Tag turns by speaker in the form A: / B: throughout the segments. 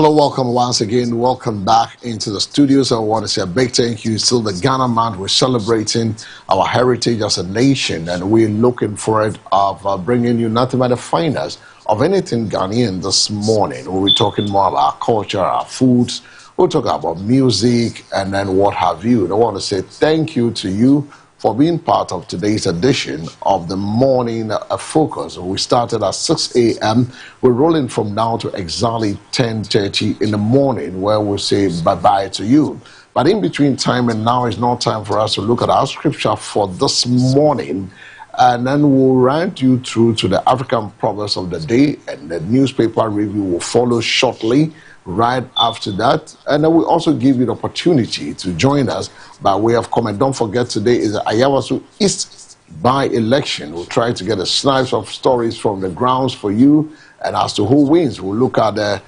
A: Hello, welcome once again. Welcome back into the studios. I want to say a big thank you. Still the Ghana month. We're celebrating our heritage as a nation, and we're looking forward of bringing you nothing but the finest of anything Ghanaian this morning. We'll be talking more about our culture, our foods. We'll talk about music and then what have you. And I want to say thank you to you for being part of today's edition of the Morning Focus. We started at 6 a.m. We're rolling from now to exactly 10:30 in the morning, where we'll say bye-bye to you. But in between time and now is not time for us to look at our scripture for this morning. And then we'll run you through to the African Proverbs of the day, and the newspaper review will follow shortly right after that. And then we also give you the opportunity to join us by way of comment. Don't forget, today is the Ayawaso East by-election. We'll try to get a slice of stories from the grounds for you, and as to who wins, we'll look at the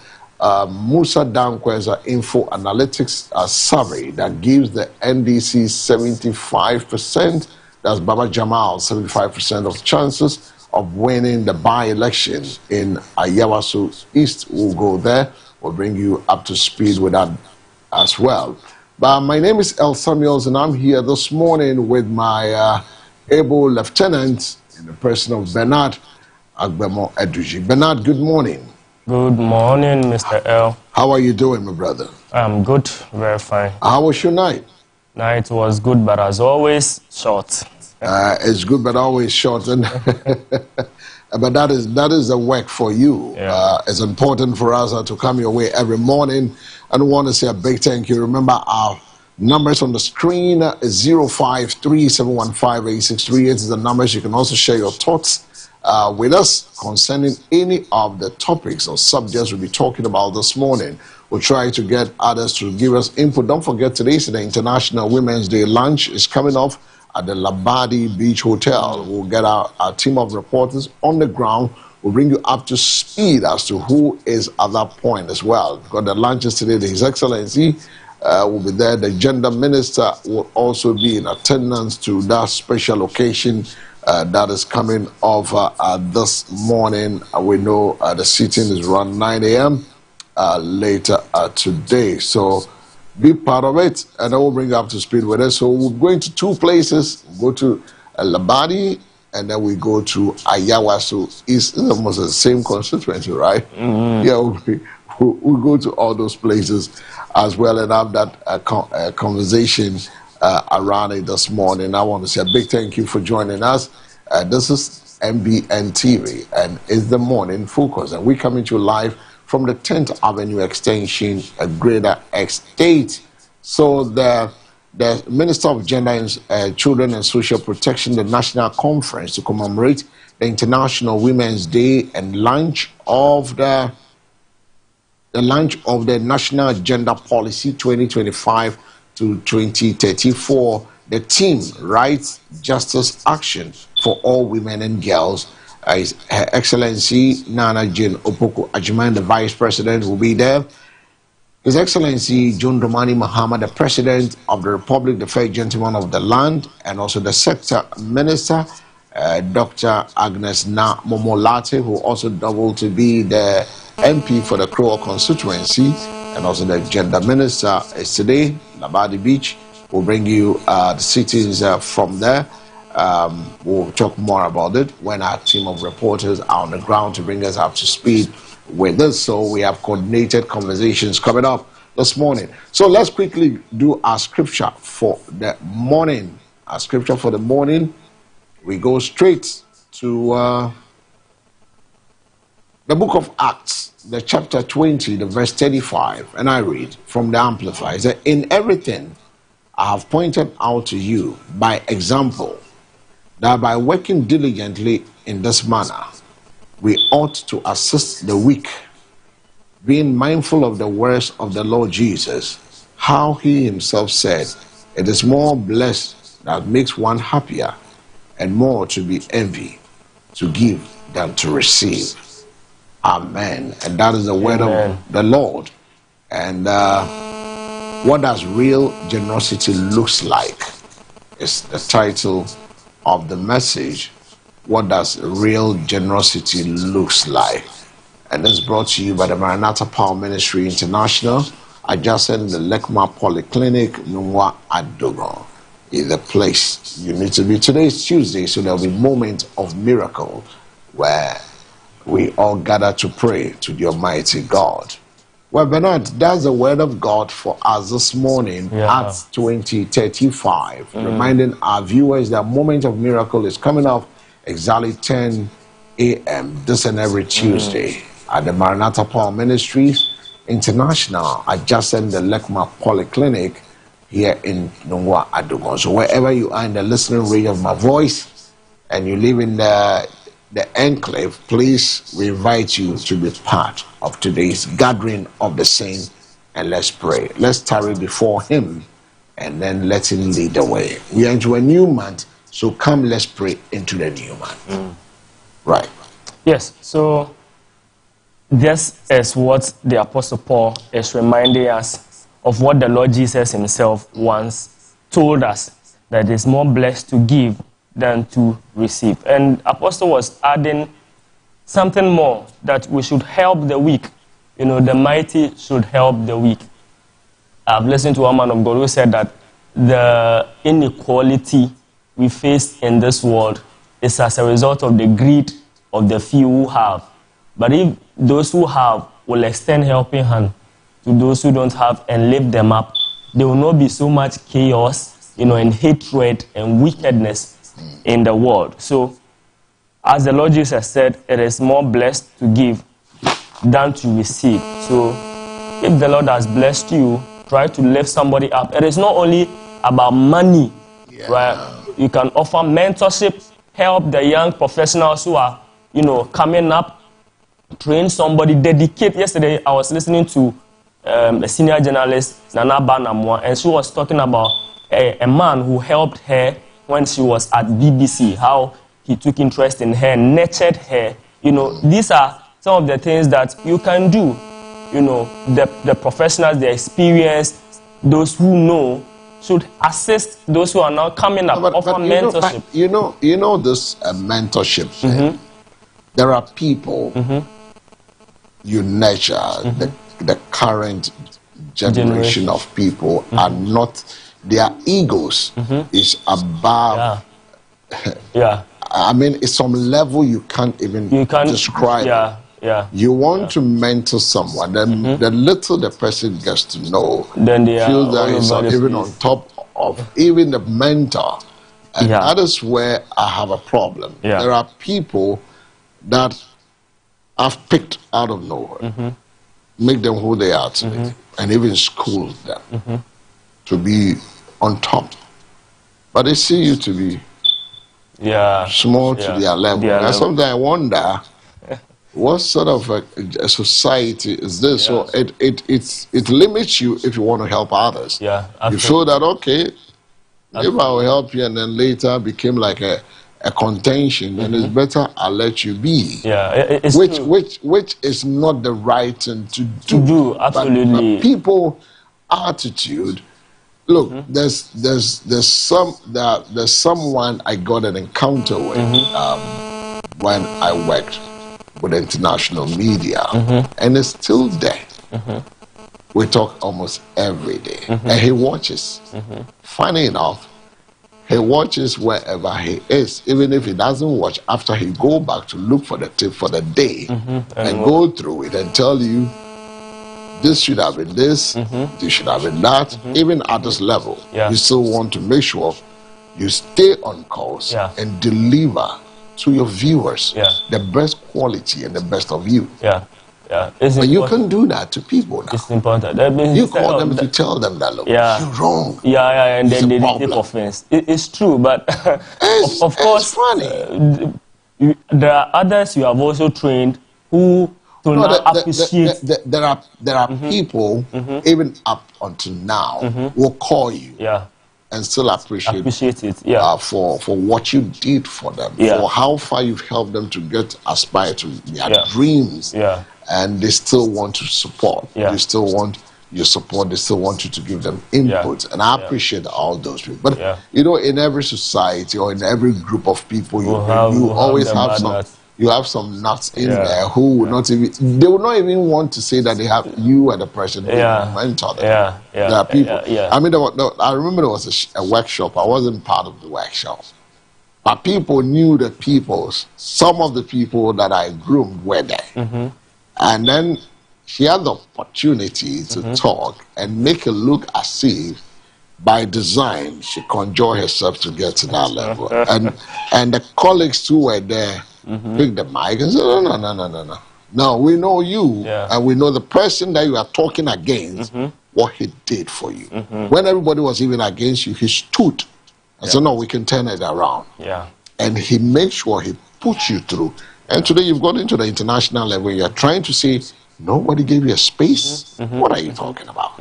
A: Musa Dankweza Info Analytics survey that gives the NDC 75%. That's Baba Jamal, 75% of chances of winning the by-election in Ayawaso East. We'll go there. We'll bring you up to speed with that as well. But my name is El Samuels, and I'm here this morning with my able lieutenant in the person of Bernard Agbemo Eduji. Bernard, good morning.
B: Good morning, Mr. L.
A: How are you doing, my brother?
B: I'm good, very fine.
A: How was your night?
B: Night was good, but as always, short.
A: It's good, but always short. And but that is the work for you.
B: Yeah.
A: It's important for us to come your way every morning. And I want to say a big thank you. Remember, our numbers on the screen is 053-715-8638 is the numbers. You can also share your thoughts with us concerning any of the topics or subjects we'll be talking about this morning. We'll try to get others to give us input. Don't forget, today's the International Women's Day. Lunch is coming off at the Labadi Beach Hotel. We'll get our team of reporters on the ground. We'll bring you up to speed as to who is at that point as well. Because the lunches today, His Excellency will be there. The Gender Minister will also be in attendance to that special occasion that is coming off this morning. We know the sitting is around 9 a.m. Later today. So be part of it, and I will bring you up to speed with us. So we're going to two places. We'll go to Labadi, and then we go to Ayawaso East. It's almost the same constituency, right? Mm-hmm. Yeah, we'll go to all those places as well and have that conversation around it this morning. I want to say a big thank you for joining us. This is MBN TV, and it's the Morning Focus, and we're coming to you live from the 10th Avenue Extension, a Greater Estate. So the Minister of Gender and Children and Social Protection, the National Conference to commemorate the International Women's Day and launch of the National Gender Policy 2025 to 2034. The theme, Rights, Justice, Action for All Women and Girls. His Excellency Nana Jane Opoku Ajuman, the Vice President, will be there. His Excellency John Dramani Mahama, the President of the Republic, the First Gentleman of the Land, and also the Sector Minister, Dr. Agnes Na Momolate, who also doubled to be the MP for the Kroa constituency, and also the Gender Minister is today, Labadi Beach. We'll bring you the cities from there. We'll talk more about it when our team of reporters are on the ground to bring us up to speed with this. So we have coordinated conversations coming up this morning. So let's quickly do our scripture for the morning. Our scripture for the morning, we go straight to the book of Acts, the chapter 20, the verse 35, and I read from the Amplified. It says, "In everything I have pointed out to you by example, that by working diligently in this manner, we ought to assist the weak, being mindful of the words of the Lord Jesus, how he himself said, it is more blessed that makes one happier and more to be envied to give than to receive." Amen. And that is the word of the Lord. And what does real generosity looks like is the title of the message. What does real generosity looks like? And this is brought to you by the Maranatha Power Ministry International, adjacent the Lekma Polyclinic, Nungwa Adogon, is the place you need to be. Today is Tuesday, so there'll be moments of miracle where we all gather to pray to the Almighty God. Well, Bernard, that's the word of God for us this morning, Acts 20:35, reminding our viewers that moment of miracle is coming up exactly 10 a.m. this and every Tuesday at the Maranatha Power Ministries International, adjacent the Lekma Polyclinic here in Nungwa Adogon. So wherever you are in the listening range of my voice and you live in the enclave, please, we invite you to be part of today's gathering of the saints, and let's pray. Let's tarry before him and then let him lead the way. We are into a new month, so come, let's pray into the new month. Right.
B: Yes, so this is what the Apostle Paul is reminding us of what the Lord Jesus himself once told us, that it is more blessed to give than to receive. And Apostle was adding something more, that we should help the weak. You know, the mighty should help the weak. I've listened to a man of God who said that the inequality we face in this world is as a result of the greed of the few who have. But if those who have will extend helping hand to those who don't have and lift them up, there will not be so much chaos, you know, and hatred and wickedness in the world. So, as the Lord Jesus said, it is more blessed to give than to receive. So, if the Lord has blessed you, try to lift somebody up. It is not only about money, right? You can offer mentorship, help the young professionals who are, you know, coming up, train somebody, dedicate. Yesterday, I was listening to a senior journalist, Nana Banamwa, and she was talking about a man who helped her when she was at BBC, how he took interest in her, nurtured her. You know, these are some of the things that you can do. You know, the professionals, the experienced, those who know, should assist those who are now coming up, offer mentorship.
A: You know this mentorship thing. There are people you nurture, the current generation of people are not, their egos is above. I mean, it's some level you can't even describe. You want to mentor someone, then the little the person gets to know,
B: then they
A: feel that he's even on top of even the mentor. And that is where I have a problem. There are people that I've picked out of nowhere, make them who they are today, and even school them to be on top. But they see you to be small to their level. And sometimes I wonder, what sort of a society is this? So it limits you if you want to help others. You feel that, okay, if I will help you and then later became like a contention, then it's better I'll let you be. Which is not the right thing to do.
B: Absolutely.
A: But people attitude. Look, there's someone I got an encounter with when I worked with international media, and it's still there. We talk almost every day, and he watches. Funny enough, he watches wherever he is, even if he doesn't watch. After he go back to look for the tip for the day and go through it and tell you, this should have been this, this should have been that. Even at this level, you still want to make sure you stay on course and deliver to your viewers the best quality and the best of you. But you can do that to people now.
B: It's important.
A: You call them to tell them that, look, you're wrong.
B: And then they take offense. It's true, but of course,
A: funny.
B: There are others you have also trained who appreciate.
A: There are people, even up until now, will call you and still appreciate
B: it
A: for what you did for them, for how far you've helped them to aspire to their dreams. And they still want to support. They still want your support. They still want you to give them input. And I appreciate all those people. But, you know, in every society or in every group of people, you always have you have some nuts in there who would not even, they would not even want to say that they have you and the person who mentor them. There are people. I mean, I remember there was a workshop. I wasn't part of the workshop. But people knew the some of the people that I groomed were there. And then she had the opportunity to talk and make it look as if by design she conjured herself to get to that level. And the colleagues who were there picked the mic and said, no. No, we know you and we know the person that you are talking against, what he did for you. When everybody was even against you, he stood and said, no, we can turn it around. And he made sure he put you through. And today you've got into the international level. You're trying to say, nobody gave you a space. What are you talking about?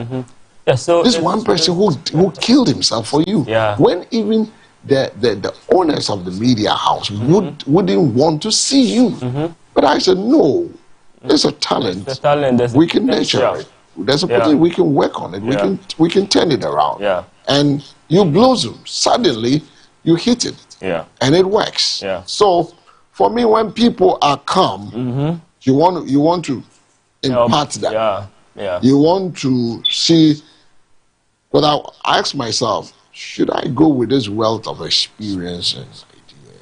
B: So
A: this one person who killed himself for you. When even the owners of the media house wouldn't want to see you. But I said, no, there's a talent. We can nurture it. There's a potential. We can work on it. We can turn it around. And you blossom. Suddenly, you hit it. And it works. So, for me, when people are calm, you want to impart that. You want to see. But I ask myself, should I go with this wealth of experience and idea?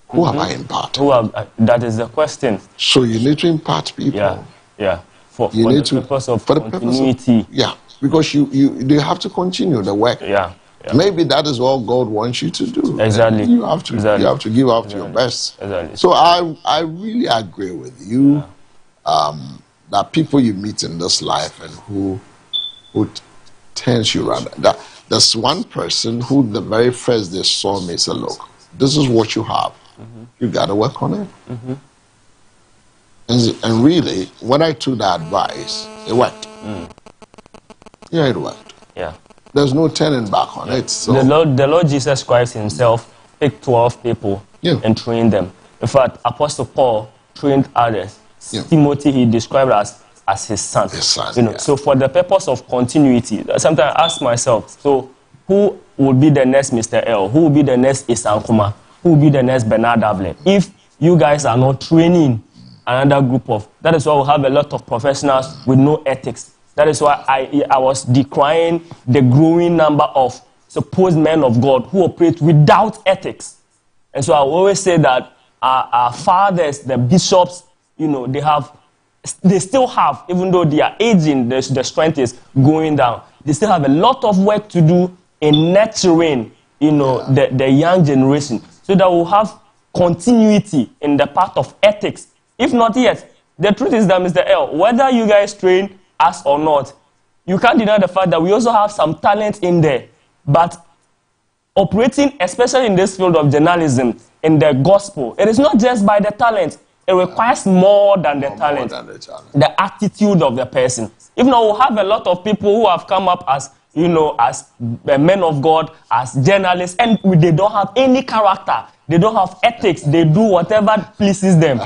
A: Who have I imparted?
B: That is the question.
A: So you need to impart people.
B: For the purpose of continuity.
A: Because you have to continue the work. Maybe that is all God wants you to do.
B: Exactly.
A: You have to give out your best. So I really agree with you that people you meet in this life and who turns you around. There's one person who the very first they saw me said, look, this is what you have. You got to work on it. And really, when I took that advice, it worked. It worked. There's no turning back on it. So.
B: The Lord Jesus Christ himself picked 12 people and trained them. In fact, Apostle Paul trained others. Timothy he described as his son. So for the purpose of continuity, sometimes I ask myself, so who will be the next Mr. L? Who will be the next Isan Kuma? Who will be the next Bernard Davle? If you guys are not training another group of, that is why we have a lot of professionals with no ethics. That is why I was decrying the growing number of supposed men of God who operate without ethics. And so I always say that our fathers, the bishops, they still have, even though they are aging, the strength is going down. They still have a lot of work to do in nurturing, the young generation, so that we'll have continuity in the part of ethics. If not yet, the truth is that, Mr. L, whether you guys train us or not, you can't deny the fact that we also have some talent in there. But operating, especially in this field of journalism, in the gospel, it is not just by the talent. It requires more than the talent. The attitude of the person. If not, we'll have a lot of people who have come up as, as men of God, as journalists, and they don't have any character. They don't have ethics. They do whatever pleases them.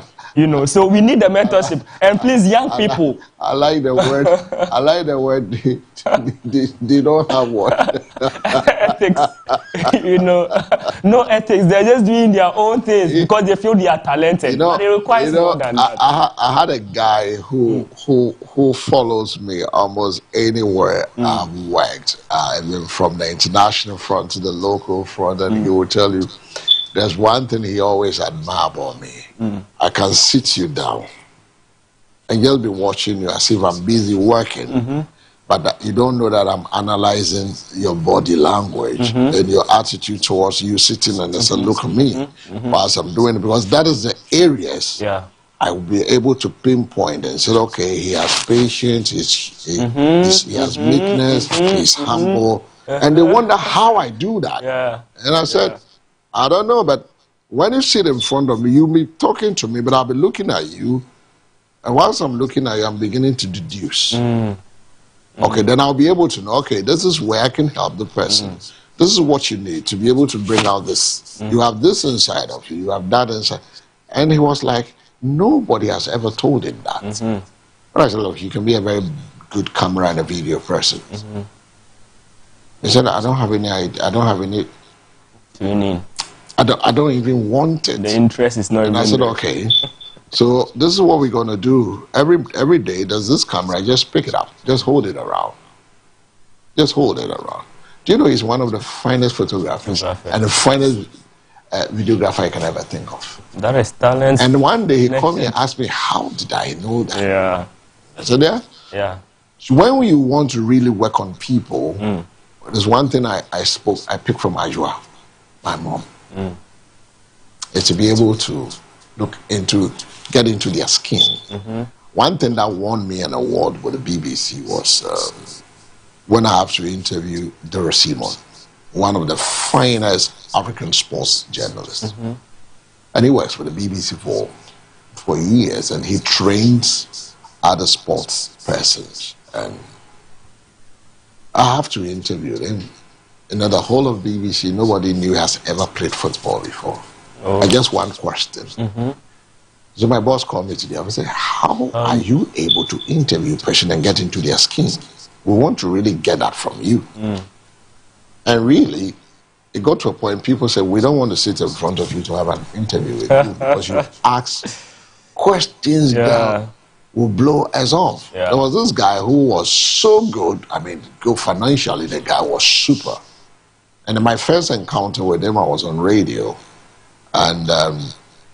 B: So we need the mentorship. And please, young people.
A: I like the word. I like the word. They don't have what?
B: Ethics. No ethics. They're just doing their own things because they feel they are talented. But it requires more than that.
A: I had a guy who follows me almost anywhere I've worked, even from the international front to the local front, and he will tell you. There's one thing he always admired about me. I can sit you down and just be watching you as if I'm busy working, but that you don't know that I'm analyzing your body language and your attitude towards you sitting and say, look at me whilst I'm doing it, because that is the areas I will be able to pinpoint and say, okay, he has patience, he has meekness, he's humble, and they wonder how I do that. And I said, I don't know, but when you sit in front of me, you'll be talking to me, but I'll be looking at you. And whilst I'm looking at you, I'm beginning to deduce. Okay, then I'll be able to know, okay, this is where I can help the person. This is what you need to be able to bring out this. You have this inside of you. You have that inside. And he was like, nobody has ever told him that. And I said, look, you can be a very good camera and a video person. He said, I don't have any idea. I don't have any...
B: training.
A: I don't even want it.
B: The interest is not
A: And
B: even
A: I said,
B: there.
A: okay. So this is what we're gonna do. Every day there's this camera, just pick it up. Just hold it around. Just hold it around. Do you know he's one of the finest photographers and the finest videographer I can ever think of.
B: That is talent.
A: And one day he called me and asked me, how did I know that?
B: Yeah.
A: I said, yeah.
B: Yeah.
A: So when you want to really work on people, there's one thing I picked from Ajua, my mom. Is to be able to get into their skin. One thing that won me an award with the BBC was when I have to interview Dora Simon, one of the finest African sports journalists. And he works for the BBC for years, and he trains other sports persons. And I have to interview him. You know, the whole of BBC, nobody knew he has ever played football before. I just one question. So my boss called me today and said, how are you able to interview a person and get into their skin? We want to really get that from you. And really, it got to a point people said, we don't want to sit in front of you to have an interview with you because you ask questions that will blow us off. There was this guy who was so good, I mean, good financially, the guy was super. And in my first encounter with him, I was on radio. And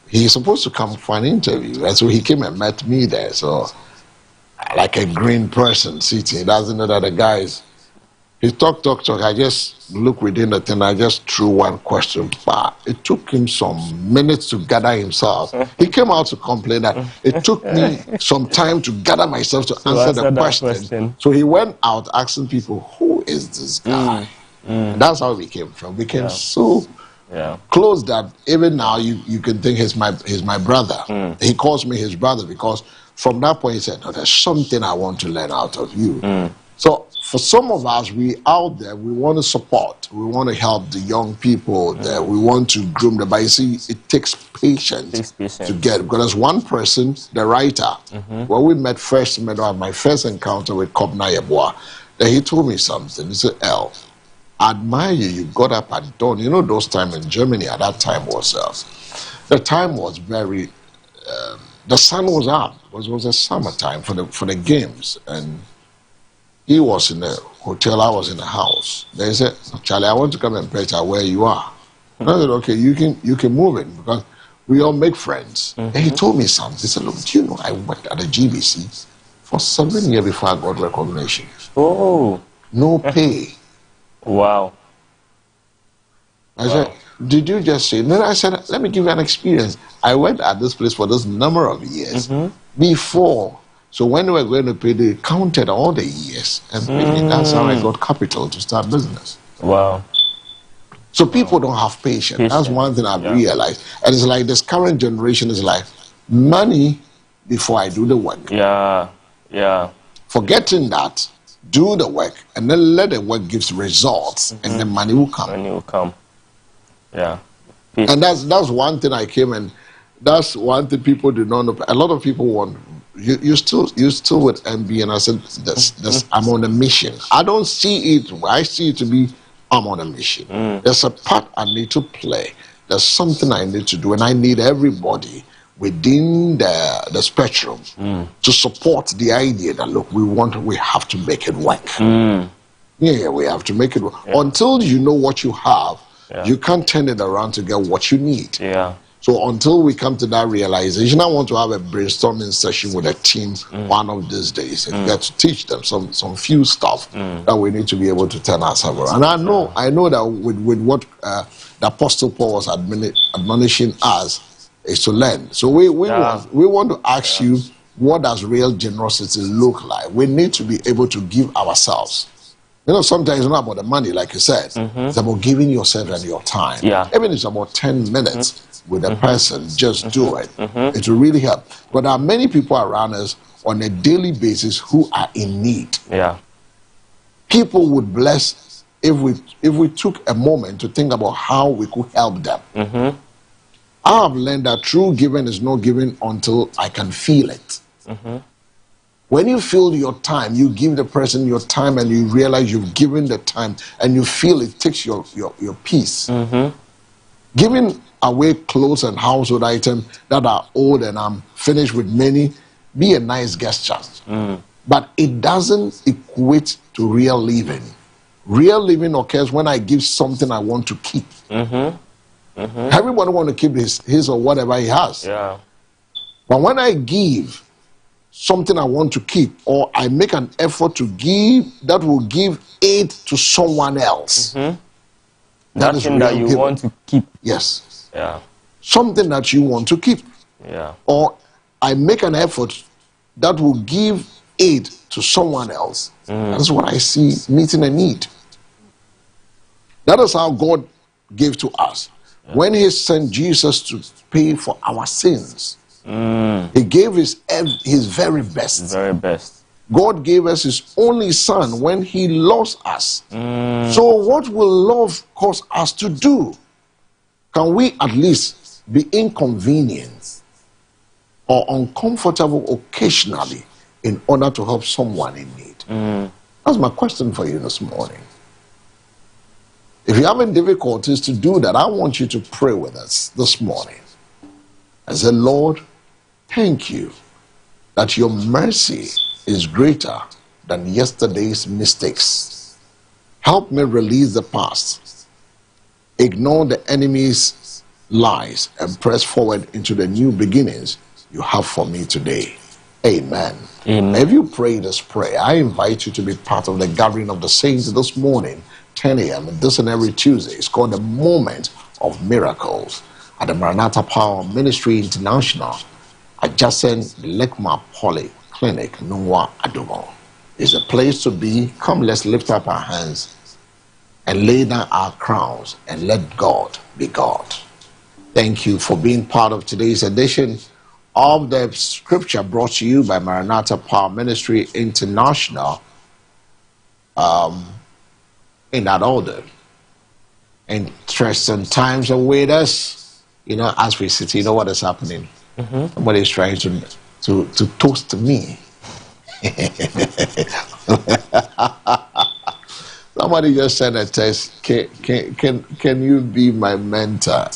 A: he's supposed to come for an interview. And so he came and met me there. So, like a green person sitting, he doesn't know that the guys, he talk. I just look within the thing, I just threw one question. But it took him some minutes to gather himself. He came out to complain that it took me some time to gather myself to answer the question. So he went out asking people, who is this guy? And that's how we came from. We became so close that even now you can think he's my brother. He calls me his brother because from that point he said, no, there's something I want to learn out of you. So for some of us, we out there, we want to support, we want to help the young people there, we want to groom them. But you see, it takes patience to get it. Because there's one person, the writer, when we met my first encounter with Kobna Yeboah, then he told me something. He said, El, I admire you. You got up at dawn. You know, those times in Germany at that time was the time was very. The sun was up. It was a summertime for the games, and he was in a hotel. I was in a house. They said, Charlie, I want to come and picture where you are. And I said, okay, you can move in because we all make friends. And he told me something. He said, look, do you know I worked at the GBC for 7 years before I got recognition.
B: Oh,
A: no pay.
B: Wow.
A: I said, did you just say? Then I said, let me give you an experience. I went at this place for this number of years before. So when we were going to pay, they counted all the years. And that's how I got capital to start business.
B: Wow.
A: So people don't have patience. That's one thing I've realized. And it's like this current generation is like, money before I do the work.
B: Yeah. Forgetting
A: that, do the work, and then let the work give results, and the money will come.
B: Money will come. Yeah.
A: And that's one thing I came and that's one thing people do not know. A lot of people want you still with MB, and I said this I'm on a mission. I don't see it. I see it to be I'm on a mission. There's a part I need to play. There's something I need to do, and I need everybody within the spectrum to support the idea that look, we have to make it work. Yeah, we have to make it work. Until you know what you have, you can't turn it around to get what you need. So until we come to that realization, I want to have a brainstorming session with a team one of these days and get to teach them some few stuff that we need to be able to turn ourselves around. And I know that with what the Apostle Paul was admonishing us is to learn. So we want to ask you, what does real generosity look like? We need to be able to give ourselves. You know, sometimes it's not about the money, like you said. It's about giving yourself and your time. Even if it's about 10 minutes with a person, just do it. It will really help. But there are many people around us on a daily basis who are in need. People would bless if we took a moment to think about how we could help them. I have learned that true giving is not giving until I can feel it. When you feel your time, you give the person your time and you realize you've given the time and you feel it takes your peace. Giving away clothes and household items that are old and I'm finished with many, be a nice gesture. But it doesn't equate to real living. Real living occurs when I give something I want to keep. Everybody want to keep his or whatever he has.
B: Yeah.
A: But when I give something I want to keep, or I make an effort to give that will give aid to someone else,
B: That thing that you want to keep.
A: Yes.
B: Yeah.
A: Something that you want to keep.
B: Yeah.
A: Or I make an effort that will give aid to someone else. That's what I see meeting a need. That is how God gave to us. When he sent Jesus to pay for our sins, he gave his very best.
B: Very best.
A: God gave us his only son when he loves us. So what will love cause us to do? Can we at least be inconvenienced or uncomfortable occasionally in order to help someone in need? That's my question for you this morning. If you're having difficulties to do that, I want you to pray with us this morning. I say, Lord, thank you that your mercy is greater than yesterday's mistakes. Help me release the past, ignore the enemy's lies, and press forward into the new beginnings you have for me today. Amen.
B: Amen.
A: If you pray this prayer, I invite you to be part of the gathering of the saints this morning, 10 a.m. This and every Tuesday. It's called the Moment of Miracles at the Maranatha Power Ministry International, adjacent Lekma Poly Clinic, Nungwa Adomo. It's a place to be. Come, let's lift up our hands and lay down our crowns and let God be God. Thank you for being part of today's edition of the scripture brought to you by Maranatha Power Ministry International. In that order. Interesting times are with us. You know, as we sit, you know what is happening? Somebody is trying to toast me. Somebody just sent a text. Can you be my mentor?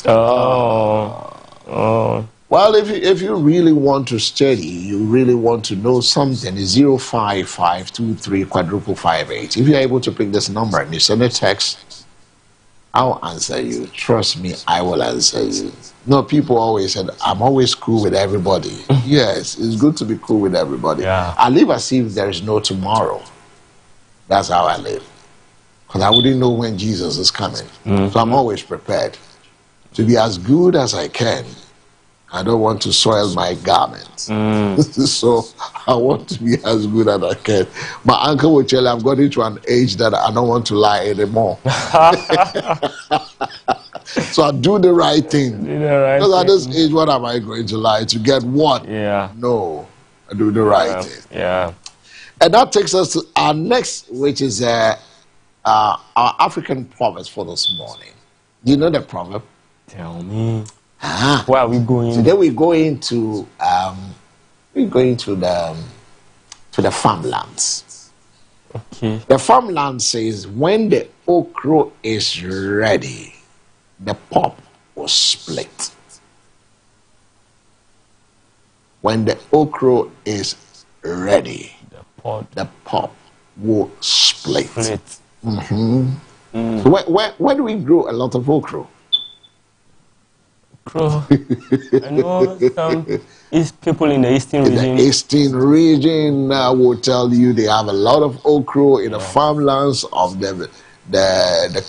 A: Well, if you really want to study, you really want to know something, it's 05523 If you're able to pick this number and you send a text, I'll answer you. Trust me, I will answer you. No, people always said, I'm always cool with everybody. Yes, it's good to be cool with everybody.
B: Yeah.
A: I live as if there is no tomorrow. That's how I live. Because I wouldn't know when Jesus is coming. So I'm always prepared to be as good as I can. I don't want to soil my garments. So I want to be as good as I can. My uncle will tell you I've got into an age that I don't want to lie anymore. So I do the right thing. Because at this age, what am I going to lie? To get what?
B: Yeah.
A: No, I do the right thing.
B: Yeah.
A: And that takes us to our next, which is our African proverbs for this morning. Do you know the proverb?
B: Tell me. Where are we going?
A: Today we're going to the farmlands.
B: Okay.
A: The farmland says, when the okra is ready, the pop will split. When the okra is ready, the pop will split. So where do we grow a lot of okra?
B: I know some people in the eastern region.
A: The eastern region will tell you they have a lot of okra in the farmlands of the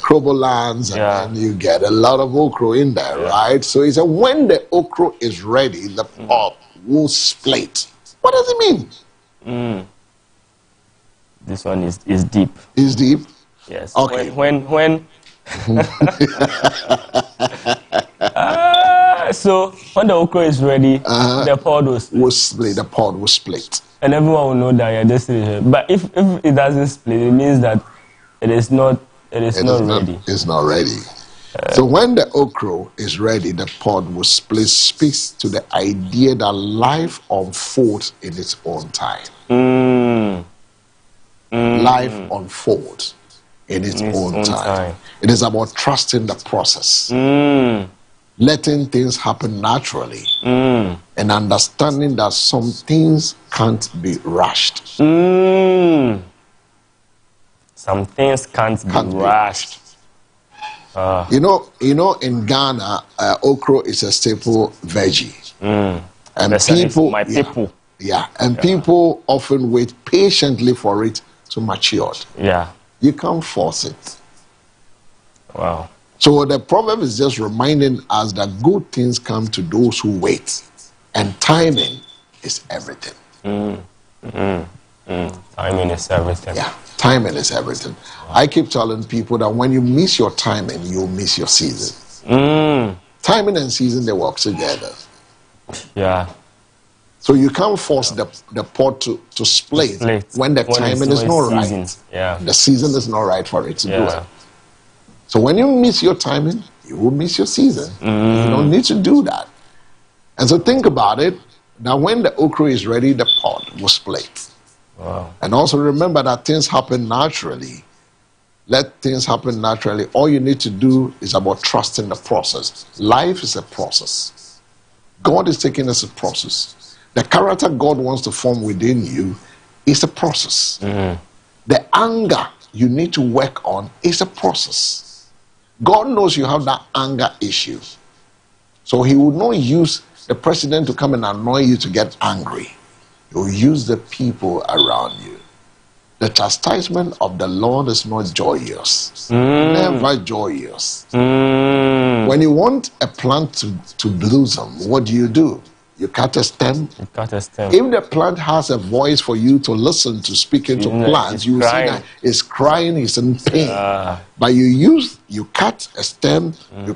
A: Krobo lands, and then you get a lot of okra in there, right? So he said, when the okra is ready, the pop will split. What does it mean?
B: This one is deep.
A: Is deep?
B: Yes.
A: Okay.
B: When so when the okra is ready, the pod will split.
A: The pod will split.
B: And everyone will know that this is. But if it doesn't split, it means that it is not ready.
A: It's not ready. So when the okra is ready, the pod will split. Speaks to the idea that life unfolds in its own time. Life unfolds in its own time. It is about trusting the process. letting things happen naturally, and understanding that some things can't be rushed.
B: Some things can't be rushed.
A: You know, in Ghana, okra is a staple veggie, and people, people often wait patiently for it to mature.
B: Yeah,
A: you can't force it.
B: Wow.
A: So the proverb is just reminding us that good things come to those who wait, and timing is everything.
B: Timing is everything.
A: Yeah, timing is everything. I keep telling people that when you miss your timing, you'll miss your season. Timing and season, they work together.
B: Yeah.
A: So you can't force the pot to split when the timing is not right.
B: Yeah.
A: The season is not right for it to do it. So when you miss your timing, you will miss your season. You don't need to do that. And so think about it, that when the okra is ready, the pot will split.
B: Wow.
A: And also remember that things happen naturally. Let things happen naturally. All you need to do is about trusting the process. Life is a process. God is taking us a process. The character God wants to form within you is a process. The anger you need to work on is a process. God knows you have that anger issue. So he would not use the president to come and annoy you to get angry. He will use the people around you. The chastisement of the Lord is not joyous. Never joyous. When you want a plant to blossom, what do? You cut a stem.
B: You cut a stem.
A: If the plant has a voice for you to listen to, speak into plants, you see that it's crying, it's in pain. But you cut a stem, you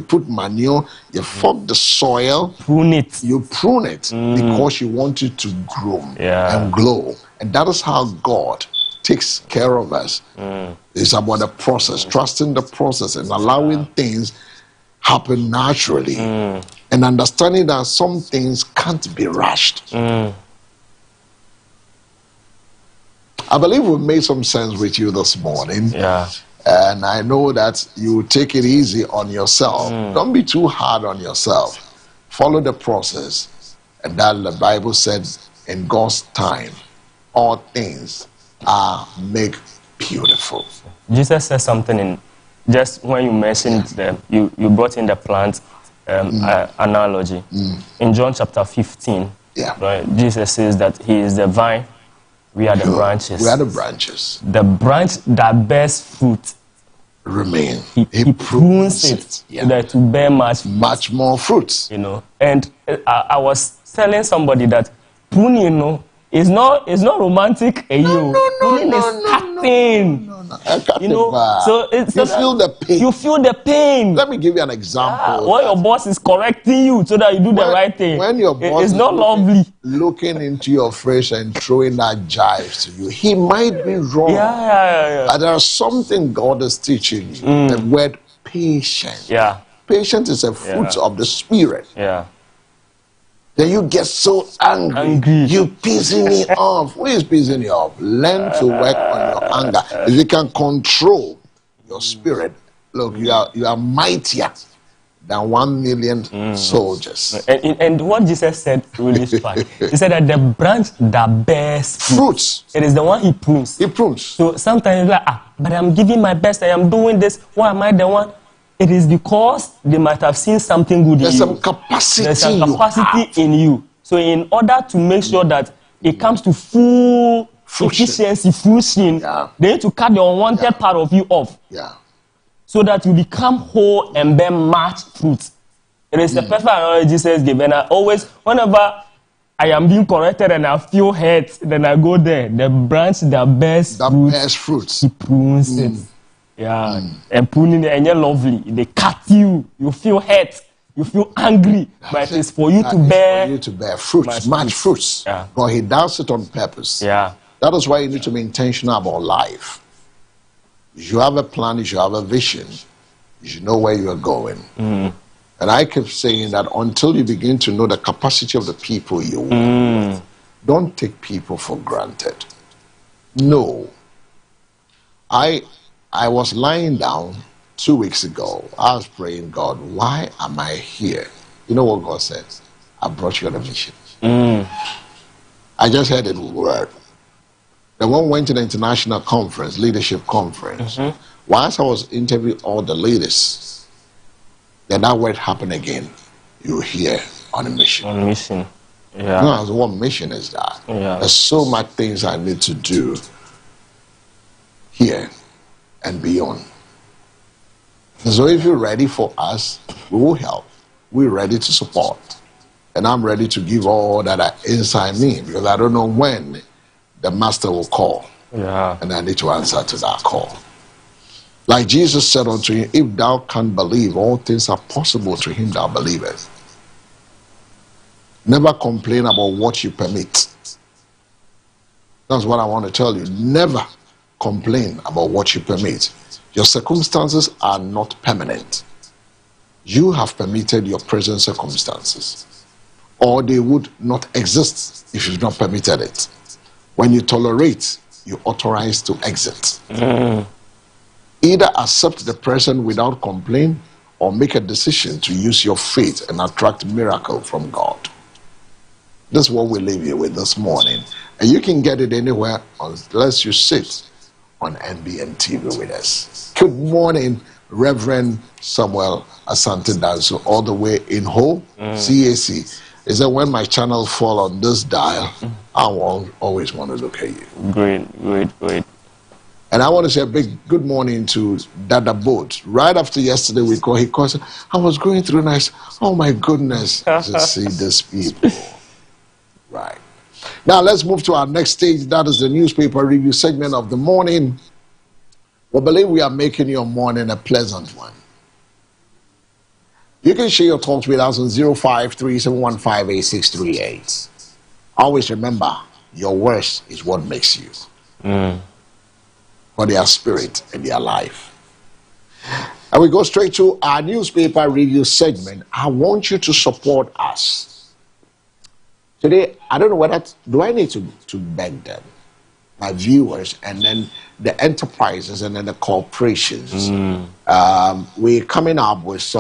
A: put manure, you fork the soil, you prune it because you want it to grow and glow. And that is how God takes care of us. It's about the process, trusting the process and allowing things happen naturally. And understanding that some things can't be rushed. I believe we've made some sense with you this morning.
B: Yeah.
A: And I know that you take it easy on yourself. Don't be too hard on yourself. Follow the process. And that the Bible said, in God's time, all things are made beautiful.
B: Jesus said something in, just when you mentioned them, you brought in the plant analogy. In John chapter 15, right, Jesus says that he is the vine, we are the branches.
A: We are the branches.
B: The branch that bears fruit
A: remain.
B: He prunes it so that to bear much
A: more fruits.
B: You know, and I was telling somebody that pruning, is not romantic. Pruning is cutting. You know, so it's
A: you feel the pain.
B: You feel the pain.
A: Let me give you an example.
B: When your boss is correcting you so that you do the right thing.
A: When your boss
B: is not lovely.
A: Looking into your face and throwing that jive to you, he might be wrong. But there's something God is teaching you. The word patience. Patience is a fruit of the Spirit. Then you get so angry. You pissing me off. Who is pissing you off? Learn to work on your anger. If you can control your spirit, look, you are mightier than 1 million soldiers.
B: And what Jesus said really struck. He said that the branch that bears fruits, it is the one he prunes.
A: He prunes.
B: So sometimes you're like, but I'm giving my best. I am doing this. Why am I the one? It is because they might have seen something good in you.
A: There's some capacity
B: in you. So in order to make sure that it comes to full efficiency, fruition, they need to cut the unwanted part of you off. So that you become whole and bear much fruit. It is the perfect analogy Jesus gave. And I always, whenever I am being corrected and I feel hurt, then I go there. The branch that bears
A: fruits,
B: he prunes it. And pruning it, and you're lovely. They cut you. You feel hurt. You feel angry. But it's for you to bear
A: fruits, much fruits. But he does it on purpose. That is why you need to be intentional about life. You should have a plan. You should have a vision. You should know where you are going. And I keep saying that until you begin to know the capacity of the people you work with, don't take people for granted. No. I was lying down 2 weeks ago, I was praying, God, why am I here? You know what God said? I brought you on a mission. I just heard it word. The one went to the international conference, leadership conference. Once I was interviewing all the leaders, then that word happened again. You're here on a mission.
B: On mission. Yeah.
A: No, what mission is that?
B: Yeah.
A: There's so much things I need to do here and beyond. So if you're ready for us, we will help. We're ready to support. And I'm ready to give all that are inside me, because I don't know when the master will call.
B: Yeah.
A: And I need to answer to that call. Like Jesus said unto him, if thou canst believe, all things are possible to him that believeth. Never complain about what you permit. That's what I want to tell you. Never complain about what you permit. Your circumstances are not permanent. You have permitted your present circumstances, or they would not exist if you've not permitted it. When you tolerate, you authorize to exit. Either accept the present without complaint, or make a decision to use your faith and attract miracle from God. This is what we leave you with this morning. And you can get it anywhere unless you sit on NBN TV with us. Good morning, Reverend Samuel Asante Danso, all the way in Ho, CAC. Is that when my channel fall on this dial, I will always want to look at you.
B: Great.
A: And I want to say a big good morning to Dada Boat. Right after yesterday, he called, I was going through and I said, oh my goodness, to see these people. Right. Now let's move to our next stage. That is the newspaper review segment of the morning. We believe we are making your morning a pleasant one. You can share your thoughts with us on 0537158638. Always remember, your worst is what makes you. For their spirit and their life. And we go straight to our newspaper review segment. I want you to support us. Today, I don't know whether, do I need to beg them, my viewers, and then the enterprises and then the corporations. We're coming up with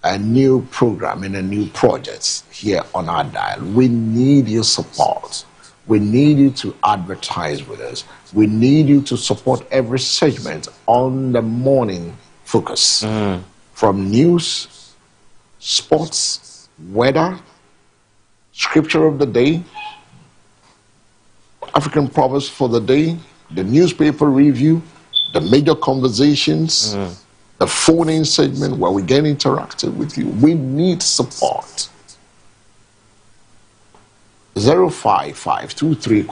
A: a new program and a new projects here on our dial. We need your support. We need you to advertise with us. We need you to support every segment on the morning focus. From news, sports, weather, scripture of the day, African proverbs for the day, the newspaper review, the major conversations, the phone-in segment where we get interactive with you. We need support. 05523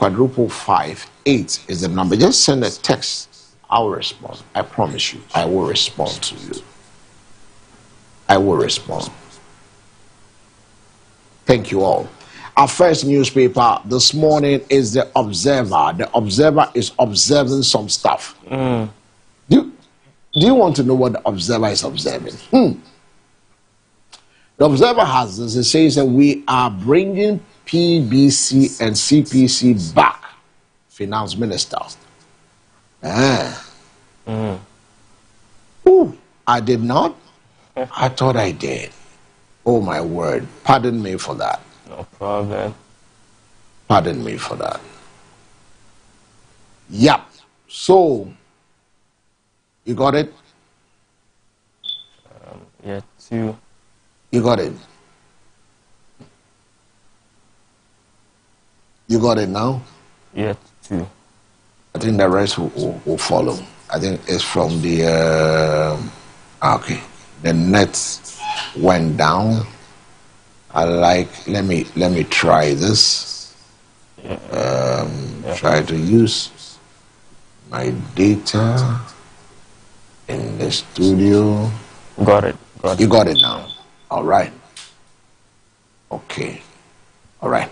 A: is the number. Just send a text. I will respond. I promise you, I will respond to you. I will respond. Thank you all. Our first newspaper this morning is The Observer. The Observer is observing some stuff. Do you want to know what The Observer is observing? The Observer has this. It says that we are bringing PBC and CPC back. Finance Minister. Ooh, I did not. I thought I did. Oh my word. Pardon me for that.
B: No problem.
A: Pardon me for that. Yep. So, you got it?
B: Yeah, 2.
A: You got it? You got it now?
B: Yeah, 2.
A: I think the rest will follow. I think it's from the... okay. The net went down. Let me try this. Try to use my data in the studio.
B: Got it.
A: You got it now. All right. Okay. All right.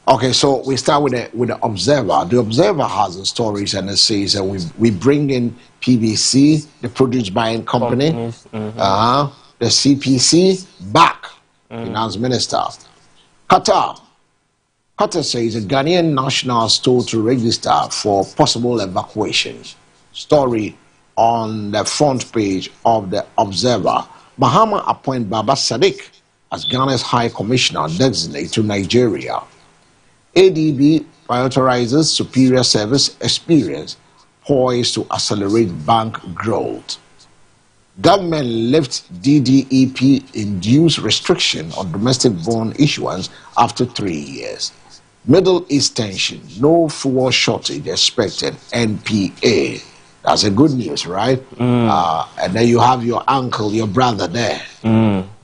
A: Okay, so we start with the Observer. The Observer has the stories, and it says that we bring in PBC, the Produce Buying Company, the CPC back. Finance Minister. Qatar says a Ghanaian national told to register for possible evacuation. Story on the front page of the Observer. Mahama appoint Baba Sadiq as Ghana's High Commissioner designate to Nigeria. ADB prioritizes superior service experience, poised to accelerate bank growth. Government lifts DDEP-induced restriction on domestic bond issuance after 3 years. Middle East tension, no fuel shortage expected, NPA. That's a good news, right? And then you have your uncle, your brother there.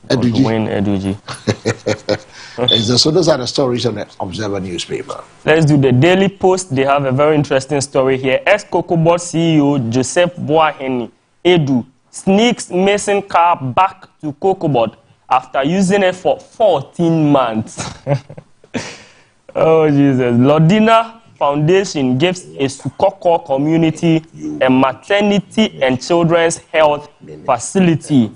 B: Eduji.
A: So those are the stories on the Observer newspaper.
B: Let's do the Daily Post. They have a very interesting story here. Ex-Cocobot CEO Joseph Boaheni Edu sneaks missing car back to Cocobot after using it for 14 months. Oh, Jesus. Lodina Foundation gives a Sukoko community a maternity and children's health facility.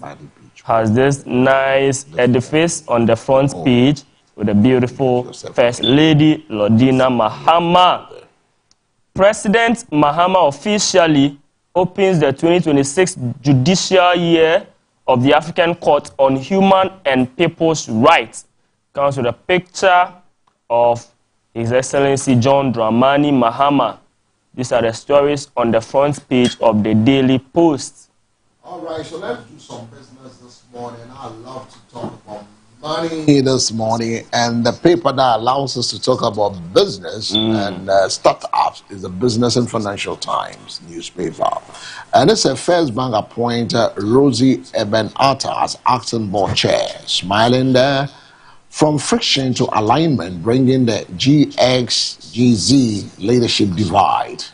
B: Has this nice edifice on the front page with a beautiful First Lady Lodina Mahama. President Mahama officially opens the 2026 judicial year of the African Court on Human and People's Rights. Comes with a picture of His Excellency John Dramani Mahama. These are the stories on the front page of the Daily Post.
A: All right, so let's do some business this morning. I love to talk about money this morning, and the paper that allows us to talk about business and startups is the Business and Financial Times newspaper. And it's a First Bank appointed Rosie Eben-Atta as acting board chair, smiling there. From friction to alignment, bringing the GX-GZ leadership divide.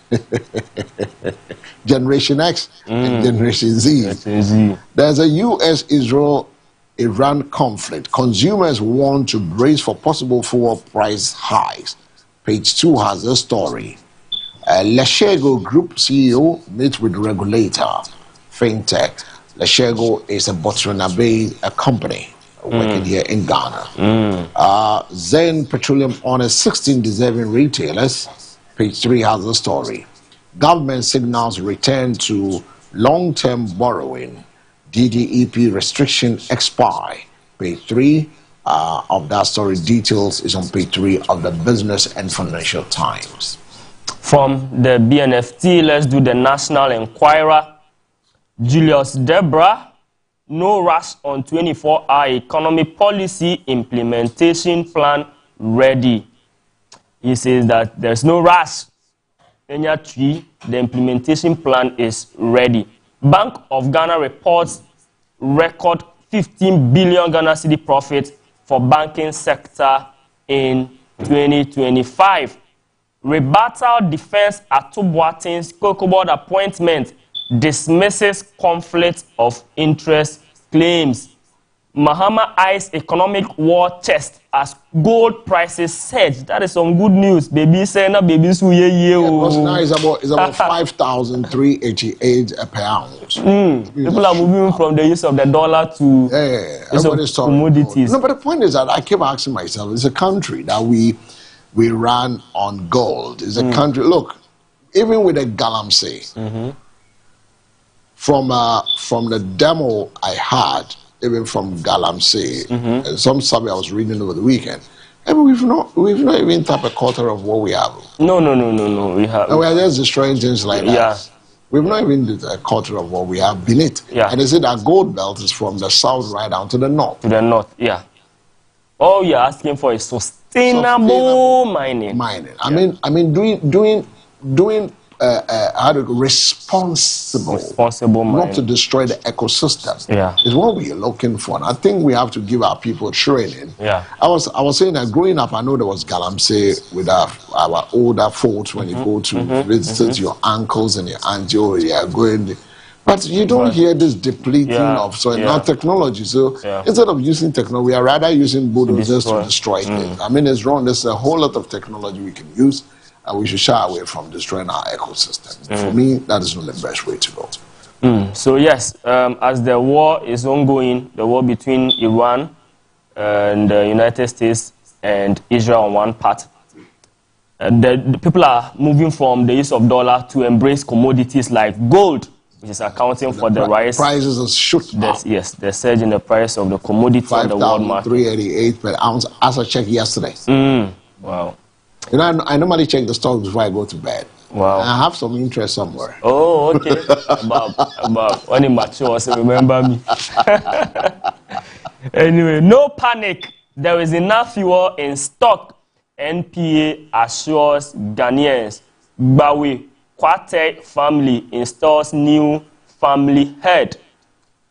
A: Generation X and Generation Z. There's a U.S.-Israel-Iran conflict. Consumers want to brace for possible fuel price hikes. Page 2 has a story. Leshego Group CEO meets with regulator. FinTech. Leshego is a Botswana-based company working here in Ghana. Zen Petroleum honors 16 deserving retailers. Page 3 has a story. Government signals return to long-term borrowing. DDEP restriction expire. Page 3 of that story. Details is on page 3 of the Business and Financial Times.
B: From the BNFT, let's do the National Enquirer. Julius Debra, no rush on 24-hour economy policy implementation plan ready. He says that there's no rush. The implementation plan is ready. Bank of Ghana reports record 15 billion Ghana cedi profit for banking sector in 2025. Rebuttal defense at Tubuatin's Cocobot appointment dismisses conflict of interest claims. Mahama eyes economic war chest as gold prices surge. That is some good news. Baby say na baby su ye ye o.
A: Now it's about 5,388 per ounce.
B: People are moving from the use of the dollar to use of commodities.
A: No, but the point is that I keep asking myself, it's a country that we run on gold. It's a country, look, even with the galamsey, from the demo I had, even from Galamsey, and some survey I was reading over the weekend, and we've not even tapped a quarter of what we have.
B: No, we have.
A: And we are just destroying things like that. Yeah. We've not even did a quarter of what we have beneath.
B: Yeah.
A: And they say that gold belt is from the south right down to the north.
B: To the north, yeah. All you're asking for is sustainable mining.
A: I mean, doing responsible mining, not to destroy the ecosystem.
B: Yeah,
A: is what we are looking for. And I think we have to give our people training.
B: Yeah,
A: I was saying that growing up, I know there was galamsey with our older folks when you go to visit your uncles and your aunts. You are going. But you don't hear this depleting of soil. Now technology. So instead of using technology, we are rather using bulldozers to destroy things. I mean, it's wrong. There's a whole lot of technology we can use, and we should shy away from destroying our ecosystem. For me, that is not the best way to go.
B: So yes, as the war is ongoing, the war between Iran and the United States and Israel on one part, the people are moving from the use of dollar to embrace commodities like gold. which is accounting for the rise.
A: Prices are shoot up.
B: Yes, the surge in the price of the commodity on the world market.
A: 5,388 per ounce as I checked yesterday.
B: Wow.
A: You know, I normally check the stocks before I go to bed.
B: Wow.
A: I have some interest somewhere.
B: Oh, okay. about when it matures, remember me. Anyway, no panic. There is enough fuel in stock. NPA assures Ghanaians. Gbawe Kwate family installs new family head.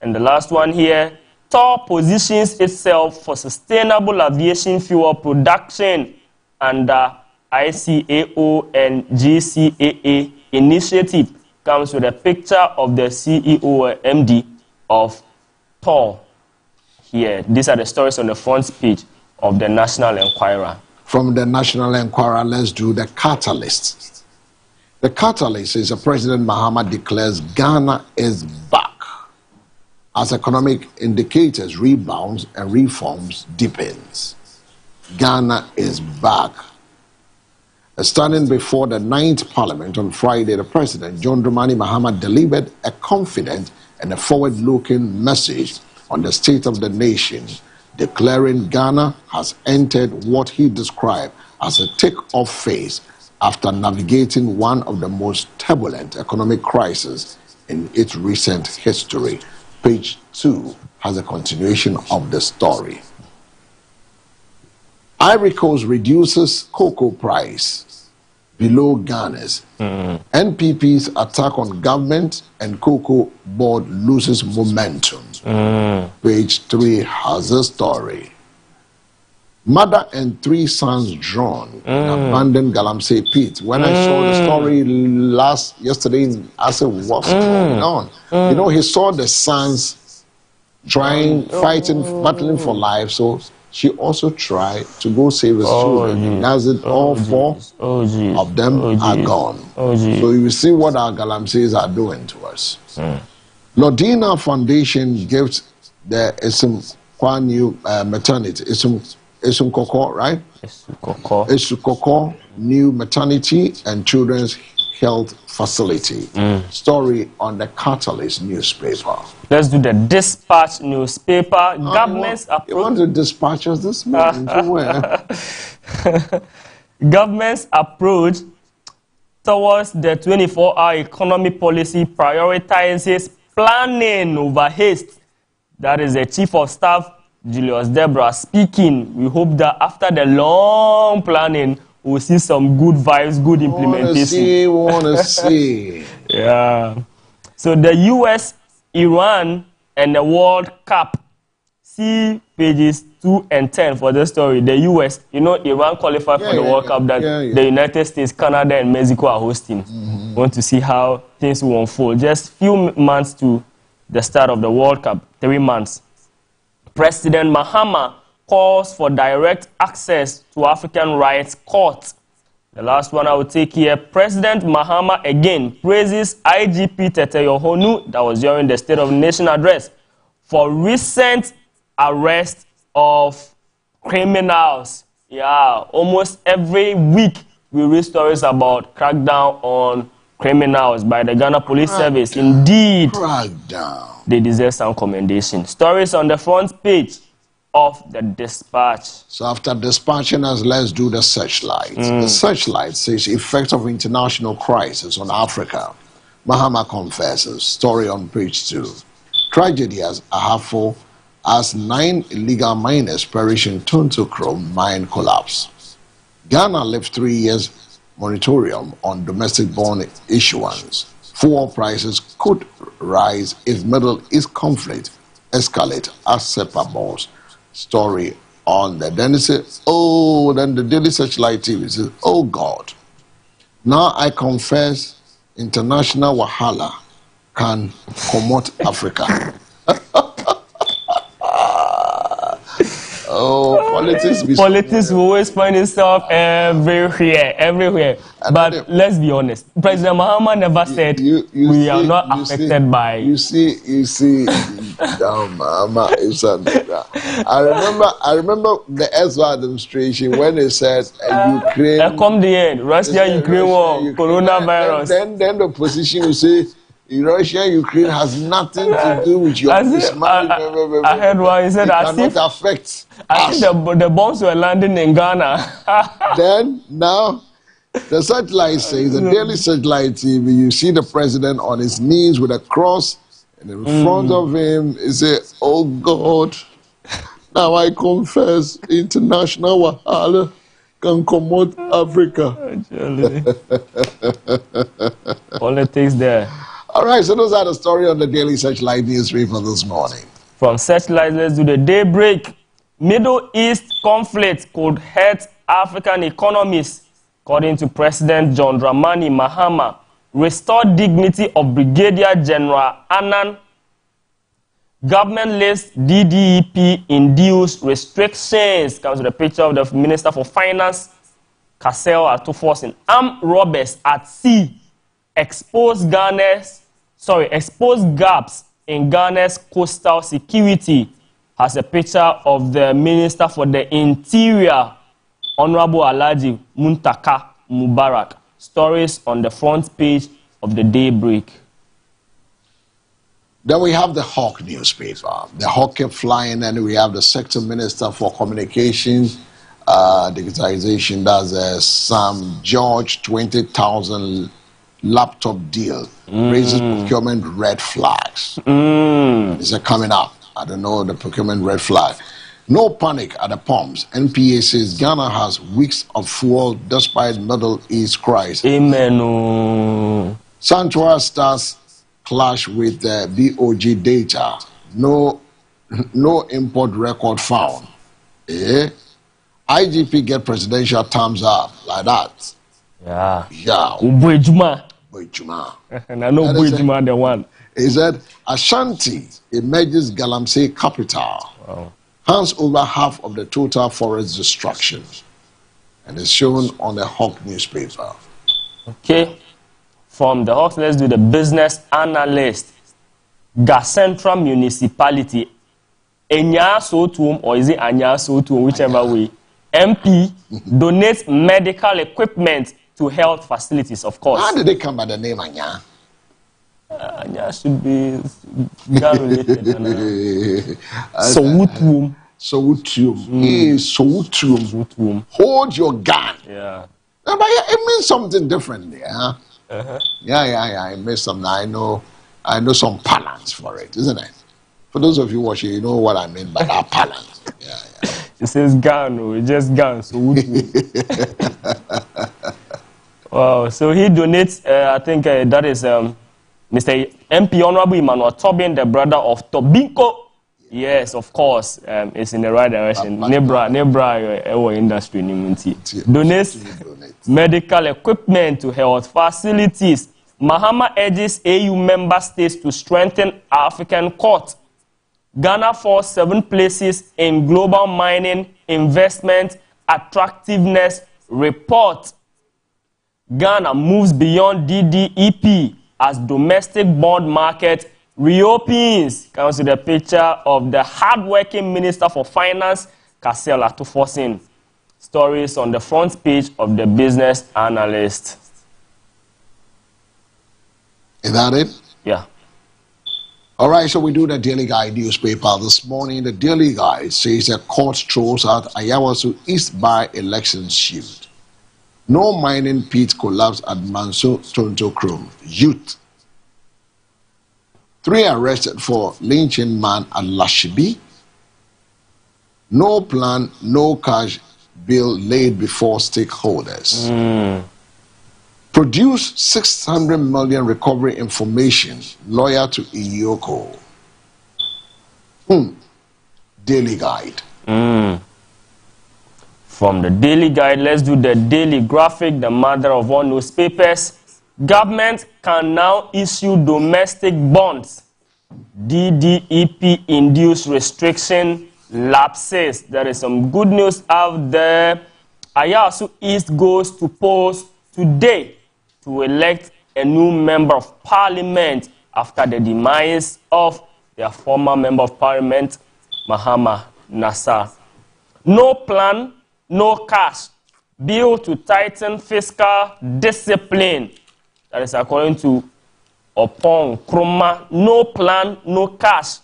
B: And the last one here, TOR positions itself for sustainable aviation fuel production under ICAO and GCAA initiative. Comes with a picture of the CEO or MD of TOR here. These are the stories on the front page of the National Enquirer.
A: From the National Enquirer, let's do the catalyst. The catalyst is President Mahama declares Ghana is back as economic indicators rebounds and reforms deepens. Ghana is back. Standing before the 9th Parliament on Friday, the President, John Dramani Mahama, delivered a confident and a forward-looking message on the state of the nation, declaring Ghana has entered what he described as a take-off phase after navigating one of the most turbulent economic crises in its recent history. Page 2 has a continuation of the story. Ivory Coast reduces cocoa price below Ghana's. NPP's attack on government and cocoa board loses momentum. Page 3 has a story. Mother and 3 sons drawn in abandoned Galamsey pit. When I saw the story yesterday, I said, what's going on? You know, he saw the sons fighting, battling for life, so she also tried to go save his children. That's it, all 4 of them are gone. So you see what our Galamseys are doing to us. Lodina Foundation gives the Esum New maternity, Esum Koko, right? Esum Koko new maternity and children's health facility. Story on the Catalyst newspaper.
B: Let's do the Dispatch newspaper. Government's approach.
A: You want to dispatch us this morning to where?
B: Government's approach towards the 24-hour economy policy prioritizes planning over haste. That is the Chief of Staff, Julius Deborah, speaking. We hope that after the long planning, we'll see some good vibes, good implementation.
A: We want to see.
B: Yeah. So the U.S., Iran, and the World Cup. See pages 2 and 10 for the story. The U.S., you know, Iran qualified for the World Cup that the United States, Canada, and Mexico are hosting. Want to see how things will unfold. Just few months to the start of the World Cup, 3 months. President Mahama calls for direct access to African Rights Court. The last one I will take here. President Mahama again praises IGP Tete Yohonu, that was during the State of the Nation address, for recent arrest of criminals. Yeah, almost every week we read stories about crackdown on criminals by the Ghana Police Service. Indeed,
A: Crackdown.
B: They deserve some commendation. Stories on the front page of the Dispatch.
A: So after dispatching us, let's do the Searchlight. The Searchlight says effect of international crisis on Africa. Mahama confesses. Story on page 2. Tragedy as Ahafo as 9 illegal miners perish in Tontochrome mine collapse. Ghana left 3 years moratorium on domestic bond issuance. Fuel prices could rise if Middle East conflict escalate as SEPA boss. Story on that. Then it says, oh, then the Daily Searchlight TV says, oh God, now I confess international wahala can promote Africa. Oh,
B: politics will always find itself everywhere. But let's be honest, President Mahama never said we are not affected by.
A: You see, Mahama is I remember the Ezra administration when they said Ukraine.
B: Come the end, Russia, Ukraine war, coronavirus.
A: Then the opposition will say Russia and Ukraine has nothing to do with your
B: I heard one. He said,
A: it cannot affect
B: us. The bombs were landing in Ghana.
A: Then, now, the satellite says, the Daily Satellite TV, you see the president on his knees with a cross, and in front of him, he said, oh God, now I confess, international wahala can promote Africa.
B: Politics there.
A: All right, so those are the story on the Daily Searchlight newspaper this morning.
B: From Searchlight, let's do the daybreak. Middle East conflict could hurt African economies, according to President John Dramani Mahama. Restore dignity of Brigadier General Annan. Government lifts DDEP-induced restrictions. Comes with a picture of the Minister for Finance, Cassel Atuforsin. Armed robbers at sea expose gaps in Ghana's coastal security. Has a picture of the Minister for the Interior, Honorable Alhaji Muntaka Mubarak. Stories on the front page of the Daybreak.
A: Then we have the Hawk newspaper. The Hawk kept flying, and we have the Sector Minister for Communications, Digitization, that's Sam George, 20,000 laptop deal. Raises procurement red flags. Is it coming up? I don't know, the procurement red flag. No panic at the pumps. NPA says Ghana has weeks of fuel despite Middle East crisis.
B: Amen.
A: Santua Stars clash with the BOG data. No import record found. IGP get presidential thumbs up like that.
B: Yeah.
A: Boyjuma.
B: And I know Boyjuma the one.
A: He said Ashanti emerges Galamsey capital.
B: Wow.
A: Hands over half of the total forest destruction. And it's shown on the Hawk newspaper.
B: Okay. From the Hawks, let's do the business analyst. Central Municipality. Enya Sotum, or is it Anya Sotum, whichever way. MP donates medical equipment to health facilities, of course.
A: How did they come by the name Anya?
B: Anya should be related. Sowutum.
A: Sowutum. Hold your gun.
B: Yeah.
A: But it means something different there. Huh? Yeah. It means something. I know some balance for it, isn't it? For those of you watching, you know what I mean by that balance. Yeah.
B: It says gun, or just gun. So wow. So he donates. I think that is Mr. MP Honorable Emmanuel Tobin, the brother of Tobinko. Yes, of course. It's in the right direction. Nebra industry donates medical equipment to health facilities. Mahama urges AU member states to strengthen African court. Ghana falls 7 places in global mining investment attractiveness report. Ghana moves beyond DDEP as domestic bond market reopens. Comes with a picture of the hardworking Minister for Finance, Cassel Atuforsin. Stories on the front page of the Business Analyst.
A: Is that it?
B: Yeah.
A: All right, so we do the Daily Guide newspaper this morning. The Daily Guide says the court throws out Ayawaso East by-election shield. No mining pit collapse at Manso Tonto Chrome. Youth. 3 arrested for lynching man at Lashibi. No plan, no cash bill laid before stakeholders. Produce 600 million recovery information. Lawyer to Iyoko. Daily Guide.
B: From the Daily Guide, let's do the Daily Graphic, the mother of all newspapers. Government can now issue domestic bonds. DDEP-induced restriction lapses. There is some good news out there. Ayawaso East goes to polls today to elect a new member of parliament after the demise of their former member of parliament, Mahama Nassar. No plan, no cash. Bill to tighten fiscal discipline. That is according to upon Kroma, no plan, no cash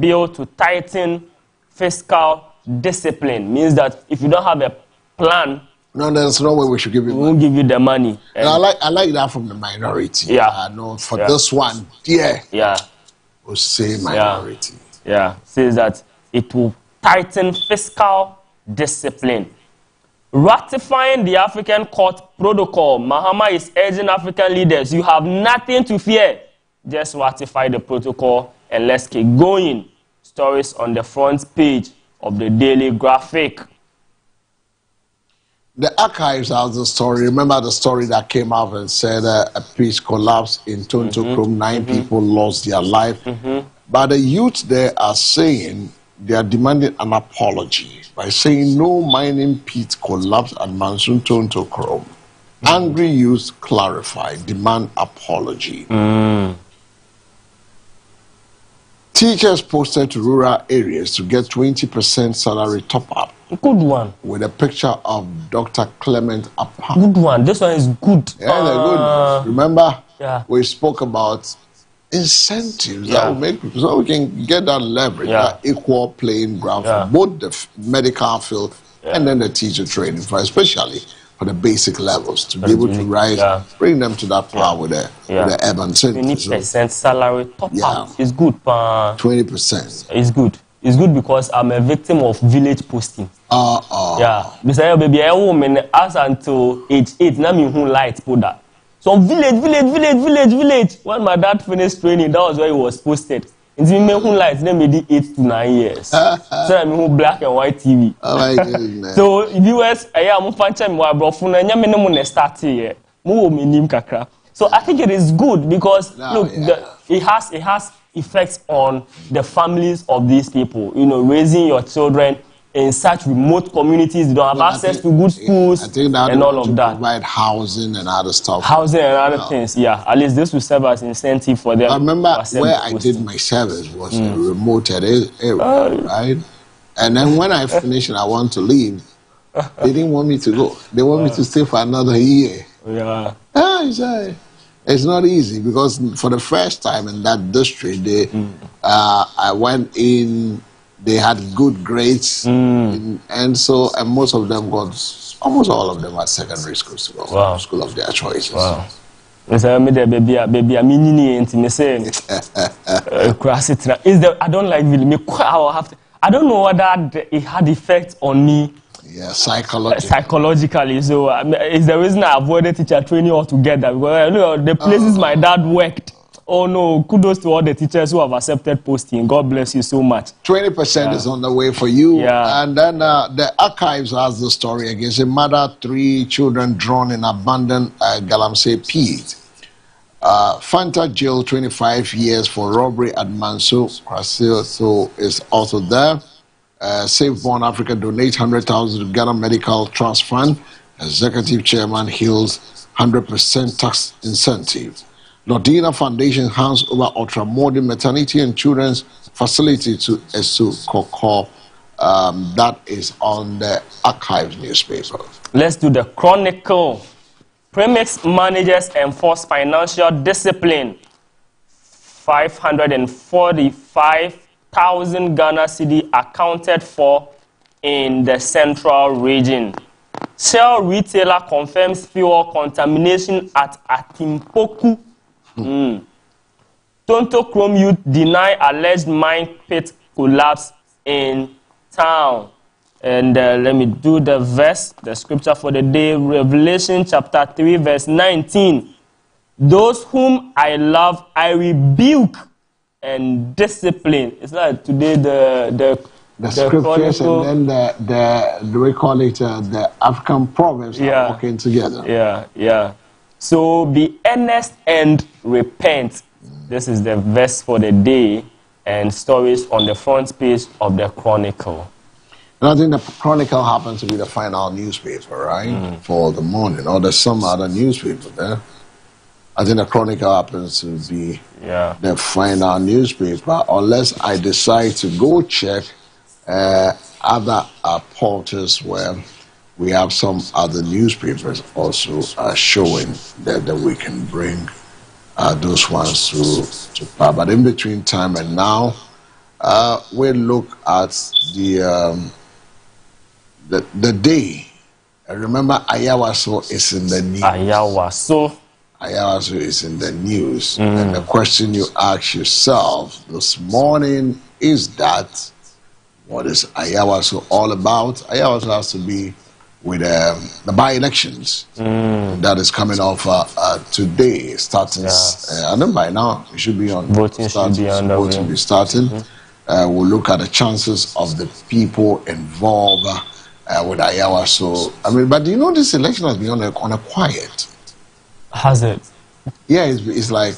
B: bill to tighten fiscal discipline. Means that if you don't have a plan,
A: no, there's no way we should give you
B: we won't give you the money.
A: And I like that from the minority.
B: Yeah.
A: I know for this one, we'll say minority.
B: Yeah. Says that it will tighten fiscal discipline. Ratifying the African Court Protocol, Mahama is urging African leaders, you have nothing to fear. Just ratify the protocol and let's keep going. Stories on the front page of the Daily Graphic.
A: The archives has the story. Remember the story that came out and said a peace collapse in Tonto Chrome. 9 people lost their life. But the youth there are saying they are demanding an apology by saying no mining pit collapse at Mansun Tonto Chrome. Angry youth clarify, demand apology. Teachers posted to rural areas to get 20% salary top-up.
B: Good one.
A: With a picture of Dr. Clement Apa.
B: Good one. This one is good.
A: Yeah, they're good. Remember,
B: we
A: spoke about incentives that will make people, so we can get that leverage, that equal playing ground for both the medical field and then the teacher training, for especially for the basic levels, to be able to rise, bring them to that power with the urban centers.
B: 20% salary top up is good.
A: 20%.
B: It's good. It's good because I'm a victim of village posting. Because baby, I woman as until age 8, now me who light put that. So village. When my dad finished training, that was where he was posted. And me who light, then maybe 8 to 9 years. So I'm who black and white TV.
A: Oh my goodness.
B: So viewers, I am fancy my bro. Funa nyame no mo start here. Mo me nim kakra. So I think it is good because look, it has effects on the families of these people. You know, raising your children in such remote communities, they don't have access to good schools and all of that.
A: Provide housing and other stuff.
B: Housing and other things, At least this will serve as incentive for them.
A: I remember where I did my service was a remote area, right? And then when I finished and I want to leave, they didn't want me to go. They want me to stay for another year. It's not easy because for the first time in that district, I went in. They had good grades, and most of them almost all of them are secondary schools, school of their choices.
B: Wow. I don't like really. I don't know whether it had effect on me.
A: Yeah, psychologically.
B: Psychologically, so it's the reason I avoided teacher training altogether because the places my dad worked. Oh no, kudos to all the teachers who have accepted posting. God bless you so much.
A: 20% is on the way for you. And then the archives has the story against a mother, 3 children drawn in abandoned Galamsey pit. Fanta jail 25 years for robbery at Manso Krasil, so is also there. Save Born Africa donate 100,000 to Ghana Medical Trust Fund. Executive Chairman Hills 100% tax incentive. Nordina Foundation hands over ultramodern maternity and children's facility to Esu Koko. That is on the archives newspaper.
B: Let's do the Chronicle. Premix managers enforce financial discipline. 545,000 Ghana cedi accounted for in the central region. Shell retailer confirms fuel contamination at Atimpoku. Tonto Chrome youth deny alleged mine pit collapse in town. And let me do the verse, the scripture for the day, Revelation chapter 3, verse 19. Those whom I love, I rebuke and discipline. It's like today the
A: scriptures and then the we call it the African proverbs are working together.
B: So be earnest and repent. This is the verse for the day and stories on the front page of the Chronicle.
A: And I think the Chronicle happens to be the final newspaper, right? For the morning, or there's some other newspaper there. I think the Chronicle happens to be the final newspaper, unless I decide to go check other portals where we have some other newspapers also showing that we can bring those ones to pass. But in between time and now, we look at the day. I remember Ayawaso is in the news. Ayawaso is in the news. And the question you ask yourself this morning is that, what is Ayawaso all about? Ayawaso has to be with the by-elections that is coming off today, starting. And then by now it should be on.
B: Voting should be on.
A: Voting be starting. We'll look at the chances of the people involved with Ayawaso. I mean, but you know, this election has been on a quiet.
B: Has it?
A: Yeah, it's like.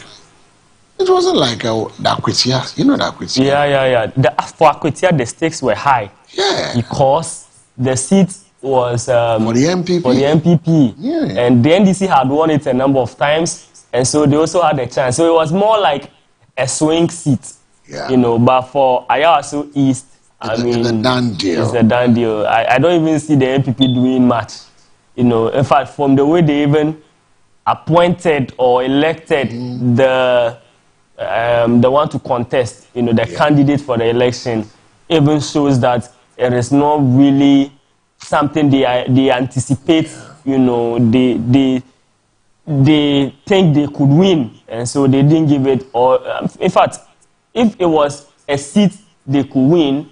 A: It wasn't like Akwetia. You know Akwetia?
B: Yeah. For Akwetia, the stakes were high.
A: Yeah.
B: Because the seat was
A: for the MPP.
B: For the MPP.
A: Yeah.
B: And the NDC had won it a number of times, and so they also had a chance. So it was more like a swing seat.
A: Yeah.
B: You know, but for Ayawaso East,
A: it's a done deal.
B: It's a done deal. I don't even see the MPP doing much. You know, in fact, from the way they even appointed or elected the one to contest, you know, the candidate for the election, even shows that it is not really something they anticipate. You know, they think they could win, and so they didn't give it. Or in fact, if it was a seat they could win,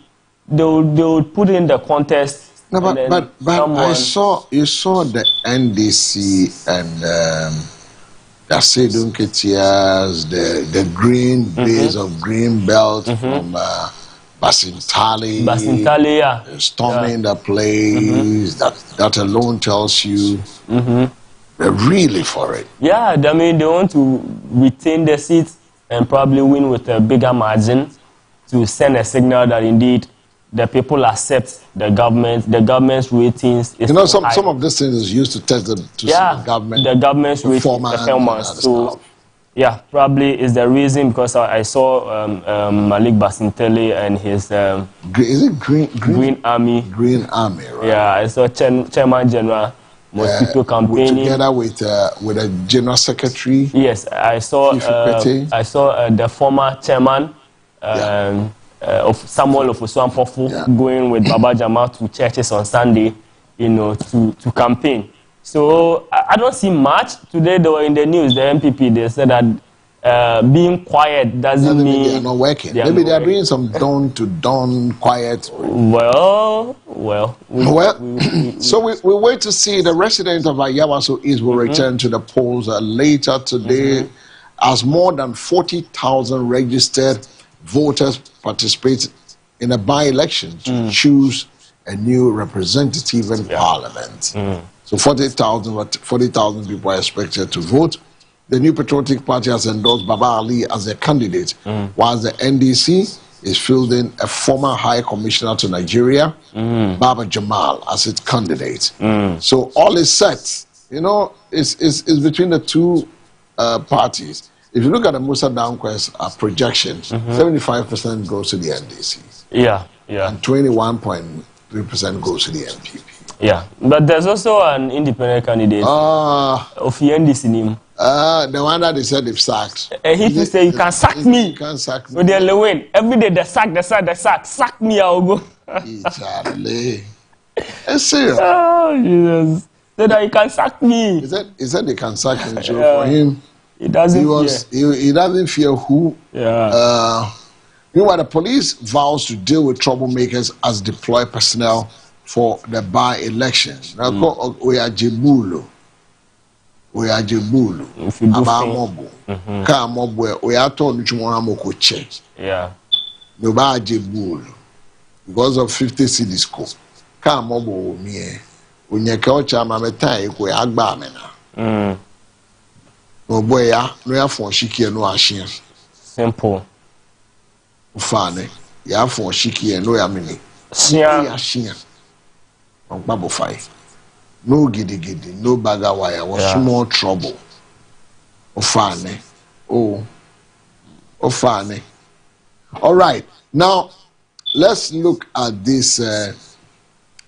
B: they would put in the contest.
A: No, but I saw the NDC and the Sedun Ketias, the green base of green belt from Basintali.
B: Basintali, yeah.
A: Storming the place. That alone tells you they're really for it.
B: Yeah, I mean, they want to retain the seat and probably win with a bigger margin to send a signal that indeed the people accept the government's ratings. Is,
A: you know, some of these things is used to test the
B: government's performance. So, yeah, probably is the reason, because I saw Malik Basintele and his
A: is it Green
B: Army?
A: Green Army, right?
B: Yeah, I saw Chairman General Mosquito campaigning
A: together with a General Secretary.
B: Yes, I saw the former chairman. Of Samuel Ofosu-Ampofo going with Baba Jama to churches on Sunday, you know, to campaign. So I don't see much. Today they were in the news, the MPP, they said that being quiet doesn't mean
A: they are not working. Maybe they are doing some dawn-to-dawn quiet.
B: Well.
A: So we wait to see. The residents of Ayawaso East will return to the polls later today, as more than 40,000 registered voters participate in a by-election to choose a new representative in Parliament. So 40,000 people are expected to vote. The New Patriotic Party has endorsed Baba Ali as a candidate, whilst the NDC is fielding a former High Commissioner to Nigeria, Baba Jamal, as its candidate. So all is set. You know, it's between the two parties. If you look at the Musa Danquest projections, 75% goes to the NDC.
B: Yeah.
A: And 21.3% goes to the NPP.
B: Yeah, but there's also an independent candidate of the NDC.
A: The one that they said they've sacked.
B: He to say, you can sack me.
A: You can sack me.
B: With the Lewin. Every day they sack. Sack me, I'll go.
A: Charlie. It's serious.
B: Oh, Jesus. So that you can sack me.
A: He said they can sack him. So for him,
B: he doesn't fear.
A: He doesn't fear who.
B: Yeah.
A: Meanwhile, the police vows to deal with troublemakers as deploy personnel for the by-elections. Now, we are Jebulu. Abamobo. Kamobo. We are told Chumamoko check.
B: Yeah.
A: No ba Jebulu. Because of 50 cedis co. Kamobo me. Unyeka ocha mametai kwe agba mena. No boy ya no ya fon shiki no ashia.
B: Simple.
A: Ufane ya fon shiki no ya mini. Ashia. On Babo Five. No giddy, no bagger wire, was small trouble. Ofane. Ofane. All right. Now, let's look at this. If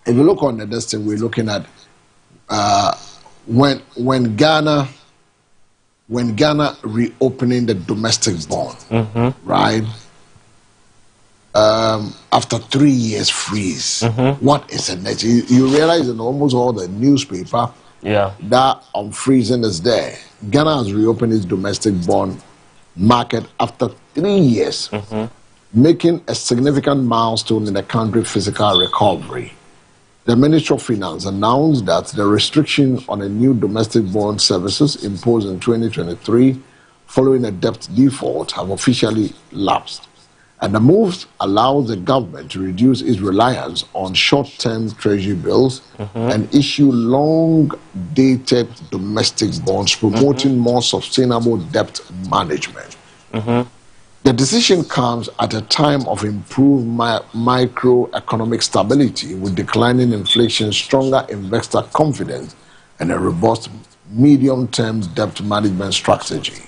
A: you look on the distance, we're looking at when Ghana when Ghana reopening the domestic bond, right? After 3 years freeze, what is it next? You realize in almost all the newspaper that unfreezing is there. Ghana has reopened its domestic bond market after 3 years, making a significant milestone in the country's fiscal recovery. The Ministry of Finance announced that the restriction on a new domestic bond services imposed in 2023 following a debt default have officially lapsed. And the move allows the government to reduce its reliance on short-term treasury bills and issue long-dated domestic bonds, promoting more sustainable debt management. The decision comes at a time of improved microeconomic stability with declining inflation, stronger investor confidence, and a robust medium-term debt management strategy.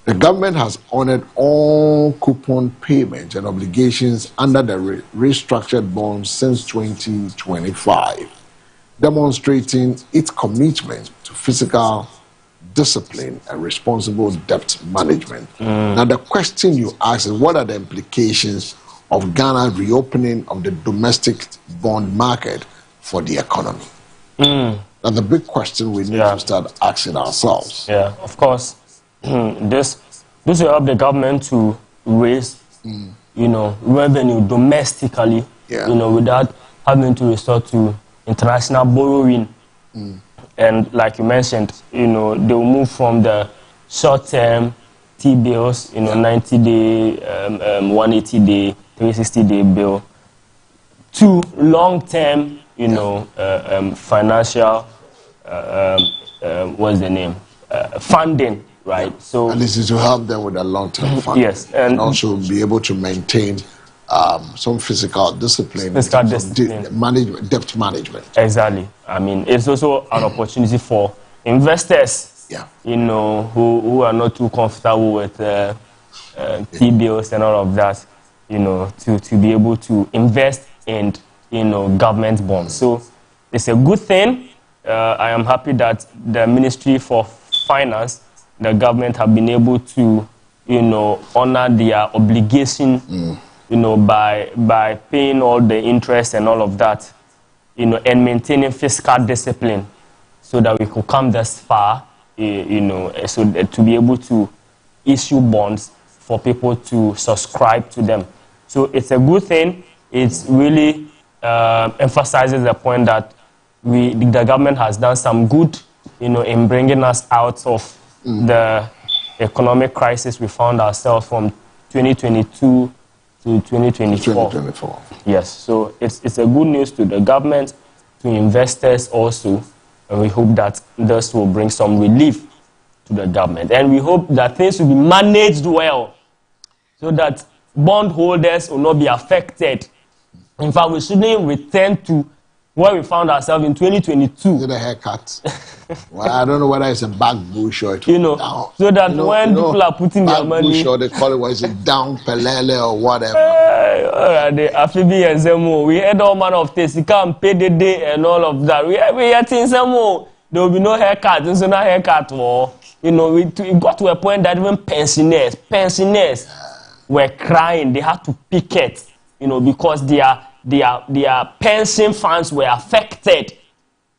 A: The government has honored all coupon payments and obligations under the restructured bonds since 2025, demonstrating its commitment to fiscal discipline and responsible debt management. Now, the question you ask is, what are the implications of Ghana reopening of the domestic bond market for the economy? Now, the big question we need to start asking ourselves.
B: Yeah, of course. This will help the government to raise, revenue domestically, without having to resort to international borrowing. And like you mentioned, they will move from the short-term T-bills, 90-day, 180-day, 360-day bill, to long-term, financial, what's the name, funding. Right, so
A: and this is to help them with a long-term fund.
B: Yes,
A: and also be able to maintain some physical discipline, management, debt management.
B: Exactly. I mean, it's also an opportunity for investors, who are not too comfortable with T-bills and all of that, to be able to invest in, government bonds. So it's a good thing. I am happy that the Ministry for Finance, the government have been able to, honor their obligation, by paying all the interest and all of that, and maintaining fiscal discipline, so that we could come this far, so that to be able to issue bonds for people to subscribe to them. So it's a good thing. It really emphasizes the point that the government has done some good, in bringing us out of the economic crisis we found ourselves from 2022 to 2024. Yes, so it's a good news to the government, to investors also, and we hope that this will bring some relief to the government. And we hope that things will be managed well, so that bondholders will not be affected. In fact, we shouldn't return to where we found ourselves in 2022.
A: Did a haircut? Well, I don't know whether it's a back bush or
B: down. So that when people are putting their money,
A: bush, or they call it, what is it, down pelele or whatever.
B: We had all manner of things. You can't pay the day and all of that. We had things more. There will be no haircut. There's no haircut. It got to a point that even pensioners were crying. They had to picket, because their pension funds were affected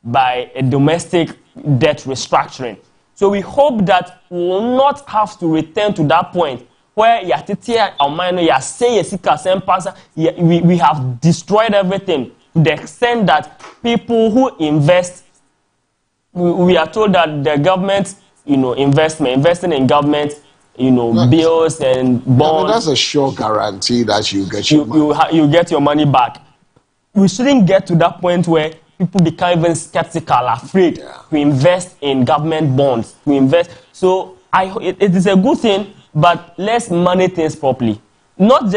B: by a domestic debt restructuring. So we hope that we will not have to return to that point where we have destroyed everything, to the extent that people who invest, we are told that the government, investing in government, bills and bonds.
A: That's a sure guarantee that you get your money.
B: You get your money back. We shouldn't get to that point where people become even skeptical, afraid to invest in government bonds, to invest. So it is a good thing, but let's manage things properly. I'm not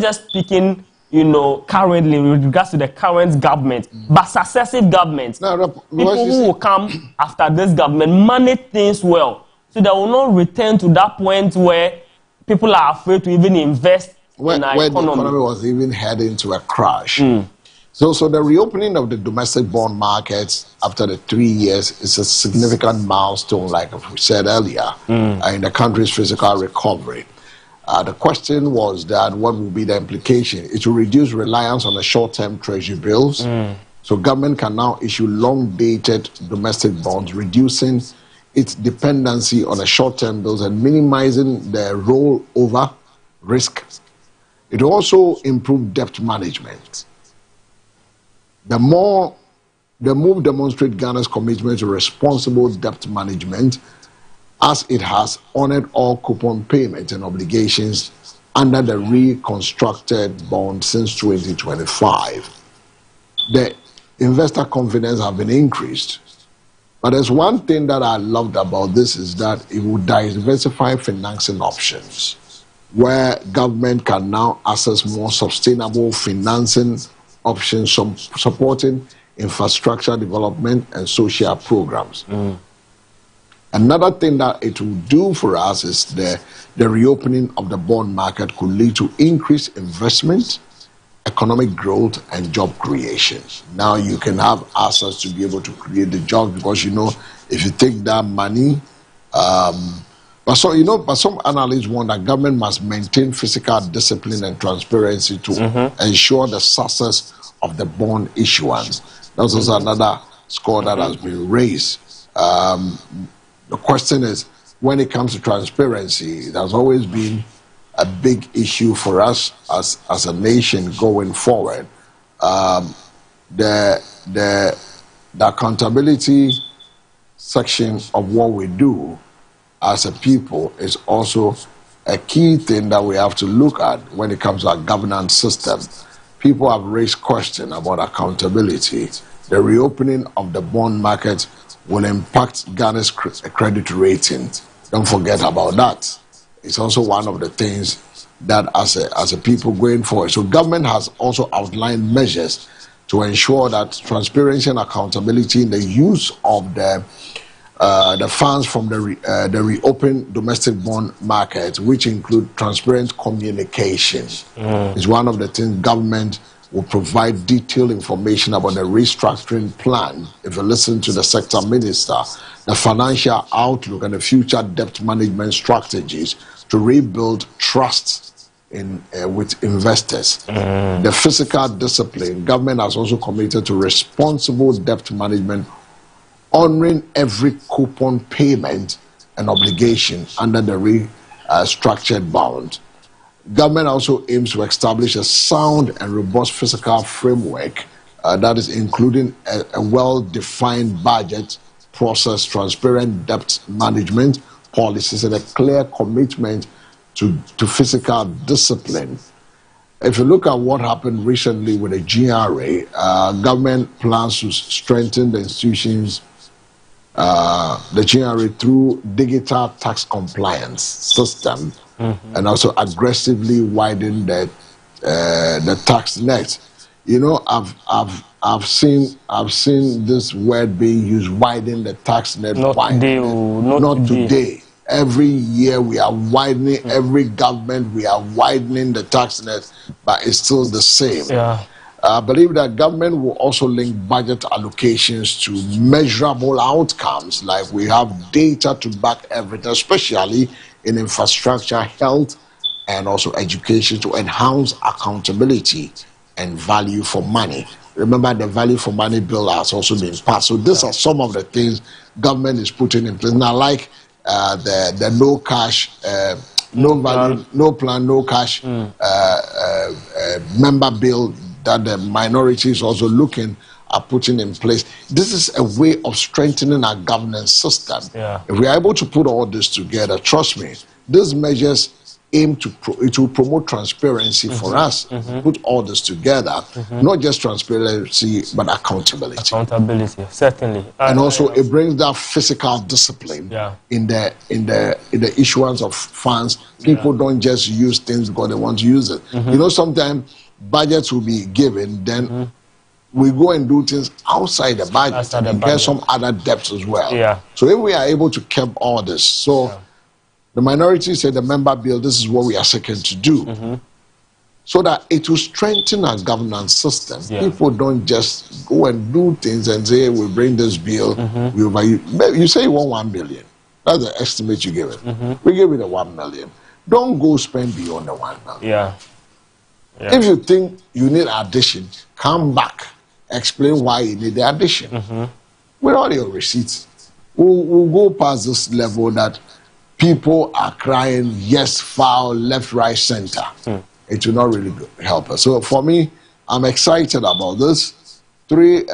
B: just speaking, currently with regards to the current government, but successive governments. People who will come after this government manage things well, so that will not return to that point where people are afraid to even invest in our economy.
A: The economy was even heading to a crash. So the reopening of the domestic bond markets after the 3 years is a significant milestone, like we said earlier, in the country's physical recovery. The question was that what will be the implication? It will reduce reliance on the short-term treasury bills. So government can now issue long-dated domestic bonds, reducing its dependency on the short-term bills and minimizing the rollover risk. It will also improve debt management. The move demonstrates Ghana's commitment to responsible debt management, as it has honored all coupon payments and obligations under the reconstructed bond since 2025. The investor confidence has been increased. But there's one thing that I loved about this is that it will diversify financing options, where government can now access more sustainable financing options supporting infrastructure development and social programs. Another thing that it will do for us is the reopening of the bond market could lead to increased investment, economic growth, and job creation. Now you can have access to be able to create the jobs, because if you take that money, but some analysts want that government must maintain fiscal discipline and transparency to ensure the success of the bond issuance. That's also another score that has been raised. The question is, when it comes to transparency, it has always been a big issue for us as a nation going forward. The accountability section of what we do as a people is also a key thing that we have to look at when it comes to our governance system. People have raised questions about accountability. The reopening of the bond market will impact Ghana's credit rating. Don't forget about that. It's also one of the things that as a people going forward. So government has also outlined measures to ensure that transparency and accountability in the use of the funds from the reopened domestic bond market, which include transparent communication, is one of the things government will provide detailed information about the restructuring plan. If you listen to the sector minister, the financial outlook and the future debt management strategies to rebuild trust with investors. The fiscal discipline, government has also committed to responsible debt management, honoring every coupon payment and obligation under the restructured bond. Government also aims to establish a sound and robust fiscal framework that is including a well-defined budget process, transparent debt management policies, and a clear commitment to fiscal discipline. If you look at what happened recently with the GRA, government plans to strengthen the institutions, the GRA, through digital tax compliance system, and also aggressively widen the tax net. I've seen this word being used, widen the tax net. Not today. Every year we are widening. Every government we are widening the tax net, but it's still the same. I believe that government will also link budget allocations to measurable outcomes, like we have data to back everything, especially in infrastructure, health, and also education, to enhance accountability and value for money. Remember, the value for money bill has also been passed. So these are some of the things government is putting in place. Now, like the no cash, no value, no plan, no cash member bill that the minority is also looking at putting in place. This is a way of strengthening our governance system. If we are able to put all this together, trust me, these measures aim to promote transparency for us. Put all this together, not just transparency but accountability.
B: Accountability, certainly.
A: And also it brings that fiscal discipline in the issuance of funds. People don't just use things because they want to use it. Sometimes budgets will be given, then we go and do things outside the budget and get some other debts as well. So if we are able to keep all this, the minority said the member bill, this is what we are seeking to do. so that it will strengthen our governance system.
B: Yeah.
A: People don't just go and do things and say, we'll bring this bill. You say you want 1 million. That's the estimate you give it. We give it a 1 million. Don't go spend beyond the 1 million.
B: Yeah.
A: If you think you need addition, come back. Explain why you need the addition. With all your receipts, we'll go past this level that people are crying, yes, foul, left, right, center. It will not really help us. So for me, I'm excited about this. 3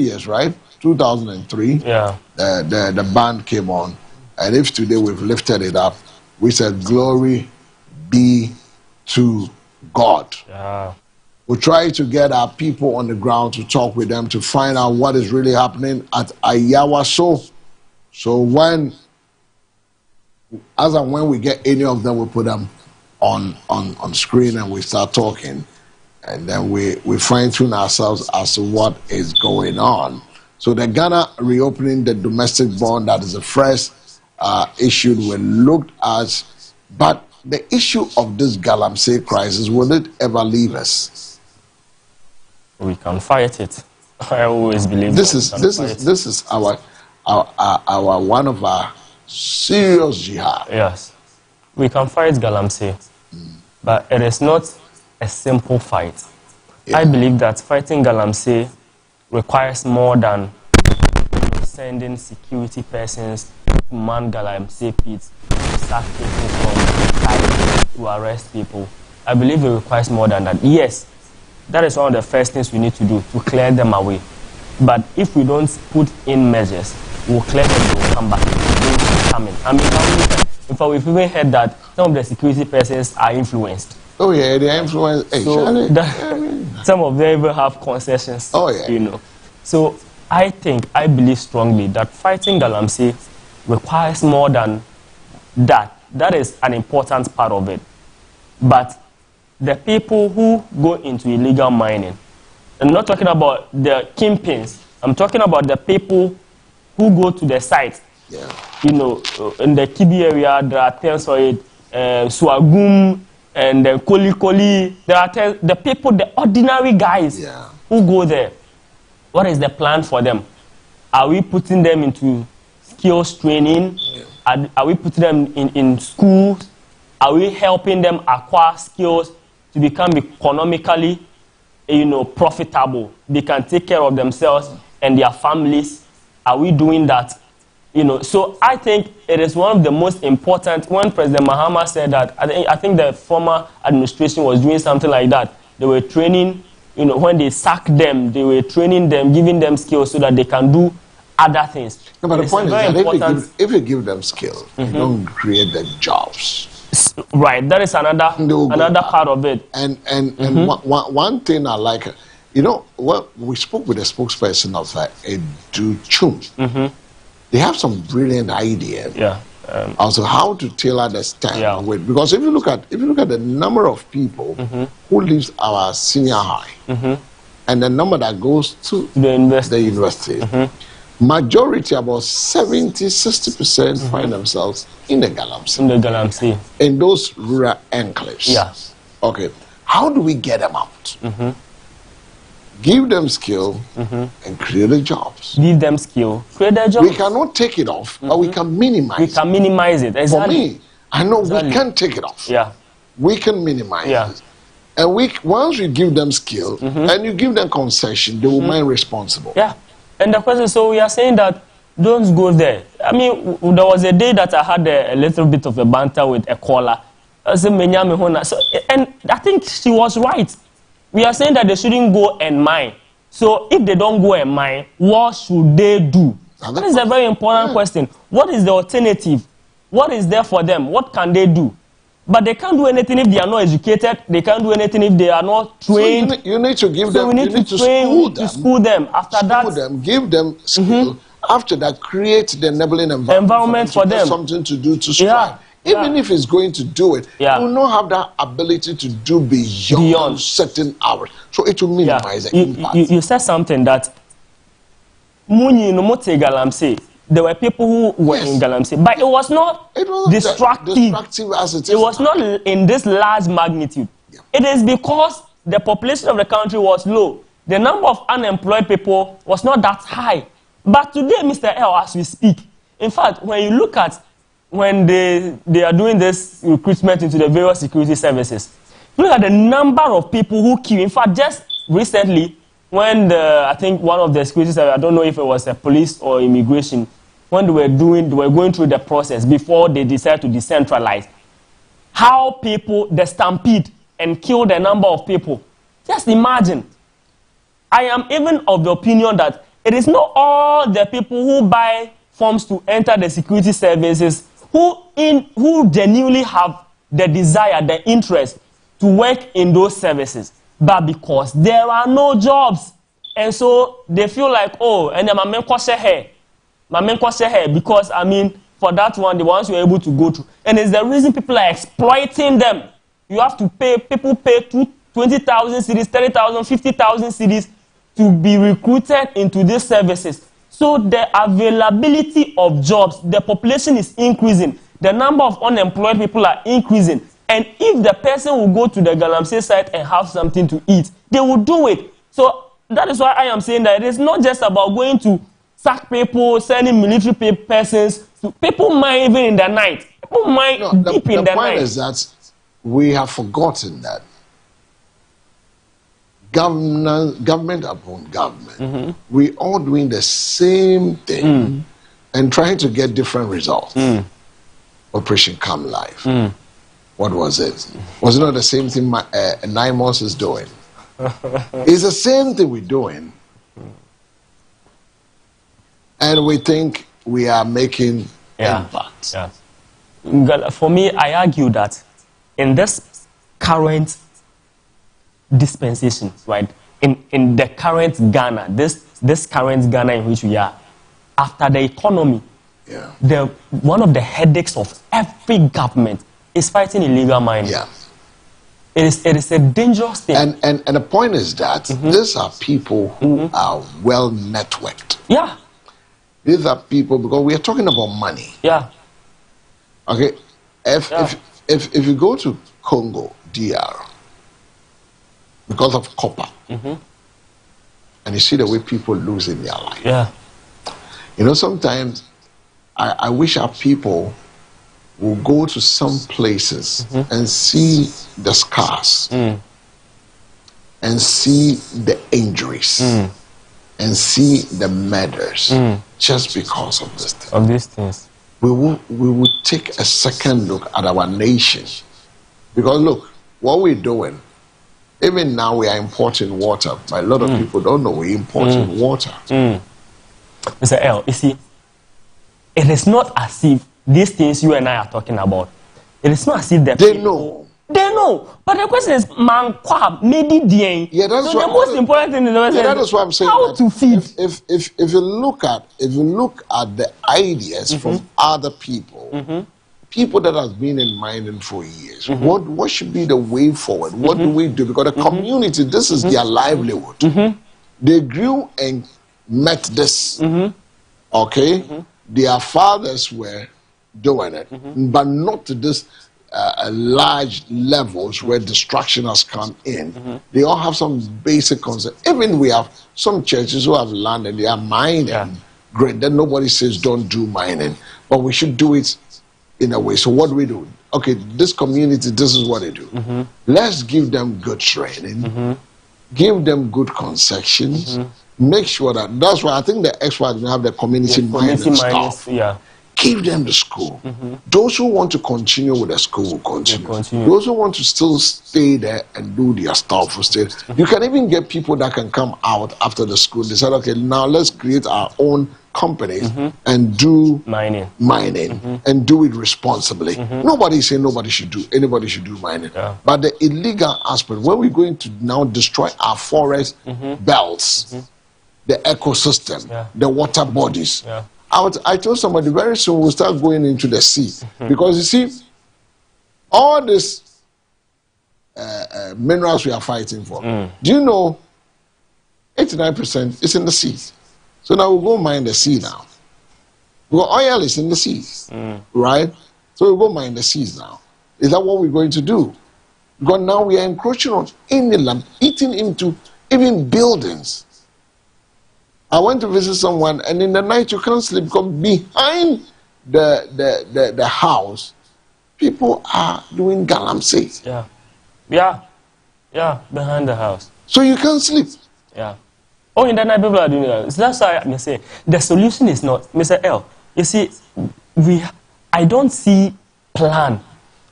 A: years, right? 2003.
B: Yeah.
A: The band came on. And if today we've lifted it up, we said, glory be to God.
B: Yeah.
A: We try to get our people on the ground to talk with them to find out what is really happening at Ayawaso. So when we get any of them, we put them on screen and we start talking, and then we fine-tune ourselves as to what is going on. So the Ghana reopening the domestic bond, that is the first issue we looked at, but the issue of this Galamsey crisis, will it ever leave us?
B: We can fight it. I always believe
A: this is our one of our serious jihad.
B: Yes, we can fight Galamsey, but it is not a simple fight. Yeah. I believe that fighting Galamsey requires more than sending security persons to man Galamsey pits, to start people from to arrest people. I believe it requires more than that. Yes, that is one of the first things we need to do, to clear them away. But if we don't put in measures, we'll clear them, they'll come back. They'll keep coming. I mean, in fact, we've even heard that some of the security persons are influenced.
A: Oh yeah, they are influenced. Hey,
B: so some of them even have concessions.
A: Oh yeah.
B: You know. So I believe strongly that fighting Galamsey requires more than that. That is an important part of it. But the people who go into illegal mining, I'm not talking about the kingpins. I'm talking about the people who go to the site.
A: Yeah.
B: You know, in the Kibi area, there are terms for it, Swagum and Koli Koli. There are the people, the ordinary guys who go there. What is the plan for them? Are we putting them into skills training? Yeah. Are we putting them in schools? Are we helping them acquire skills to become economically, profitable? They can take care of themselves and their families. Are we doing that? So I think it is one of the most important. When President Mahama said that, I think the former administration was doing something like that. They were training, when they sacked them, they were training them, giving them skills so that they can do other things.
A: No, but the point is that if you give them skills, you don't create the jobs.
B: Right, that is another part of it.
A: And one thing I like, we spoke with the spokesperson of Edu Chum. They have some brilliant ideas.
B: Yeah.
A: Also, how to tailor the stand with, because if you look at the number of people who leaves our senior high and the number that goes to the university, majority, about 70-60%, find themselves in the Galamsey. In those rural enclaves.
B: Yeah.
A: Okay. How do we get them out? Give them skill and create the jobs.
B: Give them skill, create the jobs.
A: We cannot take it off, but we can minimize it.
B: We can minimize it. Exactly.
A: For me, I know we can take it off.
B: Yeah.
A: We can minimize it. And once you give them skill and you give them concession, they will remain responsible.
B: Yeah. And the question, so we are saying that don't go there. I mean, there was a day that I had a little bit of a banter with a caller. So, and I think she was right. We are saying that they shouldn't go and mine. So if they don't go and mine, what should they do? That is a very important question. What is the alternative? What is there for them? What can they do? But they can't do anything if they are not educated. They can't do anything if they are not trained.
A: So you need to give them.
B: So we need to school them. After that,
A: give them skill. After that, create the enabling environment
B: for them.
A: Something to do to strive. Even if it's going to do it, it will not have that ability to do beyond certain hours. So it will minimize the impact.
B: You said something that there were people who were in Galamsey, but it was not destructive
A: as it is.
B: It was not in this large magnitude. It is because the population of the country was low. The number of unemployed people was not that high. But today, Mr. L, as we speak, in fact, when you look at when they are doing this recruitment into the various security services, look at the number of people who queue. In fact, just recently, when I think one of the security services, I don't know if it was a police or immigration, when they were going through the process before they decided to decentralize, how people, the stampede and killed a number of people. Just imagine. I am even of the opinion that it is not all the people who buy forms to enter the security services who genuinely have the desire, the interest to work in those services, but because there are no jobs. And so they feel like, oh, and then my men here, because I mean, for that one, the ones you're able to go to. And it's the reason people are exploiting them. You have to pay, people pay 20,000 cedis, 30,000, 50,000 cedis to be recruited into these services. So the availability of jobs, the population is increasing. The number of unemployed people are increasing. And if the person will go to the Galamsey site and have something to eat, they will do it. So that is why I am saying that it is not just about going to sack people, sending military persons. People mine even in the night. People mine deep in the night.
A: The point is that we have forgotten that government upon government, we all doing the same thing and trying to get different results. Operation Come Live. What was it? Was it not the same thing 9 months is doing? It's the same thing we're doing. And we think we are making impact.
B: For me, I argue that in this current dispensation, right, in the current Ghana, this current Ghana in which we are, after the economy, one of the headaches of every government is fighting illegal mining. It is a dangerous thing.
A: And the point is that these are people who are well networked. These are people, because we are talking about money. Okay. If you go to Congo, DR, because of copper, and you see the way people lose in their life. You know, sometimes I wish our people will go to some places and see the scars and see the injuries and see the murders just because of this thing.
B: Of these things.
A: We will take a second look at our nation. Because look, what we're doing, even now we are importing water, but a lot of people don't know we're importing water.
B: Mr. L, you see, it is not as if these things you and I are talking about, it is not as if
A: they know.
B: They know. But the question is, man, maybe
A: that's
B: so the most important thing is
A: that is what I'm saying.
B: How to feed.
A: If you look at the ideas from other people, people that have been in mining for years, what should be the way forward? What do we do? Because the community, this is their livelihood. They grew and met this. Okay? Their fathers were doing it, but not to this large levels where destruction has come in. They all have some basic concept. Even we have some churches who have land and they are mining. Great. Then nobody says don't do mining, but we should do it in a way. So what do we do? Okay, this community, this is what they do. Let's give them good training, give them good concessions, make sure that's why I think the experts have the community mining stuff. Give them the school. Those who want to continue with the school will continue. Those who want to still stay there and do their stuff will stay. You can even get people that can come out after the school. They said, okay, now let's create our own companies and do mining and do it responsibly. Nobody is saying anybody should do mining. But the illegal aspect, when we're going to now destroy our forest belts, the ecosystem, the water bodies. I told somebody very soon we'll start going into the sea. Because you see, all these minerals we are fighting for, do you know 89% is in the sea? So now we'll go mine the sea now. Because oil is in the sea, right? So we'll go mine the seas now. Is that what we're going to do? Because now we are encroaching on any land, eating into even buildings. I went to visit someone, and in the night you can't sleep because behind the house, people are doing galamsey.
B: Yeah, behind the house.
A: So you can't sleep.
B: Yeah. Oh, in the night people are doing that. So that's why I say the solution is not, Mr. L. You see, I don't see plan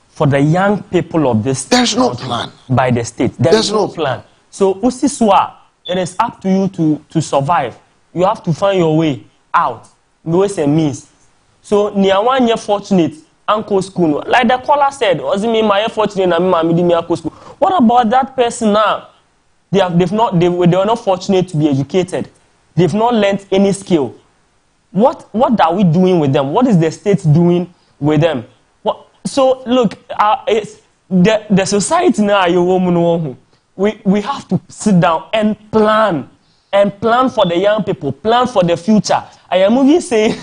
B: for the young people of this.
A: There's no plan
B: by the state. There's no plan. So Usiswa, it is up to you to survive. You have to find your way out, ways and means. So near 1 year fortunate, uncle school. Like the caller said, wasn't me my fortunate and me uncle school. What about that person now? They were not fortunate to be educated. They've not learned any skill. What are we doing with them? What is the state doing with them? So look, it's the society now. We have to sit down and plan for the young people, plan for the future. I am even saying,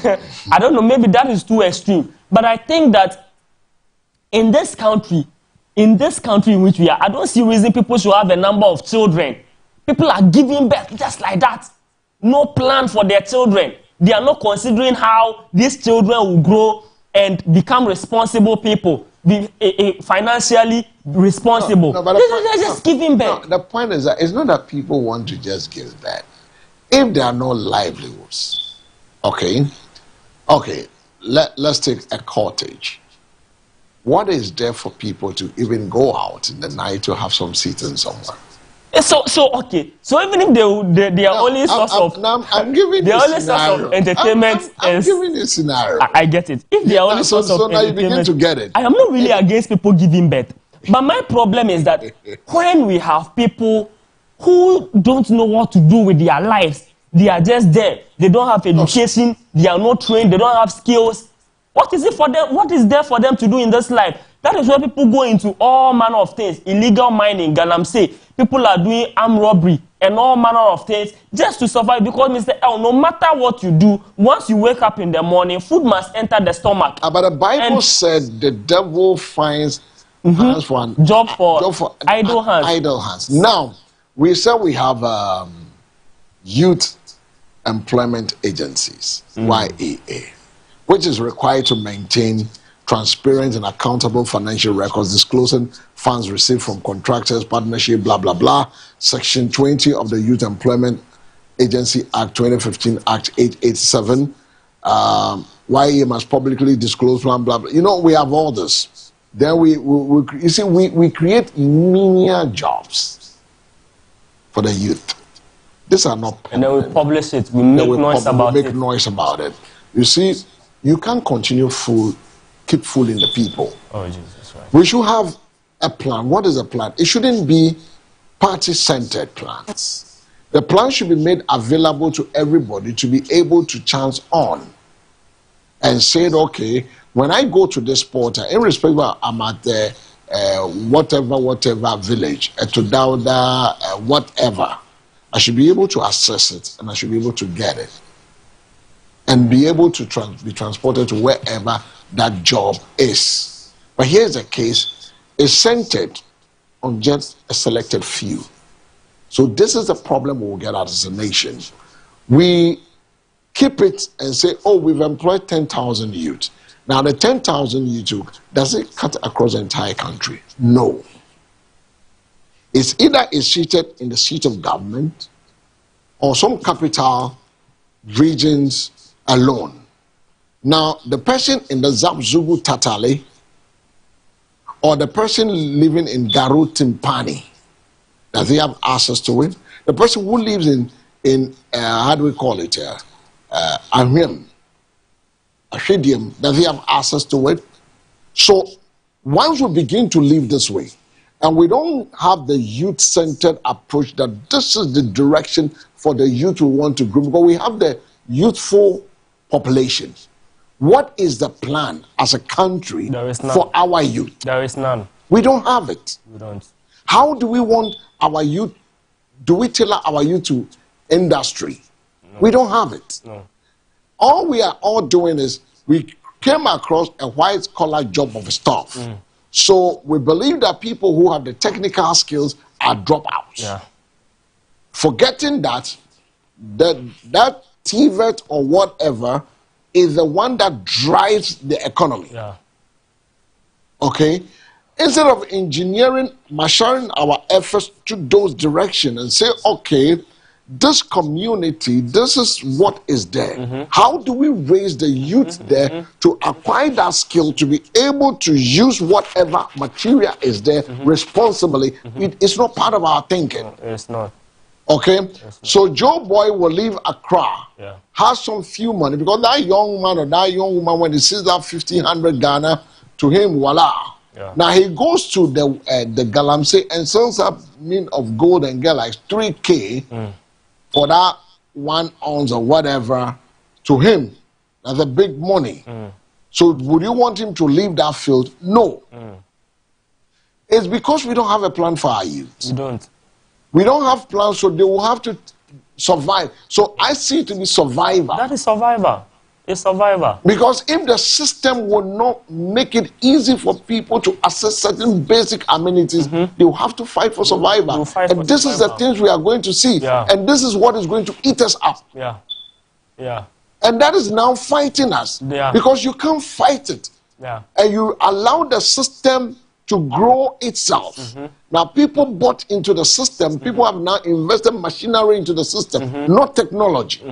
B: I don't know, maybe that is too extreme, but I think that in this country in which we are, I don't see reason people should have a number of children. People are giving birth just like that. No plan for their children. They are not considering how these children will grow and become responsible people, be financially responsible. They're just giving birth.
A: The point is that it's not that people want to just give birth. If there are no livelihoods, okay, let's take a cottage. What is there for people to even go out in the night to have some seating somewhere?
B: So even if they are only source of entertainment,
A: I'm giving you a scenario.
B: I get it. If they are only source of
A: now you begin to get it.
B: I am not really against people giving birth, but my problem is that when we have people who don't know what to do with their lives, they are just there. They don't have education. They are not trained. They don't have skills. What is it for them? What is there for them to do in this life? That is where people go into all manner of things. Illegal mining, galamsey. People are doing armed robbery and all manner of things just to survive. Because Mr. L, no matter what you do, once you wake up in the morning, food must enter the stomach.
A: But the Bible said the devil finds hands for
B: job for idle hands.
A: Idle hands. Now, we said we have youth employment agencies, YEA, which is required to maintain transparent and accountable financial records, disclosing funds received from contractors, partnership, blah, blah, blah. Section 20 of the Youth Employment Agency Act 2015, Act 887. YEA must publicly disclose, blah, blah, blah. You know, we have all this. Then we create menial jobs for the youth. These are not permanent.
B: And then we publish it. We make
A: noise about it. You see, you can't continue keep fooling the people.
B: Oh, Jesus, right.
A: We should have a plan. What is a plan? It shouldn't be party-centered plans. The plan should be made available to everybody to be able to chance on and say, okay, when I go to this portal, irrespective of I'm at the whatever village, to Dauda, whatever, I should be able to access it and I should be able to get it and be able to be transported to wherever that job is. But here's the case. It's centered on just a selected few. So this is the problem we'll get out as a nation. We keep it and say, oh, we've employed 10,000 youth. Now the 10,000 youth, does it cut across the entire country? No. It's either seated in the seat of government or some capital regions alone. Now, the person in the Zapzugu Tatale or the person living in Garu Timpani, does he have access to it? The person who lives in how do we call it? Ahwem, Ashedium, does he have access to it? So, once we begin to live this way, and we don't have the youth-centered approach that this is the direction for the youth we want to grow, because we have the youthful population. What is the plan as a country for our youth?
B: There is none.
A: We don't have it.
B: We don't.
A: How do we want our youth? Do we tailor our youth to industry? No. We don't have it.
B: No.
A: All we are all doing is we came across a white-collar job of stuff. So we believe that people who have the technical skills are dropouts.
B: Yeah.
A: Forgetting that that TVET or whatever is the one that drives the economy.
B: Yeah.
A: Okay? Instead of engineering, marshalling our efforts to those directions and say, okay, this community, this is what is there. How do we raise the youth there to acquire that skill, to be able to use whatever material is there responsibly? It's not part of our thinking.
B: No, it's not.
A: Okay? So Joe Boy will leave Accra, has some few money, because that young man or that young woman, when he sees that 1,500 Ghana, to him, voila.
B: Yeah.
A: Now he goes to the Galamsey and sells up mean of gold and get like 3K for that 1 ounce or whatever. To him, that's a big money. So would you want him to leave that field? No. It's because we don't have a plan for our youth.
B: We don't.
A: We don't have plans, so they will have to survive. So I see it to be survival.
B: That is survivor. It's survivor.
A: Because if the system will not make it easy for people to access certain basic amenities, they will have to fight for survival. And this is the things we are going to see.
B: Yeah.
A: And this is what is going to eat us up.
B: Yeah. Yeah.
A: And that is now fighting us.
B: Yeah.
A: Because you can't fight it.
B: Yeah.
A: And you allow the system to grow itself. Now people bought into the system. People have now invested machinery into the system, not technology.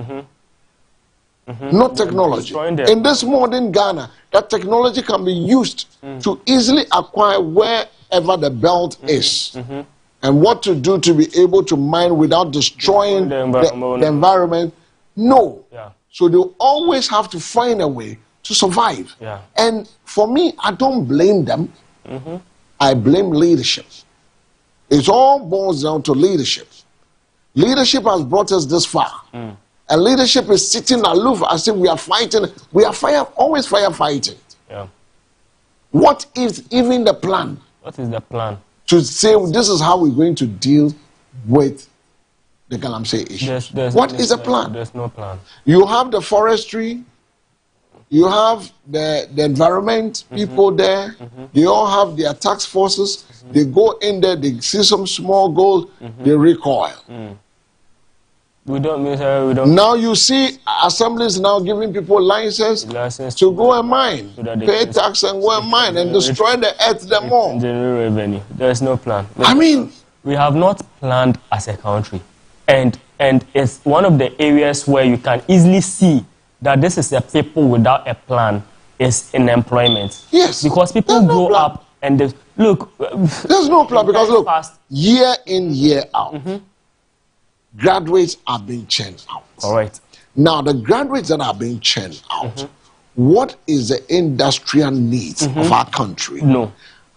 A: Not technology. In this modern Ghana, that technology can be used to easily acquire wherever the belt is. And what to do to be able to mine without destroying the environment. No.
B: Yeah.
A: So they always have to find a way to survive.
B: Yeah.
A: And for me, I don't blame them. I blame leadership. It all boils down to leadership. Leadership has brought us this far. And leadership is sitting aloof as if we are fighting. We are always firefighting.
B: Yeah.
A: What is even the plan?
B: What is the plan?
A: To say this is how we're going to deal with the Galamsey issue. What is the plan?
B: There's no plan.
A: You have the forestry, you have the environment people there, they all have their task forces, they go in there, they see some small gold, they recoil.
B: We don't.
A: Now you see assemblies now giving people license to go and mine, pay tax and go and mine and destroy the earth the more.
B: General revenue. There's no plan.
A: I mean,
B: we have not planned as a country, and it's one of the areas where you can easily see that this is a people without a plan is in employment.
A: Yes,
B: because people grow up and they look.
A: There's no plan because look, year in year out. Graduates are being churned out.
B: All right.
A: Now, the graduates that are being churned out, what is the industrial needs of our country?
B: No.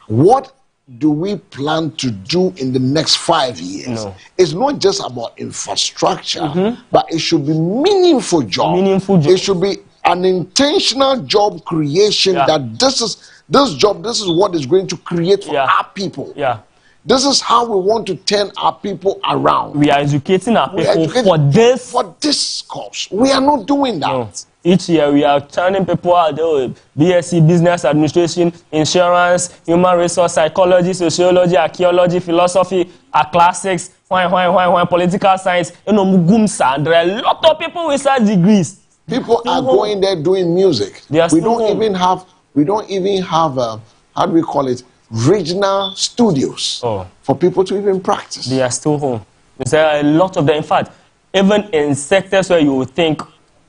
A: What do we plan to do in the next 5 years?
B: No.
A: It's not just about infrastructure, but it should be meaningful job. It should be an intentional job creation that this is what is going to create for our people.
B: Yeah.
A: This is how we want to turn our people around.
B: We are educating our people for this.
A: For this cause. We are not doing that.
B: No. Each year we are turning people out. BSc, Business Administration, Insurance, Human Resource Psychology, Sociology, Archaeology, Philosophy, classics, political science. There are a lot of people with such degrees.
A: People are going there doing music. We don't even have, how do we call it? Regional studios for people to even practice.
B: They are still home. There's a lot of them. In fact, even in sectors where you would think,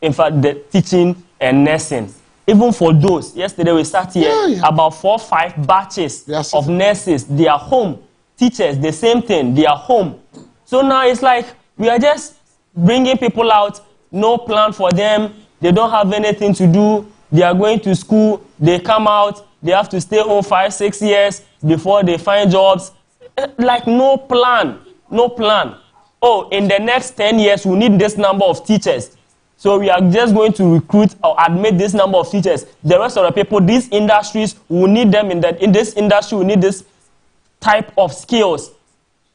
B: in fact, the teaching and nursing, even for those, yesterday we sat here, about 4 or 5 batches of nurses, they are home. Teachers, the same thing, they are home. So now it's like we are just bringing people out, no plan for them, they don't have anything to do, they are going to school, they come out, they have to stay home 5, 6 years before they find jobs. Like no plan, no plan. Oh, in the next 10 years, we need this number of teachers. So we are just going to recruit or admit this number of teachers. The rest of the people, these industries, we need them in this industry, we need this type of skills,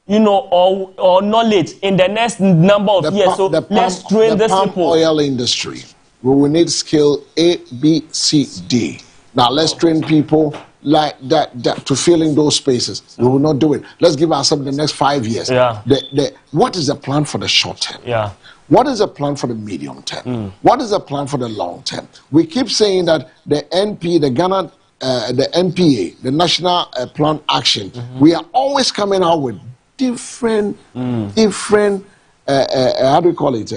B: you know, or knowledge in the next number of years. So let's train this people.
A: The palm oil industry, we will need skill A, B, C, D. Now let's train people. like that to fill in those spaces. We will not do it. Let's give ourselves the next 5 years.
B: Yeah.
A: What is the plan for the short term?
B: Yeah.
A: What is the plan for the medium term? What is the plan for the long term? We keep saying that the NP, the Ghana, the NPA, the National Plan Action, we are always coming out with different, how do you call it,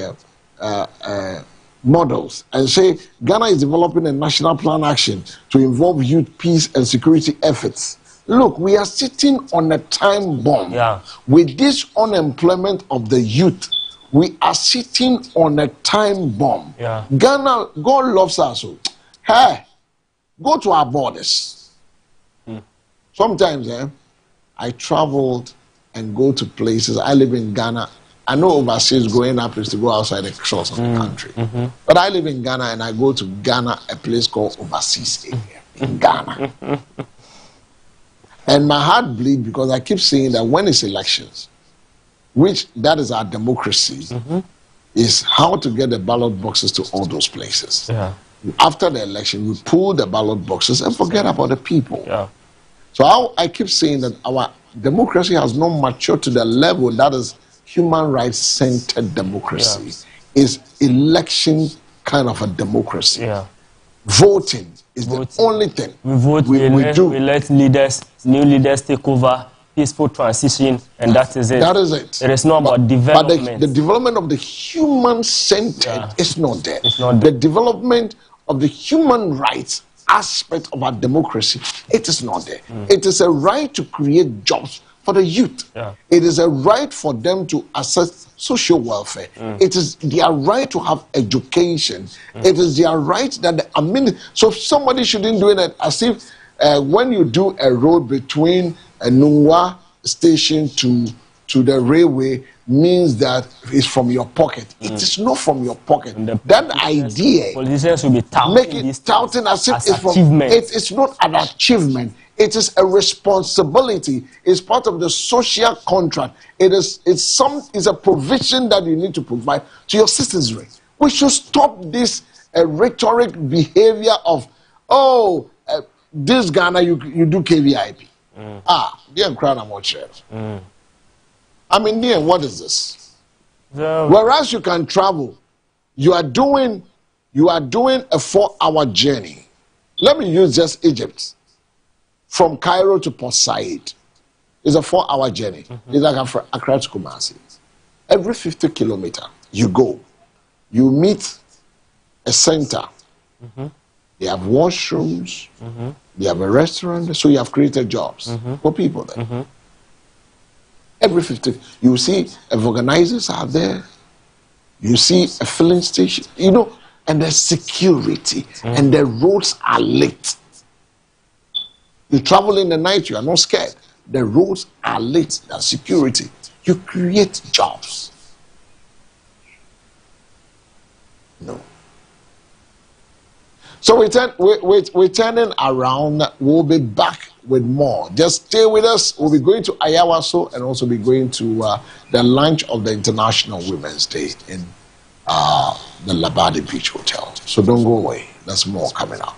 A: models, and say Ghana is developing a national plan action to involve youth, peace, and security efforts. Look, we are sitting on a time bomb.
B: Yeah.
A: With this unemployment of the youth, we are sitting on a time bomb.
B: Yeah.
A: Ghana, God loves us. Hey, go to our borders. Sometimes, I traveled and go to places. I live in Ghana. I know overseas growing up is to go outside the shores of the country. But I live in Ghana and I go to Ghana, a place called Overseas Area in Ghana. And my heart bleeds because I keep saying that when it's elections, which that is our democracy, is how to get the ballot boxes to all those places.
B: Yeah.
A: After the election, we pull the ballot boxes and forget about the people.
B: Yeah.
A: So I keep saying that our democracy has not matured to the level that is human rights centered democracy. Is election kind of a democracy.
B: Yeah.
A: Voting is the only thing
B: we vote. We
A: do.
B: We let new leaders take over. Peaceful transition, and that is it.
A: That is it.
B: It is not about development.
A: But the development of the human centered is not there.
B: It's not there.
A: The development of the human rights aspect of our democracy, it is not there. It is a right to create jobs for the youth.
B: Yeah.
A: It is a right for them to access social welfare. It is their right to have education. It is their right that so somebody shouldn't do it as if when you do a road between a Nungwa station to the railway means that it's from your pocket. It is not from your pocket. That idea,
B: politicians will be
A: touting as if it's from
B: achievement.
A: It's not an achievement. It is a responsibility. It's part of the social contract. It's a provision that you need to provide to your citizenry. We should stop this rhetoric behavior of, this Ghana you do KVIP. Dear Crown I mean, dear, what is this? Whereas you can travel, you are doing a 4-hour journey. Let me use just Egypt. From Cairo to Port Said. It's a 4-hour journey. It's like Accra to Kumasi. Every 50 kilometers, you go. You meet a center. They have washrooms. They have a restaurant. So you have created jobs for people there. Every 50, you see organizers are there. You see a filling station, and there's security, and the roads are lit. You travel in the night, you are not scared. The roads are lit, there's security. You create jobs. No. So we're turning around. We'll be back with more. Just stay with us. We'll be going to Ayawaso and also be going to the launch of the International Women's Day in the Labadi Beach Hotel. So don't go away. There's more coming up.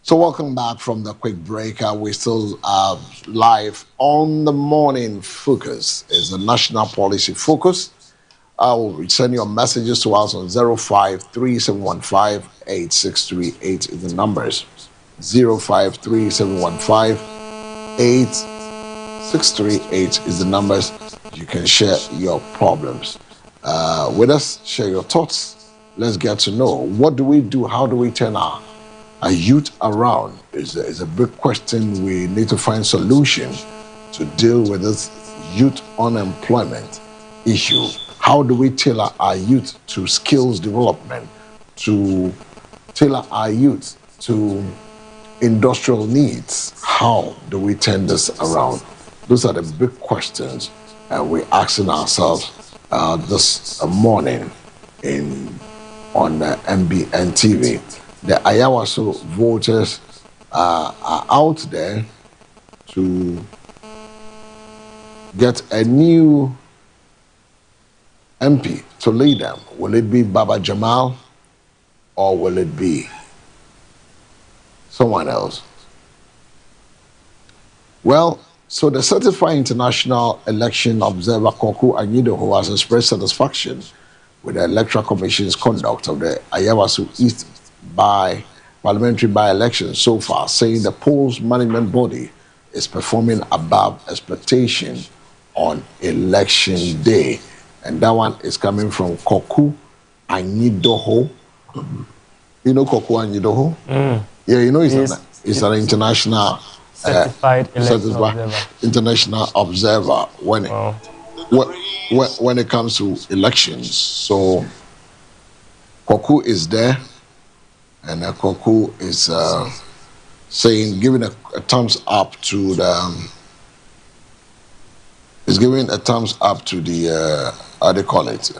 A: So welcome back from the quick break. We're still live on the morning focus. Is the national policy focus. I will send your messages to us on 0537158638 is the numbers. 0537158638 is the numbers. You can share your problems with us, share your thoughts. Let's get to know, what do we do? How do we turn our youth around? Is a big question. We need to find solution to deal with this youth unemployment issue. How do we tailor our youth to skills development, to tailor our youth to industrial needs? How do we turn this around? Those are the big questions we're asking ourselves this morning on MBN TV. The Ayawaso voters are out there to get a new MP to lead them. Will it be Baba Jamal or will it be someone else? Well, so the Certified International Election Observer Koku Anyidoho has expressed satisfaction with the Electoral Commission's conduct of the Ayawaso East parliamentary by-election so far, saying the polls management body is performing above expectation on election day. And that one is coming from Koku Anyidoho. You know Koku Anyidoho? Yeah, you know it's an international
B: certified observer.
A: International observer when it comes to elections. So Koku is there, and Koku is saying, giving a thumbs up to the. Is giving a thumbs up to the how they call it,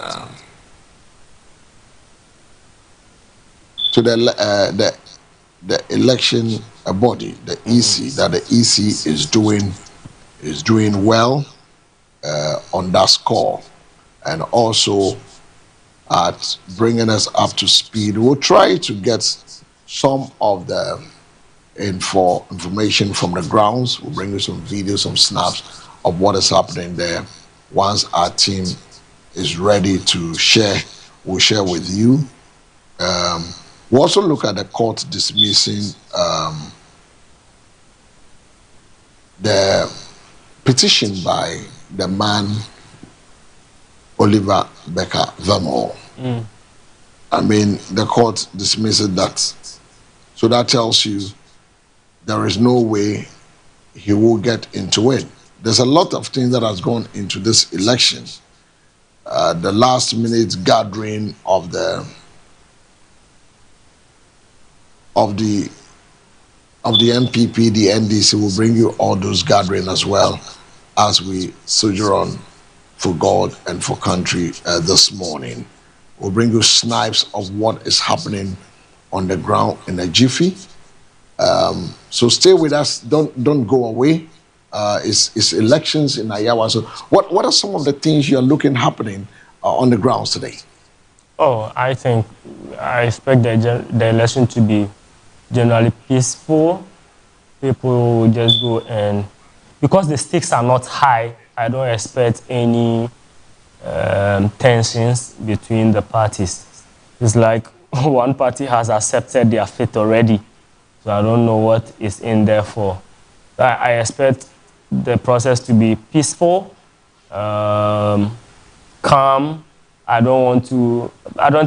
A: to the election body, the EC, that the EC is doing well on that score, and also at bringing us up to speed. We'll try to get some of the information from the grounds. We'll bring you some videos, some snaps of what is happening there. Once our team is ready to share, we'll share with you. We'll also look at the court dismissing the petition by the man Oliver Becker Vermore. I mean, the court dismissed that. So that tells you there is no way he will get into it. There's a lot of things that has gone into this election. The last minute gathering of the MPP, the NDC will bring you all those gatherings as well as we sojourn for God and for country this morning. We'll bring you snipes of what is happening on the ground in a jiffy. So stay with us. Don't go away. It's elections in Ayawa. So what are some of the things you're looking happening on the grounds today?
B: Oh, I expect the election to be generally peaceful. People will just go, and because the stakes are not high, I don't expect any tensions between the parties. It's like one party has accepted their fate already, so I don't know what is in there for. I expect the process to be peaceful, calm. I don't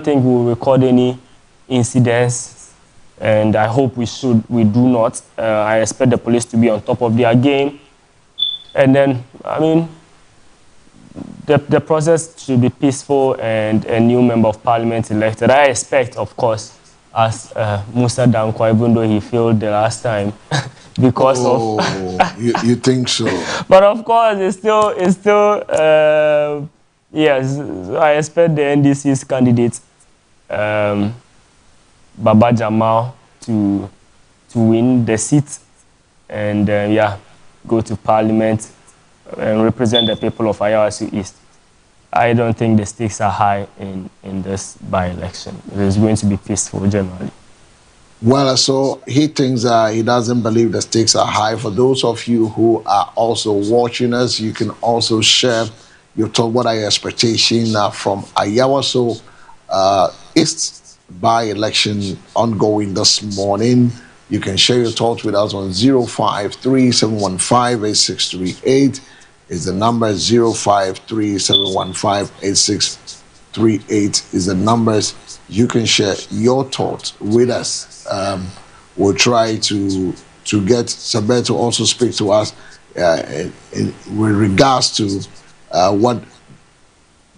B: think we'll record any incidents, and I hope we do not. I expect the police to be on top of their game. And then, I mean, the process should be peaceful and a new member of parliament elected. I expect, of course, as Musa Dankwa, even though he failed the last time, because of...
A: you think so?
B: But of course, it's still yes, I expect the NDC's candidate, Baba Jamal, to win the seat and, go to parliament and represent the people of Ayawaso East. I don't think the stakes are high in this by-election. It is going to be peaceful generally.
A: Well, so he thinks he doesn't believe the stakes are high. For those of you who are also watching us, you can also share your thought. What are your expectations from Ayawaso East by-election ongoing this morning? You can share your thoughts with us on 053-715-8638. Is the number 053-715-8638 is the numbers. You can share your thoughts with us. We'll try to get Sabet to also speak to us with regards to what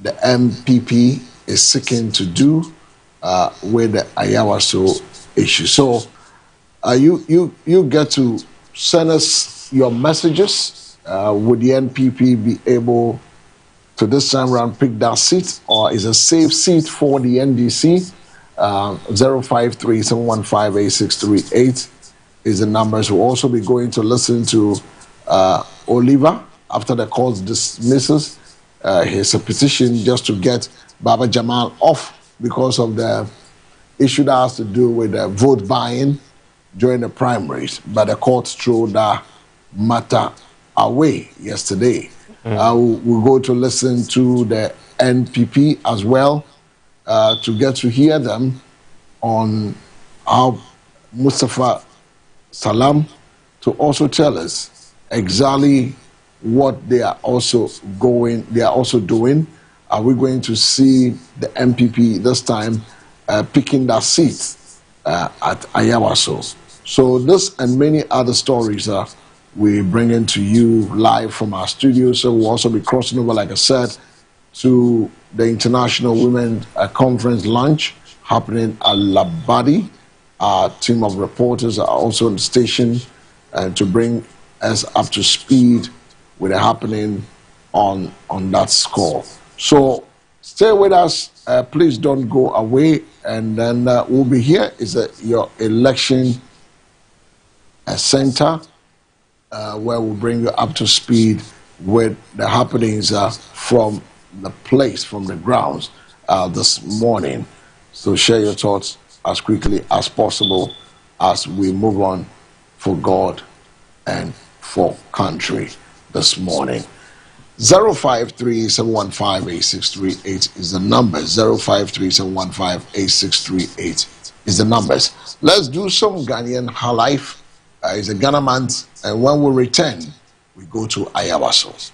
A: the MPP is seeking to do with the Ayawaso issue. So you get to send us your messages. Would the NPP be able to this time around pick that seat, or is a safe seat for the NDC? 053-715-8638 is the numbers. We'll also be going to listen to Oliver after the court dismisses his petition just to get Baba Jamal off because of the issue that has to do with the vote buying during the primaries. But the court threw that matter away yesterday. We'll go to listen to the NPP as well to get to hear them on how Mustafa Salam to also tell us exactly what they are also doing. Are we going to see the MPP this time picking that seat at Ayawaso? So this and many other stories we bringing to you live from our studio. So we'll also be crossing over, like I said, to the International Women Conference lunch happening at Labadi. Our team of reporters are also on the station to bring us up to speed with the happening on that score. So stay with us. Please don't go away. And then we'll be here. Is your election center where we'll bring you up to speed with the happenings from the place, from the grounds this morning. So share your thoughts as quickly as possible as we move on for God and for country this morning. 053-715-8638 is the number. 053-715-8638 is the numbers. Let's do some Ghanaian High Life. It's a Ghana month, and when we return, we go to Ayawaso.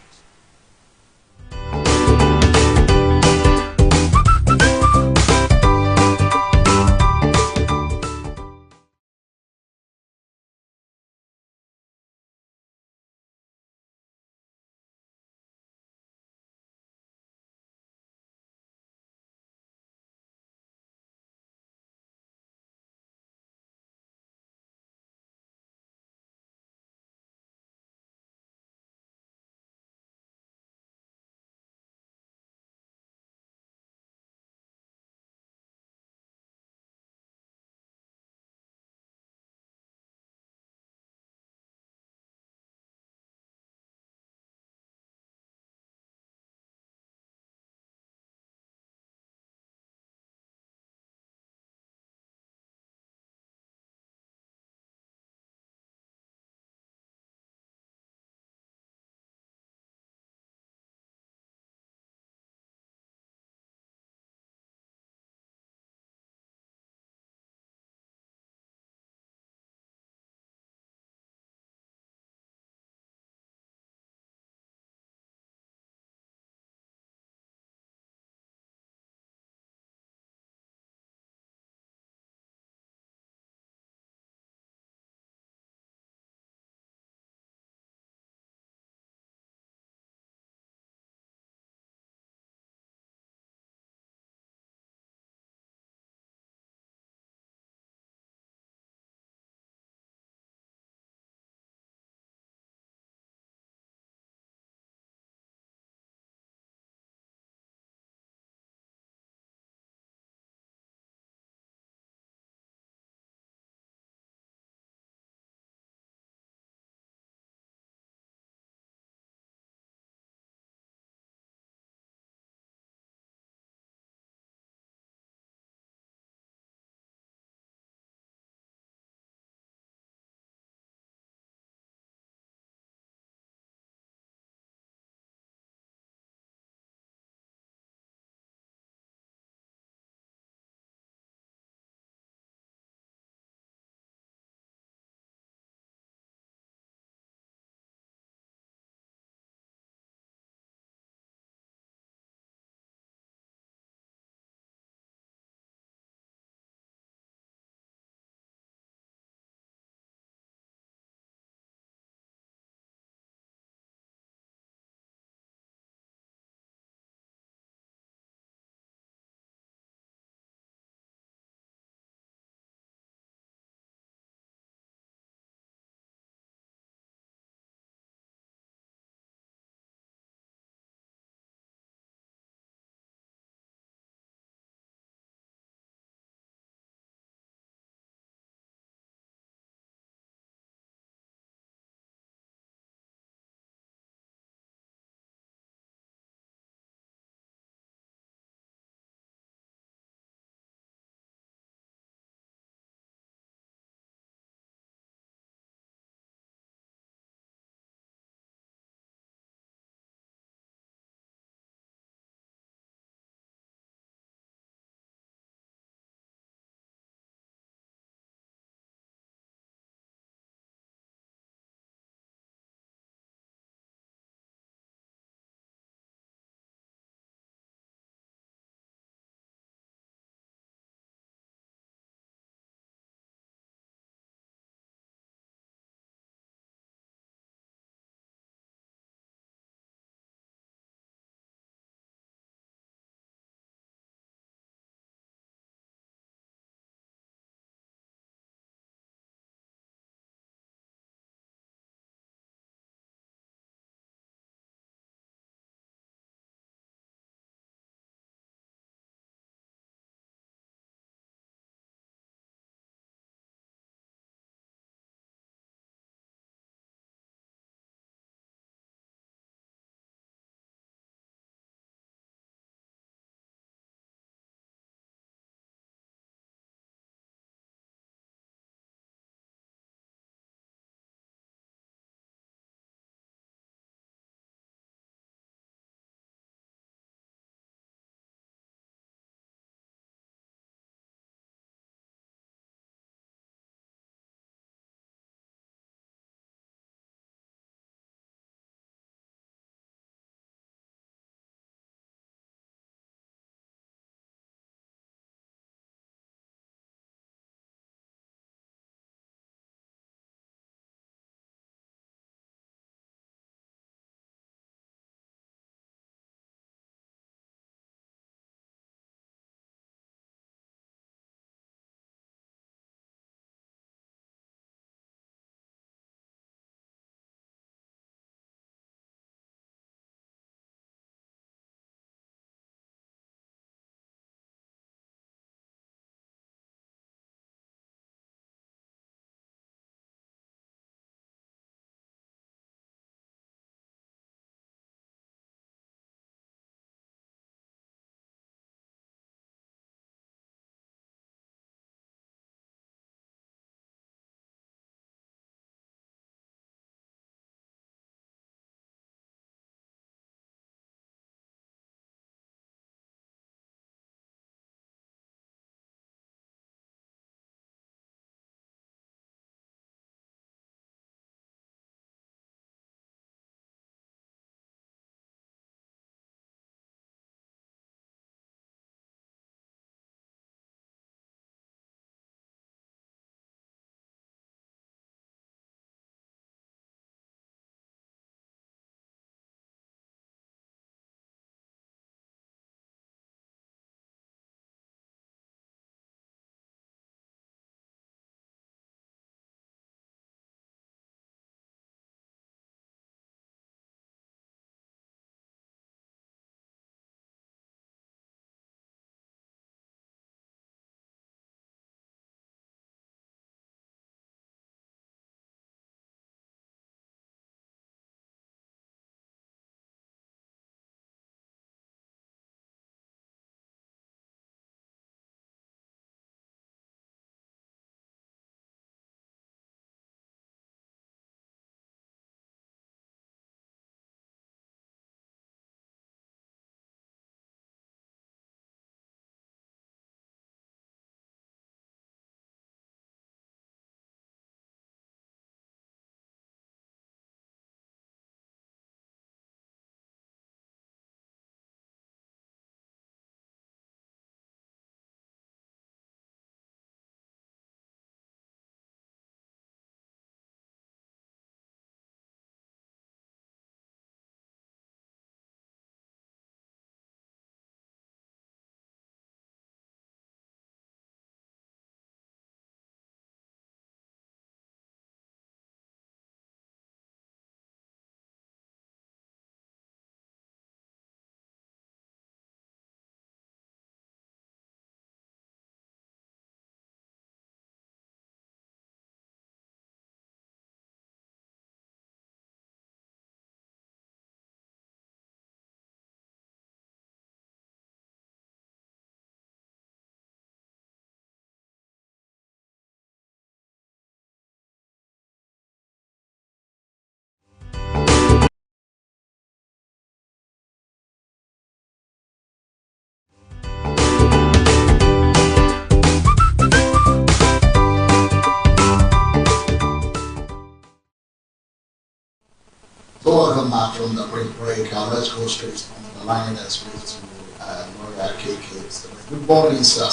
A: welcome back from the break. Let's go straight on the line and speak to Lawyer KK. Good morning, sir.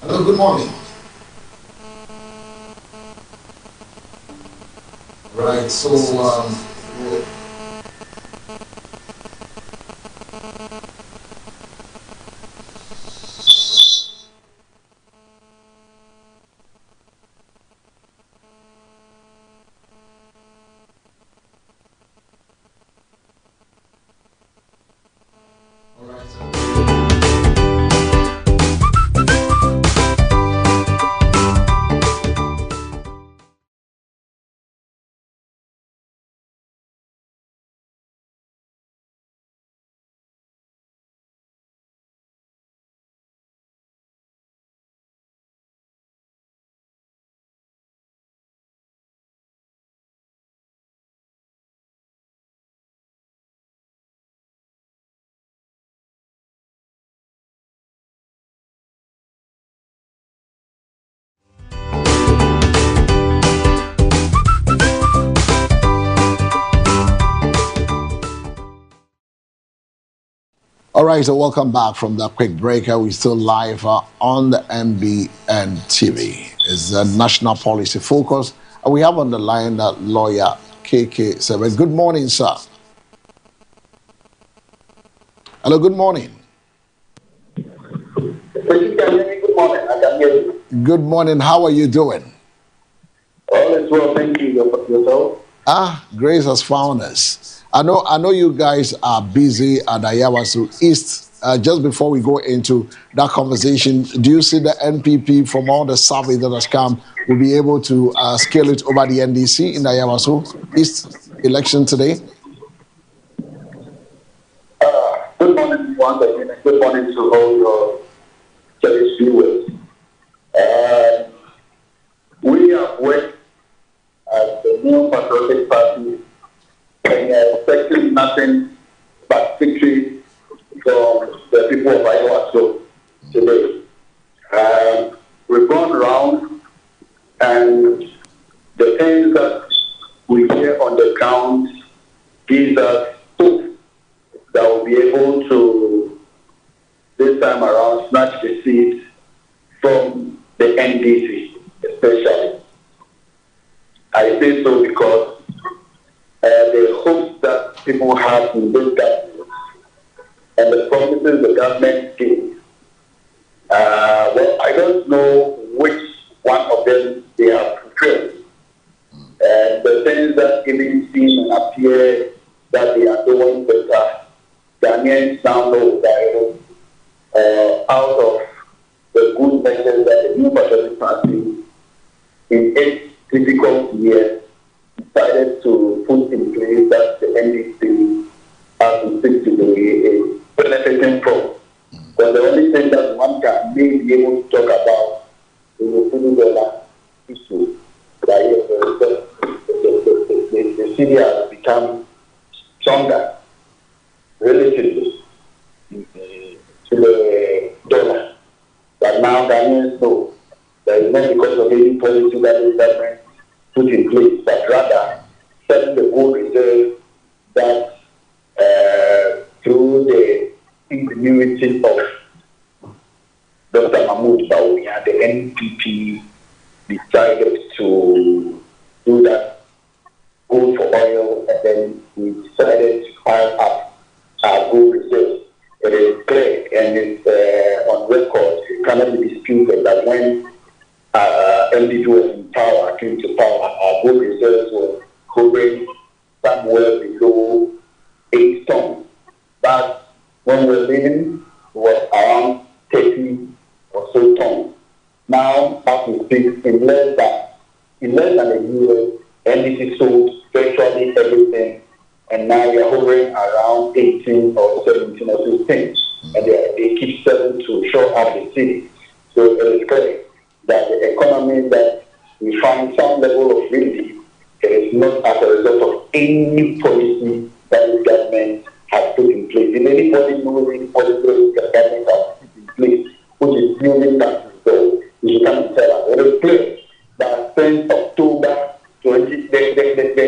A: Hello, good morning. Right, so all right, so welcome back from that quick break. We're still live on the MBN TV. It's the National Policy Focus. And we have on the line Lawyer KK Sebe. Good morning, sir. Hello, good morning.
C: Good morning. I can hear you.
A: Good morning. How are you doing?
C: All is well, thank you. Yourself?
A: Grace has found us. I know you guys are busy at Ayawaso East. Just before we go into that conversation, do you see the NPP from all the survey that has come will be able to scale it over the NDC in the Ayawaso East election today?
C: Good morning once again, and good morning to all your cherished viewers. We have worked as the New Patriotic Party and expecting nothing but victory from the people of Ayawaso today. We've gone around, and the things that we hear on the ground gives us hope that we'll be able to, this time around, snatch the seat from the NDC, especially. I say so because the hopes that people have in this government and the promises the government gave, well, I don't know which one of them they have fulfilled. And the things that even seem and appear that they are doing better, Ghanaians now know that out of the good measures that the New Patriotic Party in 8 difficult years decided to put in place that the NDC has to stick to the benefiting from. But the only thing that one can may be able to talk about is the $50 issue. The city has become stronger relatively to the dollar. But now Ghanaians know that it's not because of any policy that the government put in place, but rather setting the gold reserve that through the ingenuity of Dr. Mahmoud Bawumia, the NPP decided to do that gold for oil, and then we decided to pile up our gold reserves. It is clear and it's on record, it cannot be disputed that when NDP was in power, came to power, our gold reserves were hovering somewhere below 8 tons. But when we were leaving, it was around 30 or so tons. Now, as we speak, in less than a year, NDC sold virtually everything, and now we are hovering around 18 or 17 or 16, and they keep selling to shore up the city. So it is clear that the economy that we find some level of relief, it is not as a result of any policy that the government has put in place. If anybody knows any policy the government has put in place, which is building that result, you can tell us. It is clear that since October 20, the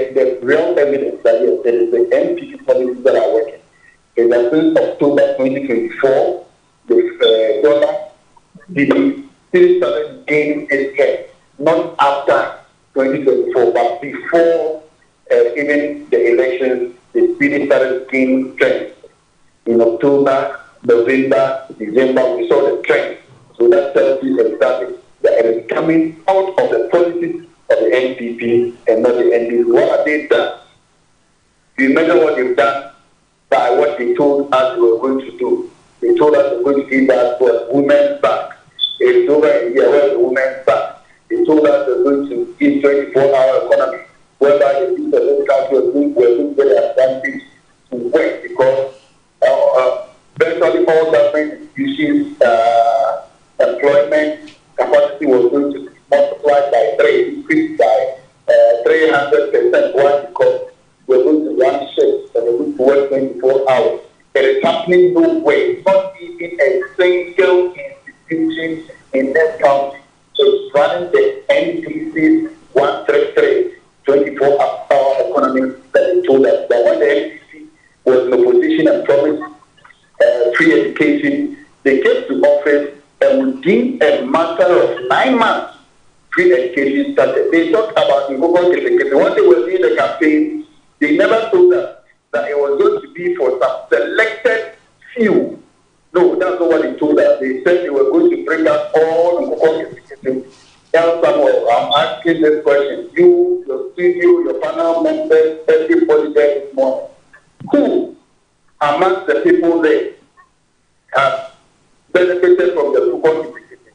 C: policies that yes, it is the NPP policies that are working. And since October 2024, the dollar still started gaining its head, not after 2024, but before even the elections, the city started gaining strength. In October, November, December, we saw the trend. So that tells you exactly that it is coming out of the policies of the NPP and not the NPP. What have they done? You measure what they've done by what they told us they were going to do. They told us they were going to give us for women's back. It's over a year, where's the women's back? They told us they were going to give 24-hour economy, whereby the people of this country were going to get an advantage to work because virtually all government institutions employment capacity was going to multiply by 3, increase by 300%. Why? Because we're going to run shifts and we're going to work 24 hours. It is happening no way. Not even a single institution in this country is running the NDC 133 24-hour economy that they told us. That when the NDC was in opposition and promised free education, they came to office and within a matter of 9 months, free education started. They talked about the Google education. When they were doing the campaign, they never told us that it was going to be for some selected few. No, that's not what they told us. They said they were going to bring us all the Google education. Now, Samuel, I'm asking this question. You, your studio, your panel members, everybody there this morning. Who amongst the people there have benefited from the Google education?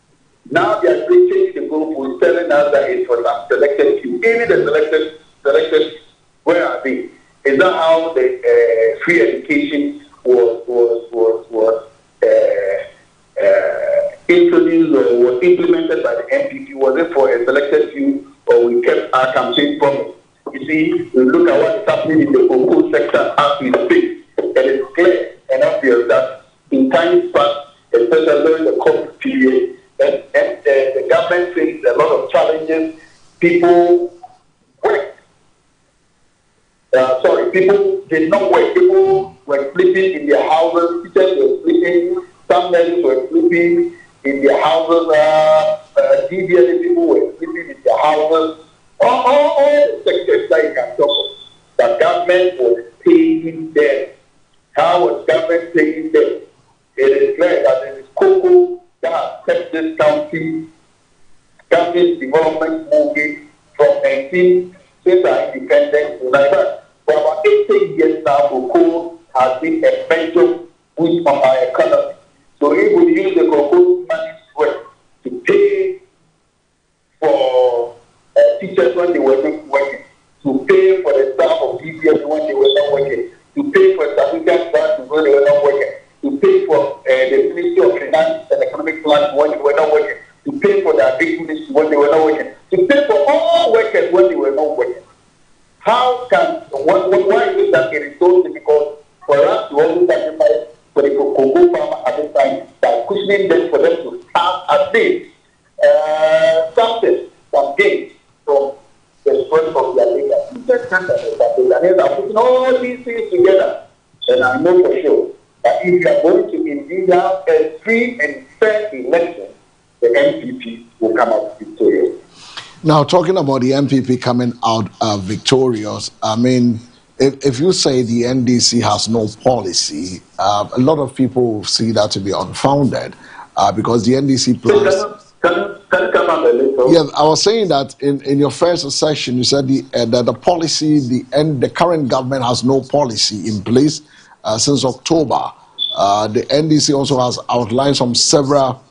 C: Now they are reaching the group who is telling us that it's for some selected few. Even the selected, where are they? Is that how the free education was introduced or was implemented by the NPP? Was it for a selected few, or we kept our campaign promise? You see, we look at what is happening in the cocoa sector as we speak, and it's clear and obvious that in times past, especially during the COVID period, and the government faced a lot of challenges. People worked. People did not work. People were sleeping in their houses. Teachers were sleeping. Some nurses were sleeping in their houses. DBA people were sleeping in their houses. All the sectors that you can talk of. The government was paying them. How was government paying them? It is clear that it is cocoa that has kept this country's development moving from 19 since our independence to Nigeria. For about 18 years now, cocoa has been a major boost on our economy. So if we use the cocoa money to pay for teachers when they were not working, to pay for the staff of DBS when they were not working, to pay for certificate grants when they were not working, to pay for the Ministry of Finance and Economic Plans when they were not working, to pay for the Agriculture Ministry when they were not working, to pay for all workers when they were not working. How can, why is it that it is so difficult for us to always sacrifice for the cocoa farmer at this time by cushioning them for them to have at least some gains from the spread of their labor? You just can't understand it. And I'm putting all these things together, and I know for sure that if you are going to indeed have a free and fair election, the NPP will come out victorious.
A: Now, talking about the NPP coming out victorious, I mean, if you say the NDC has no policy, a lot of people see that to be unfounded because the NDC plans...
C: Can you come up a little?
A: Yeah, I was saying that in your first session, you said that the policy, the current government has no policy in place since October. The NDC also has outlined some several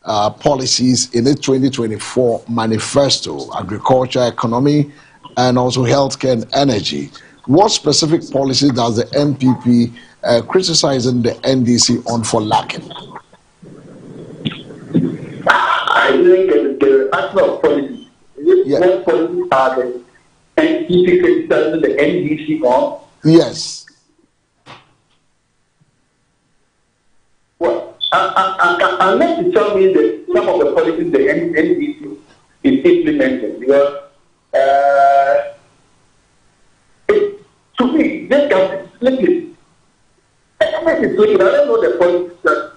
A: policies in its 2024 manifesto: agriculture, economy, and also healthcare and energy. What specific policy does the NPP criticizing the NDC on for lacking?
C: I think the action of policy. What policies are the NPP criticizing the NDC on?
A: Yes.
C: Well, unless you tell me that some of the policies the NDC is implementing, because To me, this government is sleeping. The government is sleeping. I don't know the policies that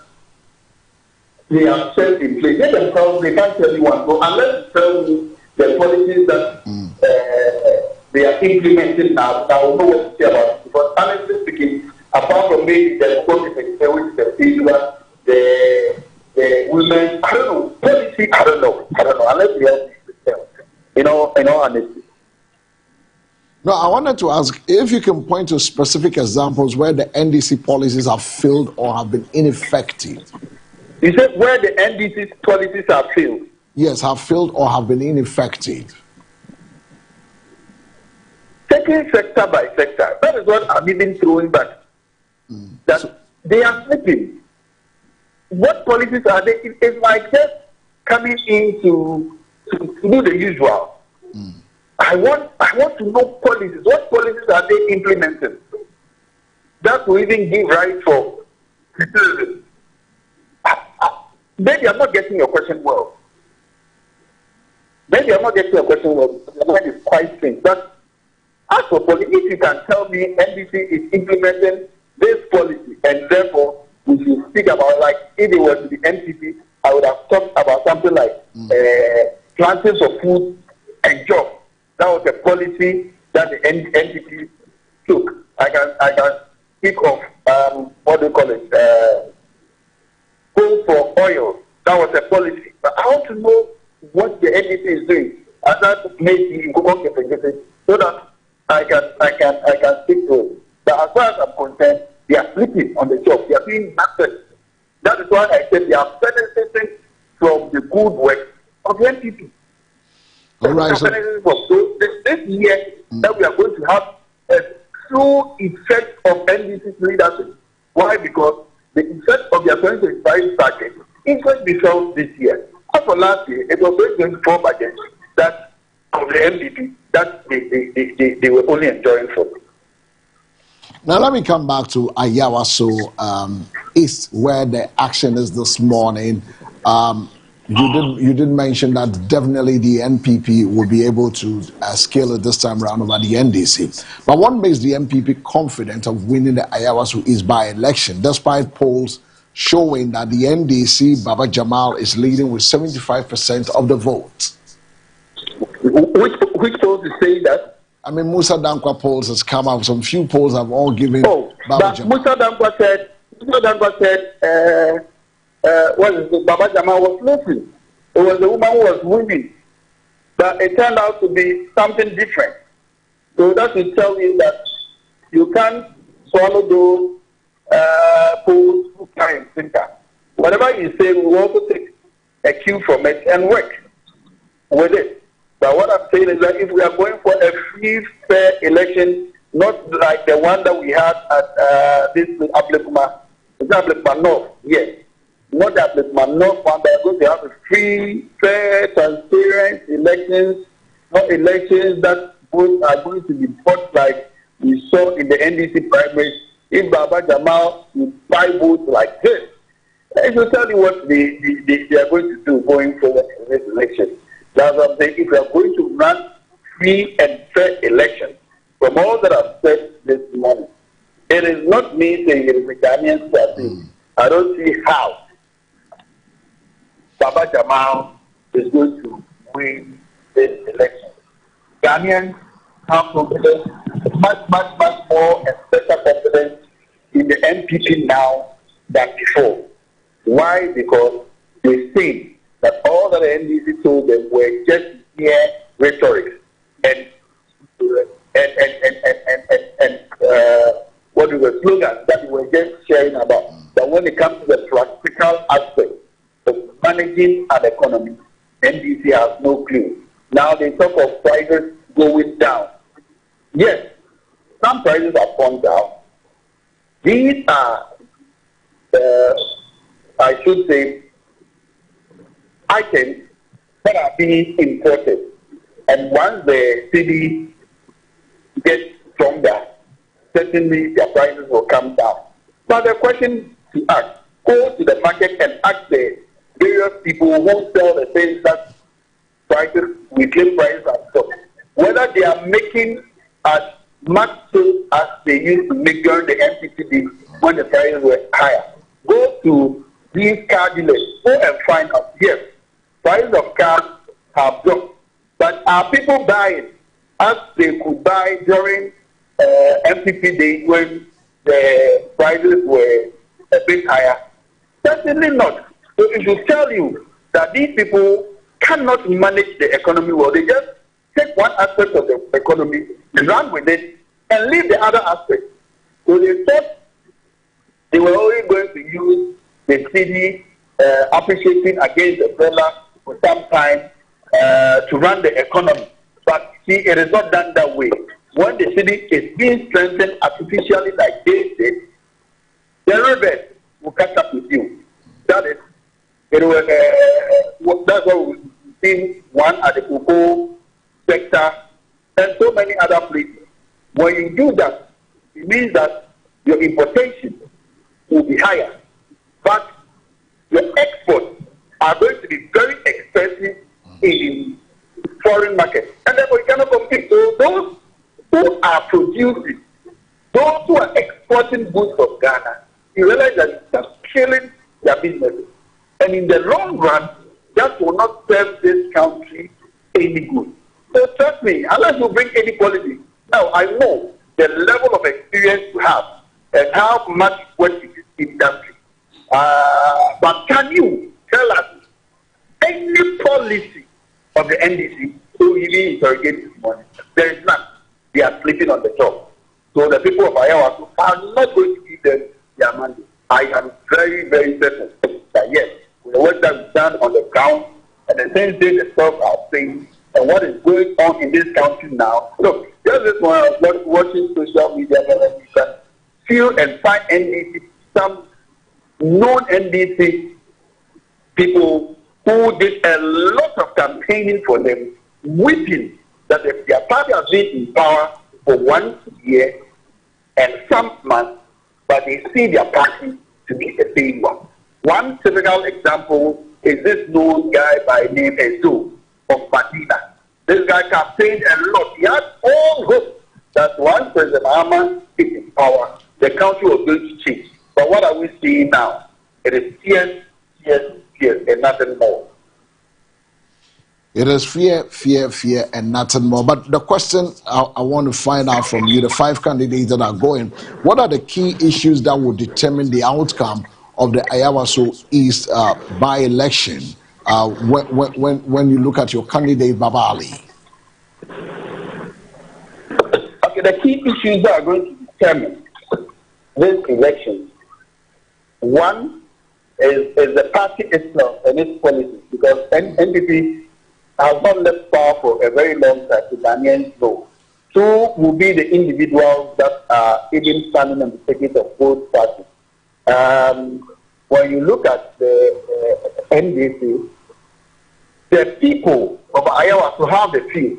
C: they have set in place. They themselves, they can't tell you one. So unless you tell me the policies that they are implementing now, I will know what to say about it. Because honestly speaking, apart from maybe the COVID, the people, the women, I don't know, policy, I don't know. Unless we have in all honesty.
A: No, I wanted to ask if you can point to specific examples where the NDC policies have failed or have been ineffective.
C: You said where the NDC policies have failed?
A: Yes, have failed or have been ineffective.
C: Taking sector by sector, that is what I'm even throwing back. That they are sleeping. What policies are they? It's like just coming in to do the usual. I want to know policies. What policies are they implementing? That will even give right for citizens. Maybe I'm not getting your question well. Your mind is quite strange. But as for policy, if you can tell me NDC is implementing this policy and therefore we should speak about, like if it was the NPP, I would have talked about something like plantings of food and jobs. That was a policy that the NPP took. I can speak of what do you call it? Coal for oil. That was a policy. But I want to know what the NDC is doing. And that maybe so that I can speak to it. But as far as I'm concerned, they are sleeping on the job. They are doing nothing. That is why I said they are benefiting from the good work of the NPP.
A: All right,
C: so this year that we are going to have a true effect of NDC's leadership. Why? Because the effect of their 2025 budget is going to be felt this year. As for last year, it was 2024 budget that of the NDP that they were only enjoying from.
A: Now let me come back to Ayawaso East, where the action is this morning. You did mention that definitely the NPP will be able to scale it this time around over the NDC. But what makes the NPP confident of winning the Ayawaso East by-election, despite polls showing that the NDC, Baba Jamal, is leading with 75% of the vote?
C: Which polls is saying that?
A: I mean, Musa Dankwa polls has come out. Some few polls have all given Baba Jamal.
C: Musa Dankwa said, Baba Jamal was losing. It was the woman who was winning. But it turned out to be something different. So that will tell you that you can't swallow those polls who can't think. Whatever you say, we will also take a cue from it and work with it. But what I'm saying is that if we are going for a free, fair election, not like the one that we had at this Ablekuma, North, yes. Not that Ablekuma North one, but going to have a free, fair, transparent elections, not elections that both are going to be fought like we saw in the NDC primaries. If Baba Jamal would buy votes like this, it will tell you what they are going to do going forward in this election. That's what I'm saying. If we are going to run free and fair elections, from all that I've said this morning, it is not me saying it is the Ghanaians who are saying. I don't see how Baba Jamal is going to win this election. Ghanaians have confidence, much more and better confidence in the NPP now than before. Why? Because they think that all that the NDC told them were just mere rhetoric and what we were slogans that we were just sharing about. But when it comes to the practical aspect of managing an economy, NDC has no clue. Now they talk of prices going down. Yes, some prices have gone down. These are, I should say, items that are being imported. And once the cedi gets stronger, certainly their prices will come down. But the question to ask, go to the market and ask the various people who sell the things that prices, we claim prices are stopped, whether they are making at much so as they used to make during the MPP days when the prices were higher. Go to these car dealers, go and find out. Yes, prices of cars have dropped, but are people buying as they could buy during MPP days when the prices were a bit higher? Certainly not. So it should tell you that these people cannot manage the economy well. They just take one aspect of the economy, run with it, and leave the other aspect. So they thought they were only going to use the city appreciating against the dollar for some time to run the economy. But see, it is not done that way. When the city is being strengthened artificially like they did, the reverse will catch up with you. That is, that's what we've seen, one at the cocoa sector and so many other places. When you do that, it means that your importation will be higher, but your exports are going to be very expensive in foreign markets, and therefore you cannot compete. So those who are producing, those who are exporting goods from Ghana, you realize that it's just killing their businesses. And in the long run, that will not serve this country any good. So trust me, unless you bring any policy. Now, I know the level of experience you have and how much work it is in the country. But can you tell us any policy of the NDC who even interrogate this morning? There is none. They are sleeping on the job. So the people of Ayawaso are not going to give them their money. I am very, very certain that yes, with the work that we've done on the ground and the things they themselves are saying and what is going on in this country now. Look, just this morning I was watching social media and you can feel and find NDC, some known NDC people who did a lot of campaigning for them, weeping that if their party has been in power for 1 year and some months, but they see their party to be a failure. One typical example is this known guy by name Ezo of Madina. This guy campaigned a lot. He had all hope that once President Mahama is in power, the country was going to change. But what are we seeing now? It is tears, tears, tears, and nothing more.
A: It is fear, fear, fear, and nothing more. But the question I want to find out from you, the 5 candidates that are going, what are the key issues that will determine the outcome of the Ayawaso East by-election when you look at your candidate, Baba Ali?
C: Okay, the key issues that are going to determine this election, one is the party itself and its policies, because NPP has not left power for a very long time, the Ghanaians know. 2 will be the individuals that are even standing on the ticket of both parties. When you look at the NDC, the people of Ayawaso have the feel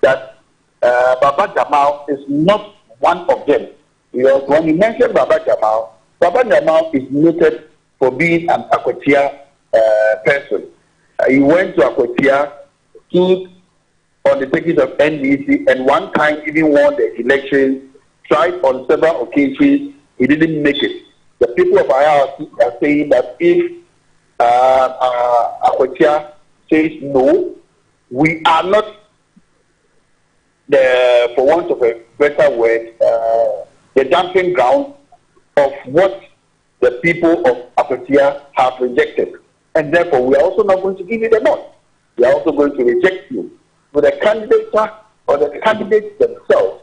C: that Baba Jamal is not one of them. Because when you mention Baba Jamal is noted for being an Akwatia person. He went to Akwatia, stood on the ticket of NDC, and one time even won the election, tried on several occasions, he didn't make it. The people of Ayawaso are saying that if Akwatia says no, we are not, for want of a better word, the dumping ground of what the people of Akwatia have rejected. And therefore, we are also not going to give you the nod. We are also going to reject you. So the candidate or the candidates themselves,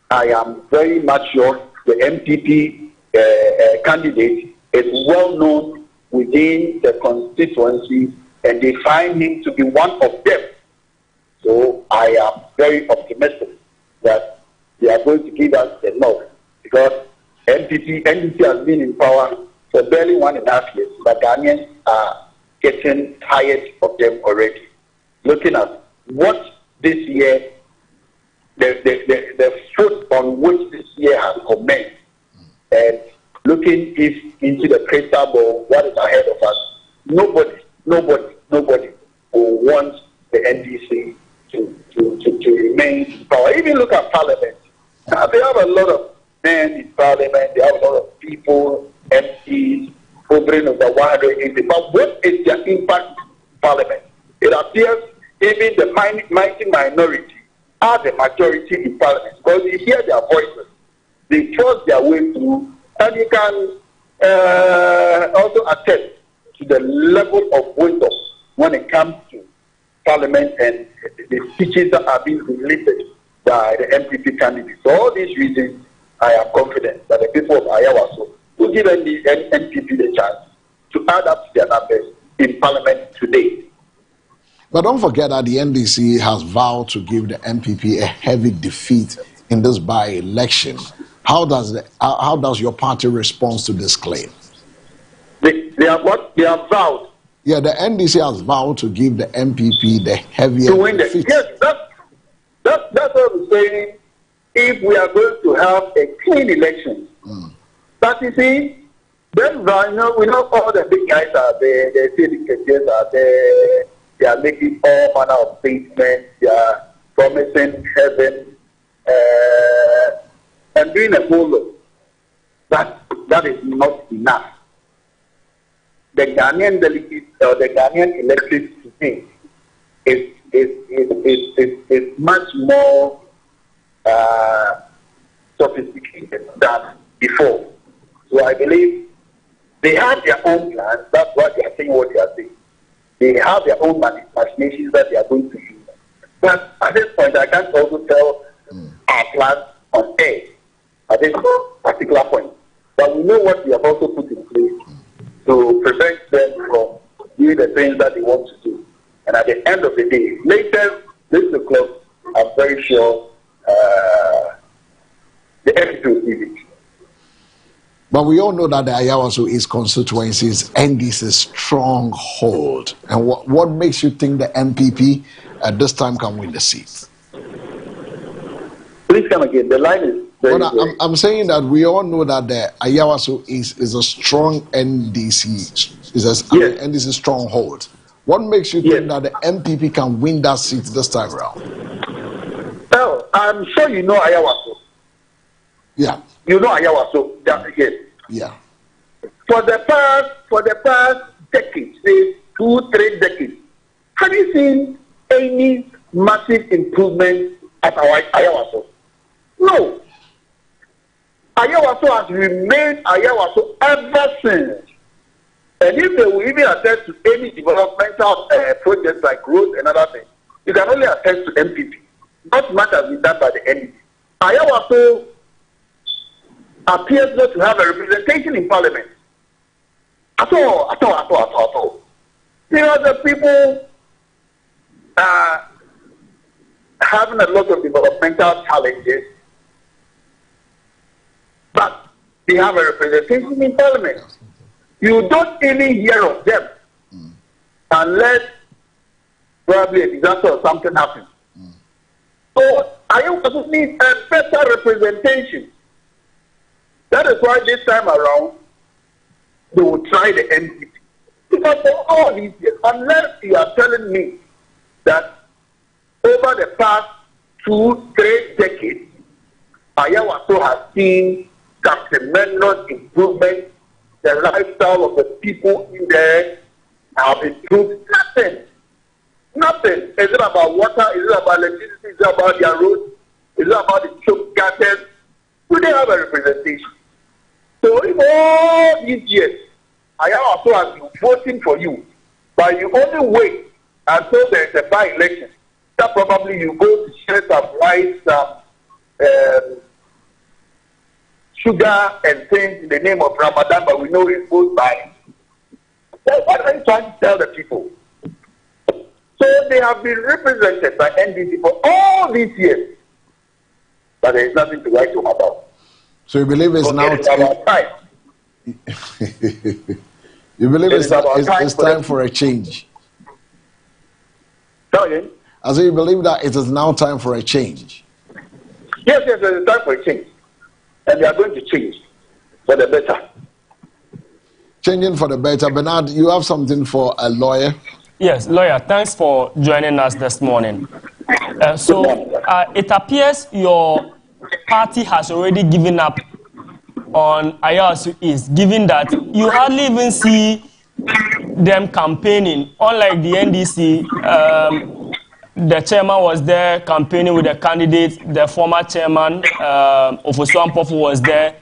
C: I am very much sure the MPP candidate is well known within the constituency, and they find him to be one of them. So I am very optimistic that they are going to give us the nod, because NDC has been in power for barely 1.5 years, but Ghanaians are getting tired of them already. Looking at what this year, the fruit on which this year has commenced, and looking into the crystal ball, what is ahead of us, nobody will want the NDC to remain in power. Even look at Parliament. They men in parliament, they have a lot of people, MPs, hovering over 180. But what is their impact in parliament? It appears even the mighty minority are the majority in parliament, because you hear their voices, they force their way through, and you can also attest to the level of wisdom when it comes to parliament and the speeches that are being related by the MPP candidates. For all these reasons, I am confident that the people of Ayawaso will give the MPP the chance to add up to their numbers in parliament today.
A: But don't forget that the NDC has vowed to give the MPP a heavy defeat in this by-election. How does your party respond to this claim?
C: They have what? They have vowed.
A: Yeah, the NDC has vowed to give the MPP the heaviest defeat.
C: Yes, that's what I'm saying. If we are going to have a clean election, but you see, then we know all the big guys are there, the syndicates are there, they are making all manner of statements, they are promising heaven, and doing a whole lot. But that is not enough. The Ghanaian delegates or the Ghanaian electorate today is much more sophisticated than before. So I believe they have their own plans. That's why they are saying what they are saying. They have their own machinations that they are going to use. But at this point, I can't also tell our plans on air at this particular point. But we know what we have also put in place to prevent them from doing the things that they want to do. And at the end of the day, later this o'clock, I'm very sure the MPP will see it.
A: But we all know that the Ayawaso East constituency is NDC's stronghold. And what makes you think the MPP at this time can win the seat?
C: Please come again. The line is very
A: well, I'm saying that we all know that the Ayawaso East is a strong NDC, NDC stronghold. What makes you think that the MPP can win that seat this time around?
C: Well, I'm sure you know Ayawaso.
A: Yeah.
C: You know Ayawaso, yes.
A: Yeah.
C: For the past decades, say 2-3 decades, have you seen any massive improvement at our Ayawaso? No. Ayawaso has remained Ayawaso ever since. And if they will even attest to any developmental projects like roads and other things, you can only attest to MPP. Not much has been done by the NDC. Ayawaso appears not to have a representation in parliament. At all. You know, the people are having a lot of developmental challenges, but they have a representation in parliament. You don't even hear of them unless probably a disaster or something happens. So Ayawaso needs a better representation. That is why this time around, they will try the NDP. Because for all these years, unless you are telling me that over the past 2-3 decades, Ayawaso has seen some tremendous improvement. The lifestyle of the people in there have improved. Nothing. Is it about water? Is it about electricity? Is it about their roads? Is it about the choke gutters? Do they have a representation? So in all these years, Ayawaso has been voting for you, but you only wait until there is a by-election. That probably you go to share some rice, some sugar and things in the name of Ramadan, but we know it goes by. That's what I'm trying to tell the people. So they have been represented by NDC for all these years, but there is nothing to write home about.
A: So you believe it's now
C: time?
A: You believe it's time for a change?
C: Sorry?
A: I say you believe that it is now time for a change?
C: Yes, it is time for a change. And they are going to change for the better.
A: Changing for the better. Bernard, you have something for a lawyer?
B: Yes, lawyer, thanks for joining us this morning. So it appears your party has already given up on Ayawaso East, given that you hardly even see them campaigning, unlike the NDC. The chairman was there campaigning with the candidate. The former chairman, Ofosu Ampofu, was there.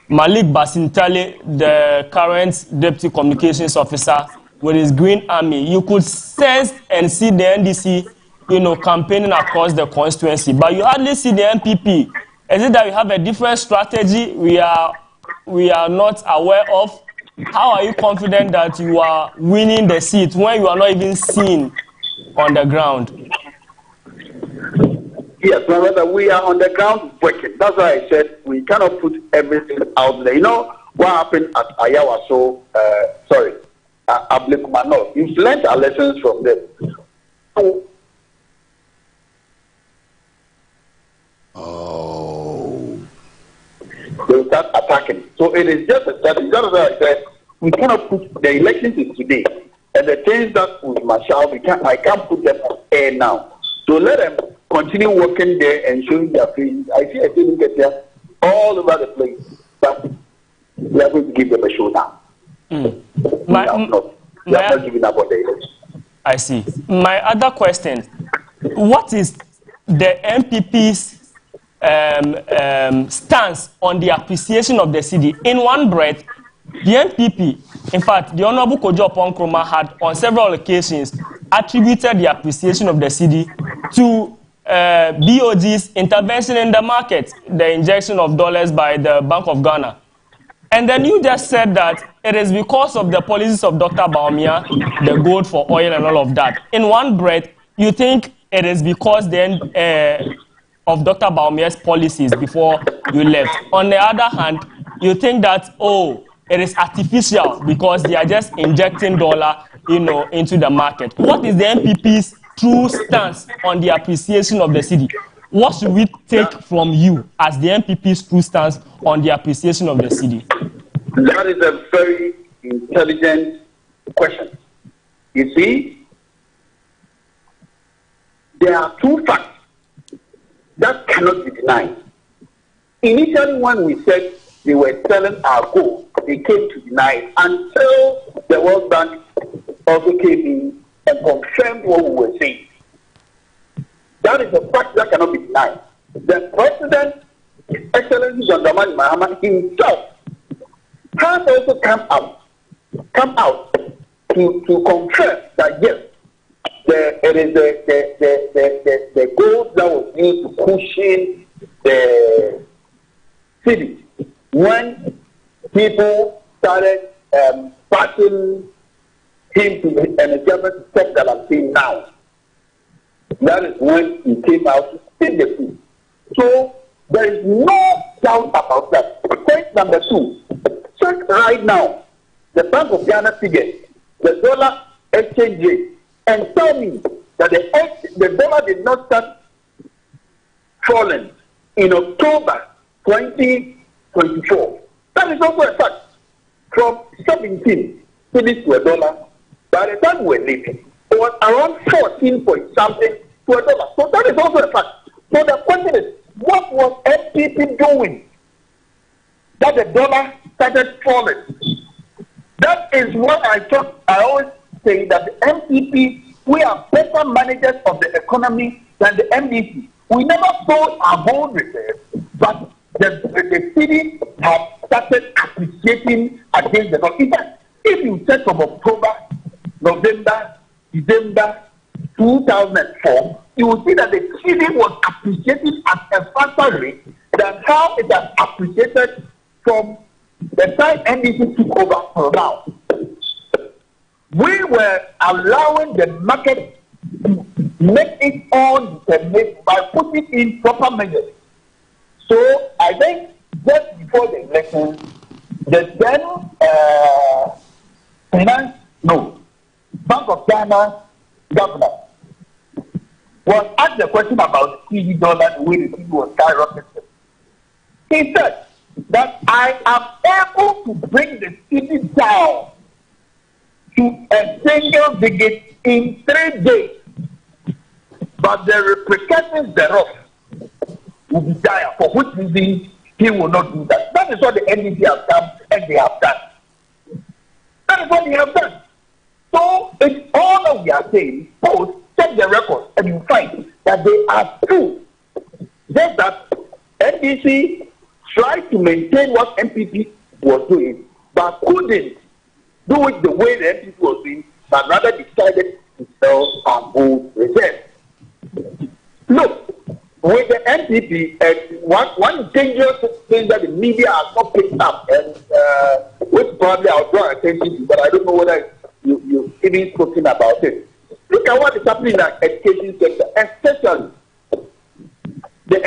B: Malik Basintale, the current deputy communications officer, with his Green Army. You could sense and see the NDC, campaigning across the constituency, but you hardly see the MPP. Is it that you have a different strategy we are not aware of? How are you confident that you are winning the seat when you are not even seen on the ground?
C: Yes, brother, we are on the ground working. That's why I said we cannot put everything out there. You know what happened at Ayawaso, Ablekuma. You've learned our lessons from them.
A: Oh.
C: They will start attacking. So it is just a strategy. That's why I said we cannot put the elections is today. And the things that we marshal, I can't put them on air now. So let them continue working there and showing their faces. I see a thing get there all over the place. But we are going to give them a show now. We are not giving up on the election.
B: I see. My other question, what is the MPP's stance on the appreciation of the cedi? In one breath, the MPP, in fact, the Honorable Kojo Oppong-Nkrumah had on several occasions attributed the appreciation of the cedi to BOG's intervention in the market, the injection of dollars by the Bank of Ghana. And then you just said that it is because of the policies of Dr. Bawumia, the gold for oil and all of that. In one breath, you think it is because then of Dr. Bawumia's policies before you left. On the other hand, you think that, it is artificial because they are just injecting dollar, into the market. What is the MPP's true stance on the appreciation of the cedi? What should we take from you as the MPP's true stance on the appreciation of the cedi?
C: That is a very intelligent question. You see, there are two facts that cannot be denied. Initially, when we said they were selling our gold, they came to deny it until the World Bank also came in and confirmed what we were saying. That is a fact that cannot be denied. The President, His Excellency John Dramani Mahama himself, has also come out to confirm that yes, it is the gold that was used to cushion the city when people started passing him to the government step that I'm saying now. That is when he came out to speak the truth. So there is no doubt about that. Point number two, check right now the Bank of Ghana figures, the dollar exchange rate, and tell me that the dollar did not start falling in October 2024. That is also a fact. From 17 cedis to a dollar, by the time we were leaving, it was around 14 point something to a dollar. So that is also a fact. So the question is, what was MPP doing that the dollar started falling? That is what I always say, that the MPP, we are better managers of the economy than the MDC. We never sold our gold reserves, but the city has started appreciating against the dollar. In fact, if you check from October, November, December 2004, you will see that the cedi was appreciated at a faster rate than how it has appreciated from the time NDC took over till now. We were allowing the market to make its own determination by putting in proper measures. So I think just before the election, the then Bank of Ghana governor was asked the question about cedi dollar, the way the cedi was skyrocketing. He said that I am able to bring the cedi down to a single digit in 3 days, but the repercussions thereof will be dire, for which reason he will not do that. That is what the NDC have done, and they have done. That is what they have done. So it's all that we are saying. Both check the records and you find that they are true. Just that NDC tried to maintain what MPP was doing, but couldn't do it the way the MPP was doing, but rather decided to sell our gold reserve. Look, with the NPP, one dangerous thing that the media has not picked up, and which probably I'll draw attention to, but I don't know whether you even spoken about it. Look at what is happening in the education sector, especially the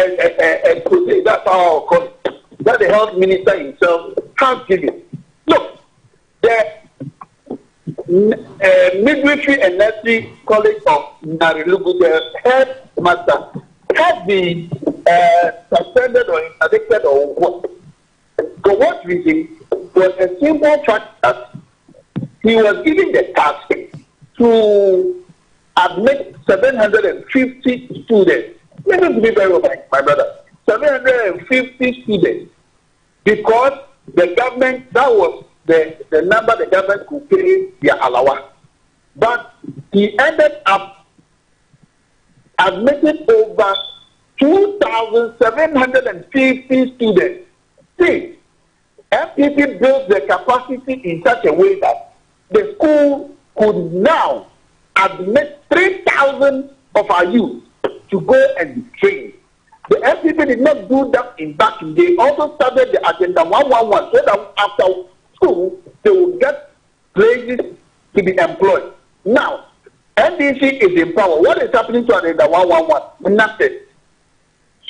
C: that's how I'll call it, that the health minister himself has given. Look, the Midwifery and Nursery College of Narilugu, the headmaster, has been suspended or interdicted or what? For what reason? Was a simple fact that he was given the task to admit 750 students. Listen to me very well, my brother. 750 students, because the government, that was the number the government could pay their allowance. But he ended up admitting over 2,750 students. See, MPP built the capacity in such a way that the school could now admit 3,000 of our youth to go and be trained. The MPP did not do that in back in the day. Also started the Agenda 111 so that after school they will get places to be employed. Now, NDC is in power. What is happening to Agenda 111? Nothing.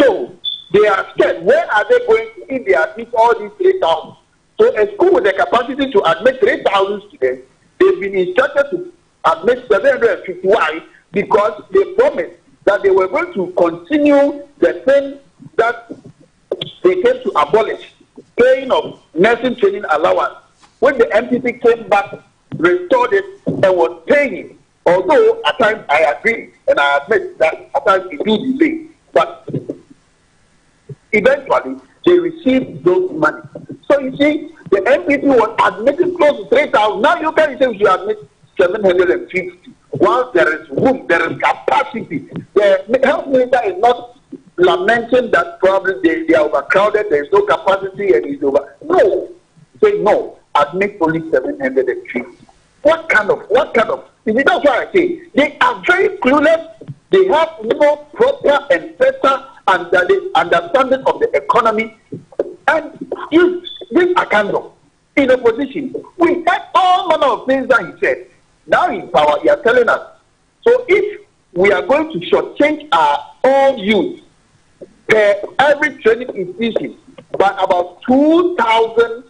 C: So they are scared. Where are they going to if they admit all these 3,000? So a school with the capacity to admit 3,000 students, they've been instructed to admit 750. Why? Because they promised that they were going to continue the thing that they came to abolish, paying of nursing training allowance. When the MPP came back, restored it, and was paying, although at times I agree and I admit that at times it do delay, but eventually they received those money. So you see, the MPP was admitting close to 3,000. Now you can say we should admit 750. While there is room, there is capacity. The health minister is not lamenting that probably they are overcrowded, there is no capacity and it's over. No. Say no, admit only 750. What kind of, that's why I say, they are very clueless. They have no proper and better understanding of the economy. And this Akando, in opposition, we had all manner of things that he said. Now in power, he is telling us. So if we are going to shortchange our own youth per every training institution, but about 2,000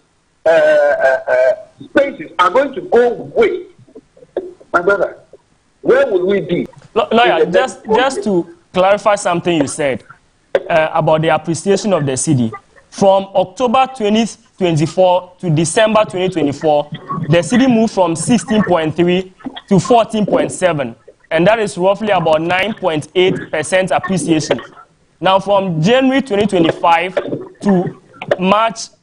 C: spaces are going to go waste, my brother, where will we be?
B: Lawyer, just to clarify something you said about the appreciation of the cedi. From October 2024 to December 2024, the cedi moved from 16.3 to 14.7, and that is roughly about 9.8% appreciation. Now, from January 2025 to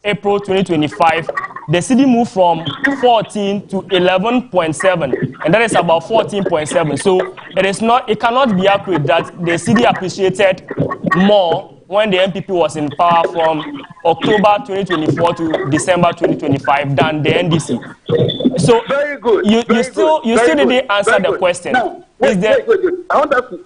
B: April 2025, the cedi moved from 14 to 11.7, and that is about 14.7. So it cannot be accurate that the cedi appreciated more when the MPP was in power from October 2024 to December 2025 than the NDC. So
C: very good.
B: You still didn't answer the question.
C: Now, wait. I want us to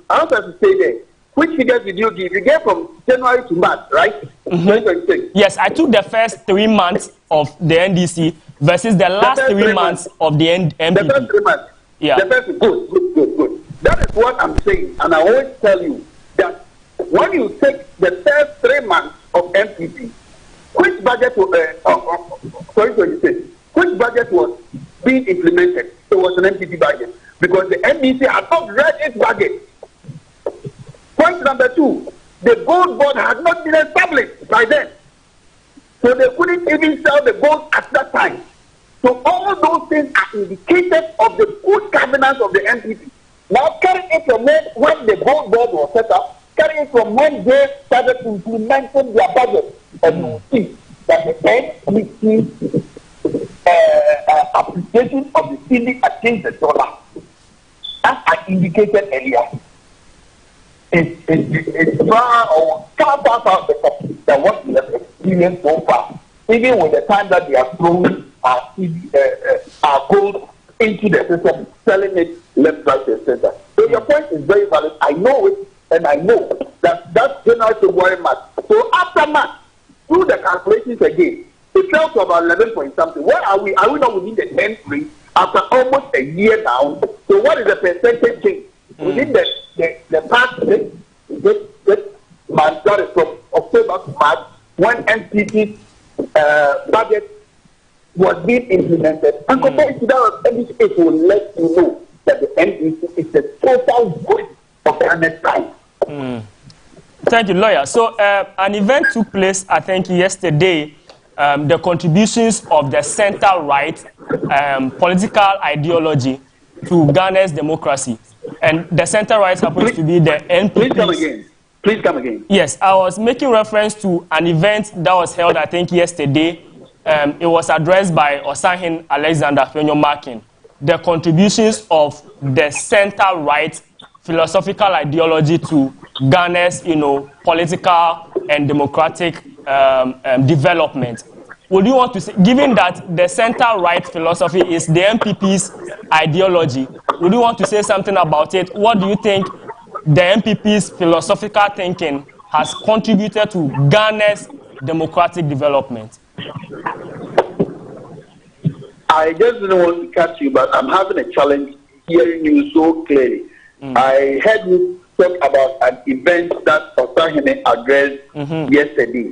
C: say there. Which figures did you give? You gave from January to March, right? Mm-hmm.
B: Yes, I took the first 3 months of the NDC versus the last 3 months of the MPP.
C: The first 3 months.
B: Yeah.
C: The first, good. That is what I'm saying, and I always tell you that when you take the first 3 months of MPP, which budget which budget was being implemented? It was an MPP budget because the NDC had not read its budget. Point number 2, the gold board had not been established by then. So they couldn't even sell the gold at that time. So all those things are indicators of the good governance of the NPP. Now carry it from when the gold board was set up, carry it from when they started implementing their budget. And you see that the NPP appreciation of the cedi against the dollar, as I indicated earlier, it's far or far better than what we have experienced so far. Even with the time that they are throwing our gold into the system, selling it left, right, etc. So your point is very valid. I know it, and I know that that's January, February, March. So after March, do the calculations again. It fell to about 11 point something. Where are we? Are we not within the 10th rate after almost a year now? So what is the percentage change within the past this month? That is from October to March, when NPP's budget was being implemented. And compared to that, NPP will let you know that the NPP is the total waste of Ghana's time.
B: Thank you, lawyer. So an event took place, I think, yesterday. The contributions of the center-right political ideology to Ghana's democracy. And the center-right happens to be the NPP.
C: Please come again. Please come again.
B: Yes, I was making reference to an event that was held, I think, yesterday. It was addressed by Osahin Alexander Fenyo-Markin. The contributions of the center-right philosophical ideology to Ghana's, political and democratic development. Would you want to say, given that the center-right philosophy is the NPP's ideology, would you want to say something about it? What do you think the NPP's philosophical thinking has contributed to Ghana's democratic development?
C: I just didn't want to catch you, but I'm having a challenge hearing you so clearly. I heard you talk about an event that Osahene addressed yesterday.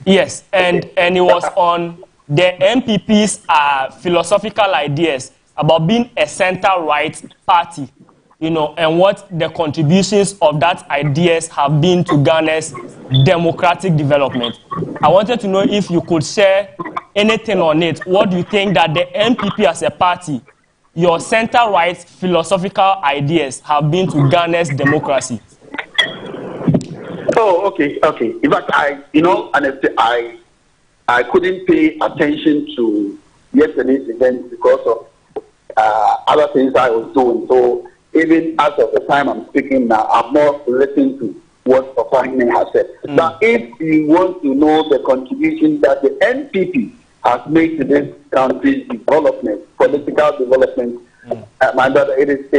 B: Yes, and it was on the NPP's philosophical ideas about being a center-right party, and what the contributions of that ideas have been to Ghana's democratic development. I wanted to know if you could share anything on it. What do you think that the NPP as a party, your center-right philosophical ideas have been to Ghana's democracy?
C: Oh, okay. In fact, I couldn't pay attention to yesterday's event because of other things I was doing. So even as of the time I'm speaking now, I'm more listening to what Osahene has said. But if you want to know the contribution that the NPP has made to this country's development, political development, my brother, it is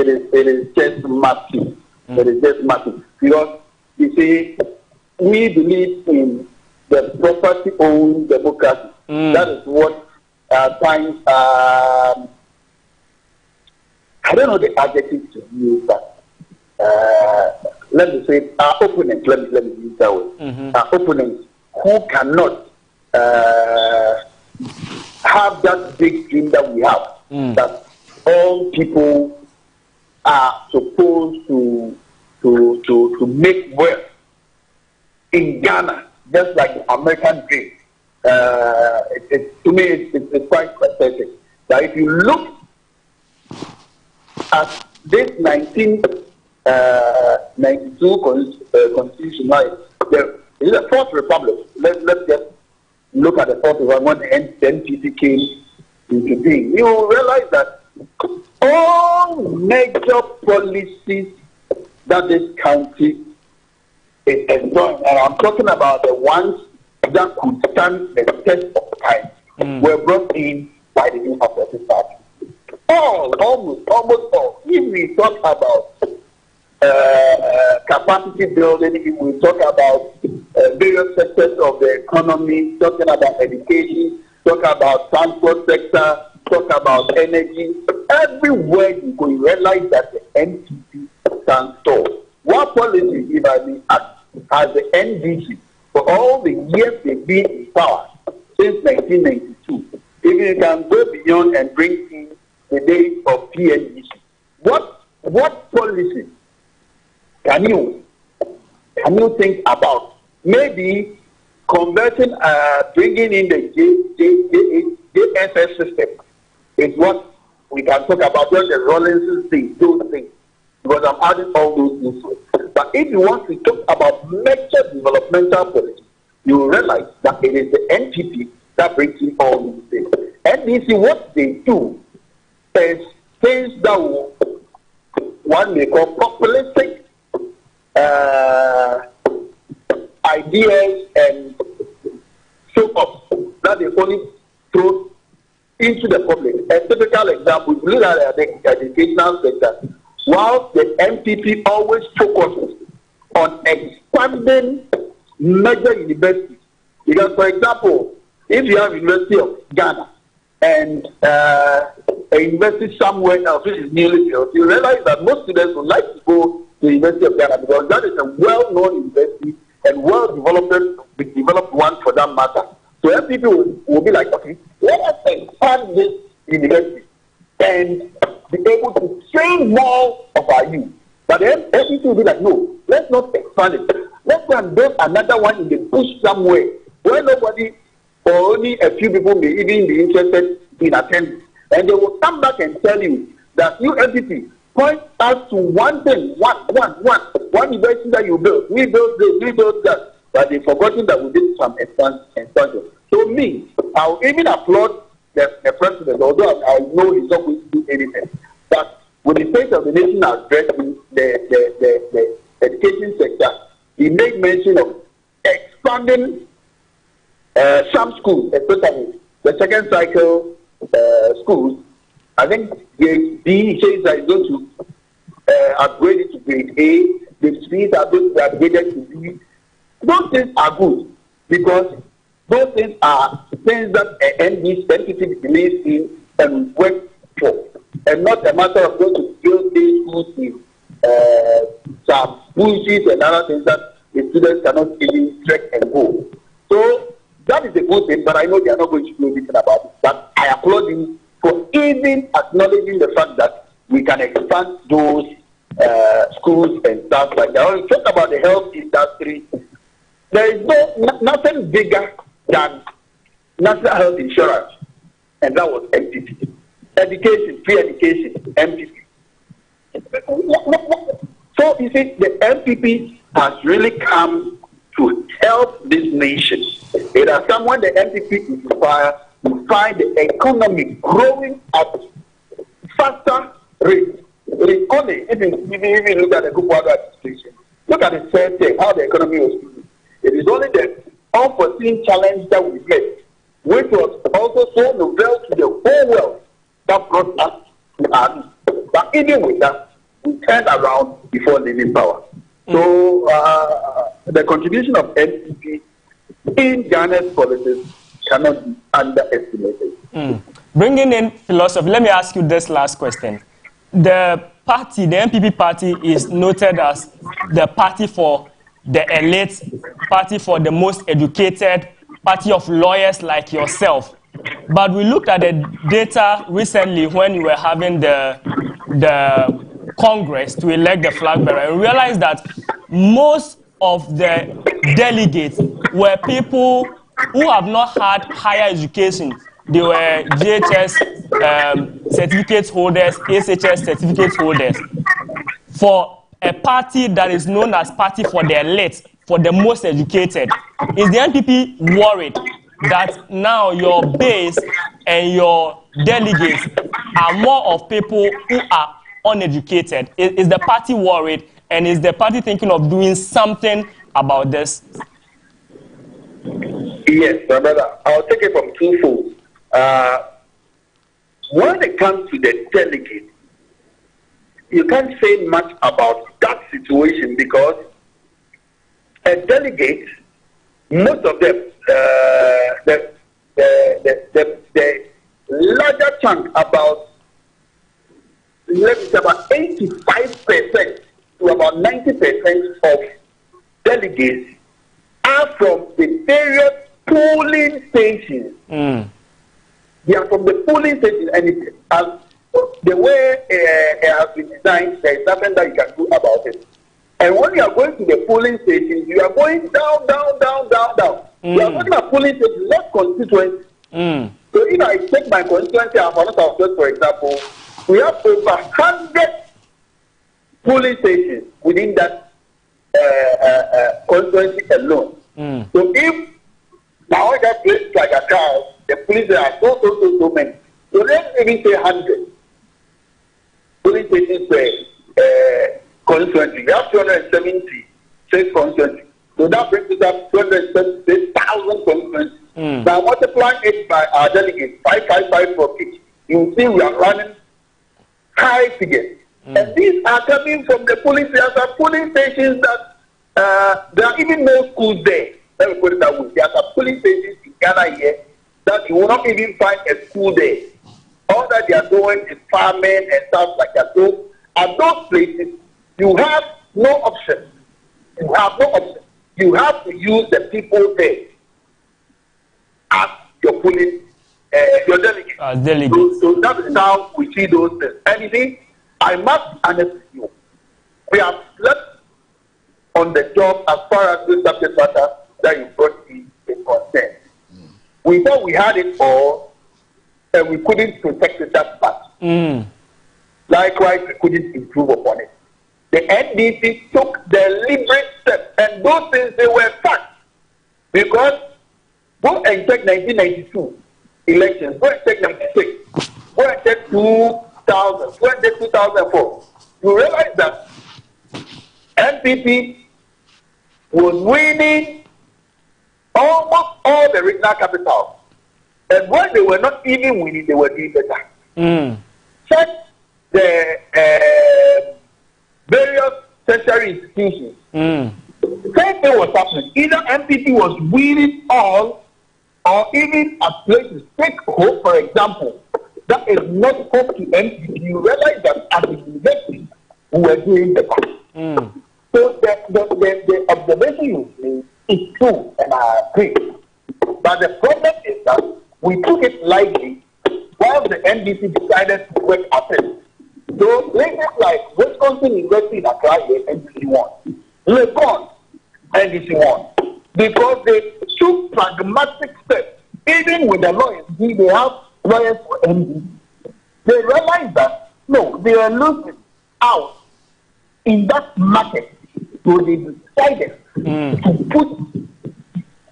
C: just massive. It is just massive. Because you see, we believe in the property-owned democracy. That is what times, I don't know the adjective to use, but let me say our opponents, let me use that way. Our opponents who cannot have that big dream that we have, that all people are supposed to make wealth in Ghana, just like the American dream. To me, it's quite pathetic. That if you look at this 1992 constitution, there is a fourth republic. Let's just look at the fourth republic when the NPP came into being. You realize that all major policies that this country is enjoying, and I'm talking about the ones that could stand the test of time, were brought in by the New Patriotic Party. Almost all. If we talk about capacity building, if we talk about various sectors of the economy, talking about education, talk about transport sector, talk about energy, everywhere you go, you realize that the NPP stands tall. What policy, if I may ask, has the NDC for all the years they've been in power since 1992? If you can go beyond and bring in the days of PNDC, what policy can you think about? Maybe converting, bringing in the JSS system is what we can talk about. When the Rawlinson thing, those things. because I'm adding all those things to it. But if you want to talk about major developmental policy, you will realize that it is the NPP that brings in all these things. NDC, what they do is things that one may call populistic ideas and show-ups that they only throw into the public. A typical example, if you look at the educational sector, while the MPP always focuses on expanding major universities, because, for example, if you have University of Ghana and a university somewhere else which is newly built, you realize that most students would like to go to the University of Ghana because that is a well-known university and well-developed one for that matter. So MPP will be like, okay, let us expand this university and be able to train more of our youth. But then MPP will be like, no, let's not expand it. Let's go and build another one in the bush somewhere where nobody or only a few people may even be interested in attending. And they will come back and tell you that you MPP point us to one thing, one university that you built. We built this, we built that. But they've forgotten that we did some expansion. So me, I'll even applaud the president, although I know he's not going to do anything. But when the State of the Nation addressing the education sector, he made mention of expanding some schools, especially the second cycle schools. I think he says that he's going to upgrade it to grade A. The schools are going to be upgraded to B. Those things are good because those things are things that NPP believes in and work for, and not a matter of going to build these schools with some bullshit and other things that the students cannot even trek and go. So that is a good thing, but I know they are not going to do anything about it. But I applaud him for even acknowledging the fact that we can expand those schools and stuff like that. When we talk about the health industry, there is nothing bigger than national health insurance, and that was MPP. Education, free education, MPP. So you see, the MPP has really come to help this nation. It has come when the MPP is required to find the economy growing at faster rate. It is only, if you look at the Kufuor administration, look at the same thing, how the economy was doing. It is only the unforeseen challenge that we met, which was also so novel to the whole world, that brought us to our knees. But even with that, we turned around before leaving power. So the contribution of NPP in Ghana's politics cannot be underestimated.
B: Bringing in philosophy, let me ask you this last question. The party, the NPP party, is noted as the party for the elite, party for the most educated, party of lawyers like yourself. But we looked at the data recently when you were having the Congress to elect the flag bearer and realized that most of the delegates were people who have not had higher education. They were GHS certificate holders, SHS certificate holders. For a party that is known as party for the elite, for the most educated, is the NPP worried that now your base and your delegates are more of people who are uneducated? Is the party worried, and is the party thinking of doing something about this?
C: Yes, brother. I'll take it from two folds. When it comes to the delegates, you can't say much about that situation because a delegate, most of them, the larger chunk, about, let's say about 85% to about 90% of delegates are from the various polling stations. They are from the polling stations, and the way it has been designed, there is nothing that you can do about it. And when you are going to the polling stations, you are going down. You are going to polling stations, not constituency. So if I take my constituency, for example, we have over 100 polling stations within that constituency alone. So if now that place like a car, the police are so many. So let's even say 100 polling stations per constituency. We have 276 constituencies. So that brings us up 276,000 constituencies. Now multiplying it by our delegates, 555 for each, you see we are running high figures. And these are coming from the polling stations that there are even no schools there. Let me put it that way. There are some polling stations in Ghana here that you will not even find a school there. All that they are doing is farming and stuff like that. So at those places, you have no option. You have no option. You have to use the people there as your polling, your delegates. So that is how we see those things. And you see, I must honestly you, we have slept on the job as far as this subject matter that you brought in is concerned. We thought we had it all, and we couldn't protect it that much. Likewise, we couldn't improve upon it. The NDC took deliberate steps, and those things, they were facts. Because go and check 1992 elections, go and check 96, go and check 2000, go and check 2004. You realize that NPP was winning almost all the regional capitals. And when they were not even winning, they were doing better. Check the various tertiary institutions. Same thing was happening. Either MPP was winning all, or even at places. Take Hope, for example. That is not Hope to MPP. You realize that at the university, we were doing better. So the observation you made is true, and I agree. But the problem is that we took it lightly while the NDC decided to work at it. So places like Wisconsin University in Accra, NDC won. Legon, NDC won. Because they took pragmatic steps. Even with the lawyers, they have lawyers for NDC. They realized that, no, they are losing out in that market. So they decided to put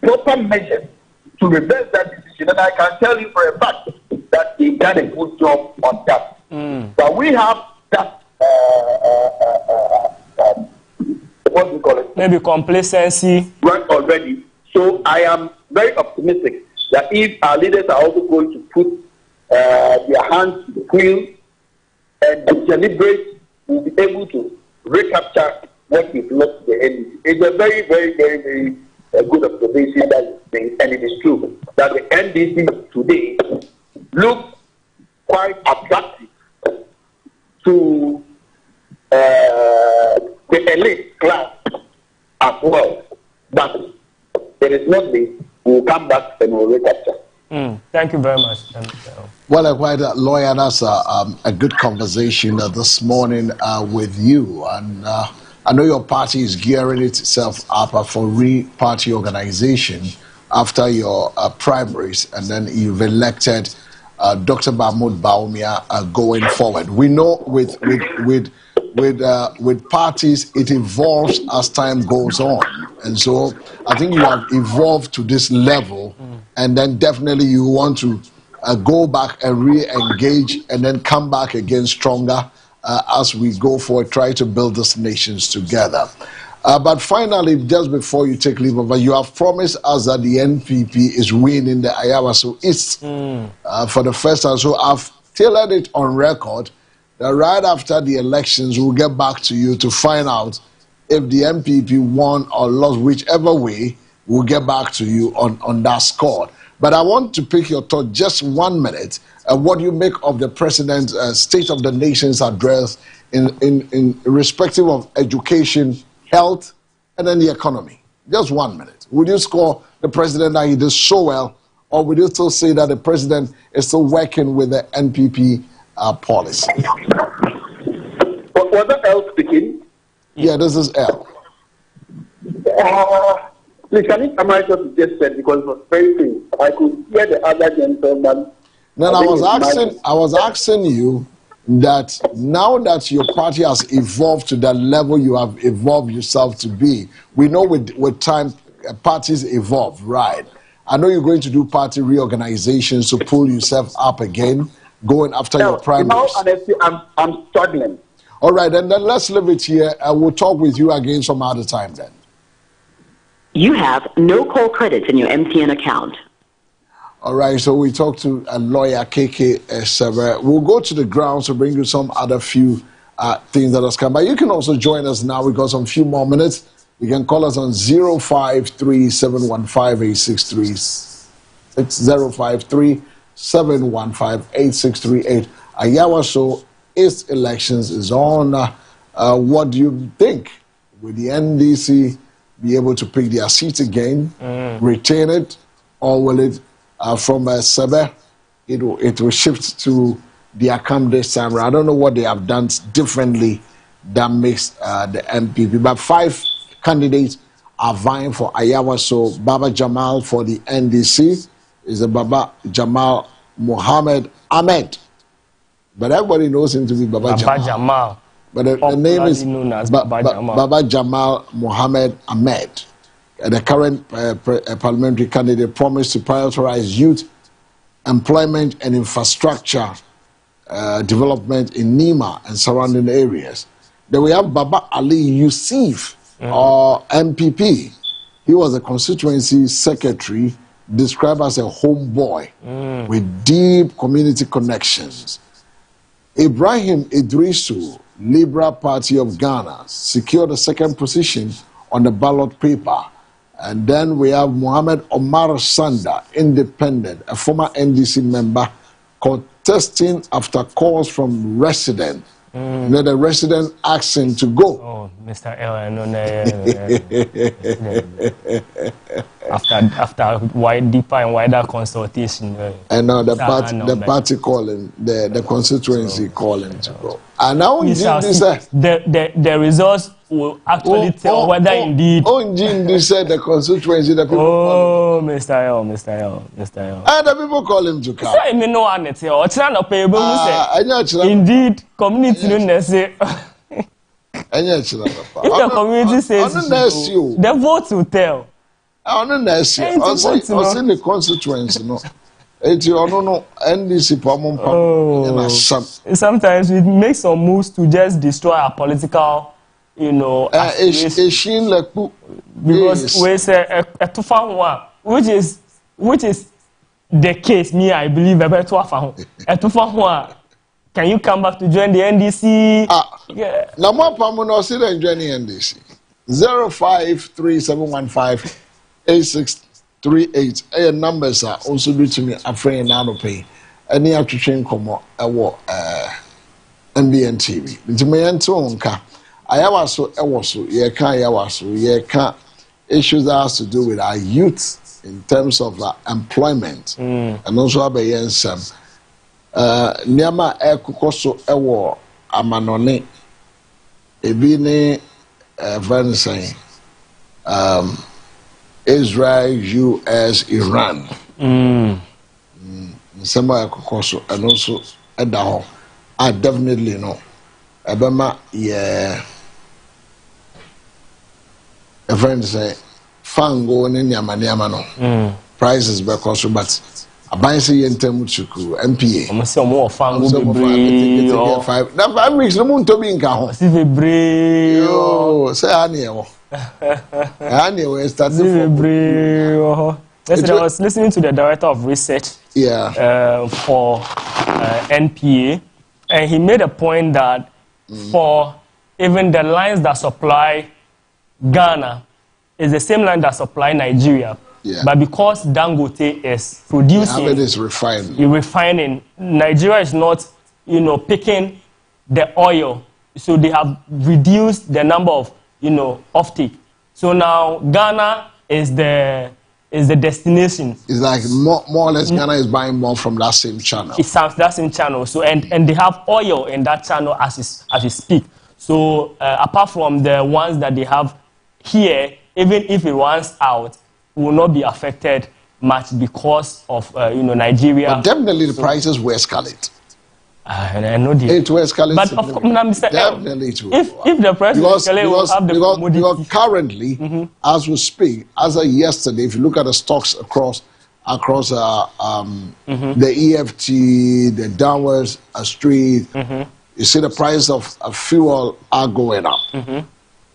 C: proper measures to reverse that decision. And I can tell you for a fact that they done a good job on that. But we have that, what do you call it?
B: Maybe complacency.
C: Right already. So I am very optimistic that if our leaders are also going to put their hands to the wheel and deliberate, we'll be able to recapture what we've lost the NDC. It's a very, very, very, very good observation that is made, and it is true that the NDC today looks quite attractive to the elite class as well. But it is not this. We'll come back and we'll recapture.
B: Thank you very much.
A: Well, quite a lawyer, that's a good conversation this morning with you. And I know your party is gearing itself up for re-party organization after your primaries, and then you've elected Dr. Mahmoud Bawumia going forward. We know with parties, it evolves as time goes on. And so I think you have evolved to this level, and then definitely you want to go back and re-engage and then come back again stronger as we go forward, try to build these nations together. But finally, just before you take leave of, you have promised us that the NPP is winning the Ayawaso East for the first time. So I've tailored it on record that right after the elections, we'll get back to you to find out if the NPP won or lost, whichever way, we'll get back to you on that score. But I want to pick your thought just 1 minute. What do you make of the President's State of the Nation's address in respective of education, health, and then the economy? Just 1 minute. Would you score the President that he did so well, or would you still say that the President is still working with the NPP policy?
C: Was that L speaking?
A: Yeah, this is L.
C: Please, can you summarize what you just said, because it was very clear. I could hear the other gentleman.
A: Then I was asking you that now that your party has evolved to the level you have evolved yourself to be, we know with time parties evolve, right? I know you're going to do party reorganizations to pull yourself up again, going after your primaries.
C: Honestly, I'm struggling.
A: All right, and then let's leave it here. We'll talk with you again some other time then.
D: You have no call credits in your MTN account.
A: All right, so we talked to a lawyer, KK Sever. We'll go to the grounds to bring you some other few things that has come. But you can also join us now. We've got some few more minutes. You can call us on 053-715-8636. It's 053-715-8638. Ayawaso East elections is on. What do you think? Will the NDC be able to pick their seat again, retain it, or will it from Sebe, it will shift to the Akam this time? I don't know what they have done differently that makes the MPP. But 5 candidates are vying for Ayawa. So Baba Jamal for the NDC is a Baba Jamal Mohammed Ahmed. But everybody knows him to be Baba Jamal. But the name is Baba Jamal Mohammed Ahmed. The current parliamentary candidate promised to prioritize youth employment and infrastructure development in Nima and surrounding areas. Then we have Baba Ali Yusuf, or MPP. He was a constituency secretary, described as a homeboy with deep community connections. Ibrahim Idrisu, Liberal Party of Ghana, secured the second position on the ballot paper. And then we have Muhammad Omar Sanda, independent, a former NDC member, contesting after calls from residents. Then the resident asked him to go.
B: Oh, Mr. L, I know. After deeper and wider consultation.
A: And now the party calling, the constituency calling to go. And now
B: the results will actually tell whether indeed.
A: They said the constituency, the people.
B: Oh, Mr. L.
A: And the people call him to come.
B: Indeed, community no say. If the community says the vote will tell.
A: I don't know. The constituency, no. NDC.
B: Sometimes we make some moves to just destroy our political, because we say a one, which is the case. Me, I believe a one. Can you come back to join the NDC?
A: Yeah. No more Pamuno sit and join the NDC. 053715868. Numbers are also due to me a friend now pay. Any after train come MBN TV. The Mayan Tonka. I was so issues that has to do with our youth in terms of employment and also about some. Niama Ekokoso Ewo Amanone Ebine Vansay Israel, US, Iran. Some Ekokoso and also Edaho. I definitely know. Ebema Vansay Fango and Niama no prices because but Abansi Yentemuchuku, MPA.
B: I'm saying more fan will be
A: 5. That 5 weeks, no moon to be in Cajon. Say, Annie,
B: I was listening to the director of research for NPA, and he made a point that for even the lines that supply Ghana is the same line that supply Nigeria.
A: Yeah.
B: But because Dangote is producing,
A: it is
B: refining, Nigeria is not, picking the oil. So they have reduced the number of, offtake. So now Ghana is the destination.
A: It's like more or less Ghana is buying more from that same channel.
B: It sounds that same channel. So and they have oil in that channel as we speak. So apart from the ones that they have here, even if it runs out, will not be affected much because of Nigeria.
A: But definitely the prices will escalate.
B: I know the.
A: It will escalate.
B: But of course, Mr.
A: Definitely it will.
B: If the president will have the commodity.
A: Because currently, as we speak, as of yesterday, if you look at the stocks across the EFT, the downwards street, you see the price of fuel are going up.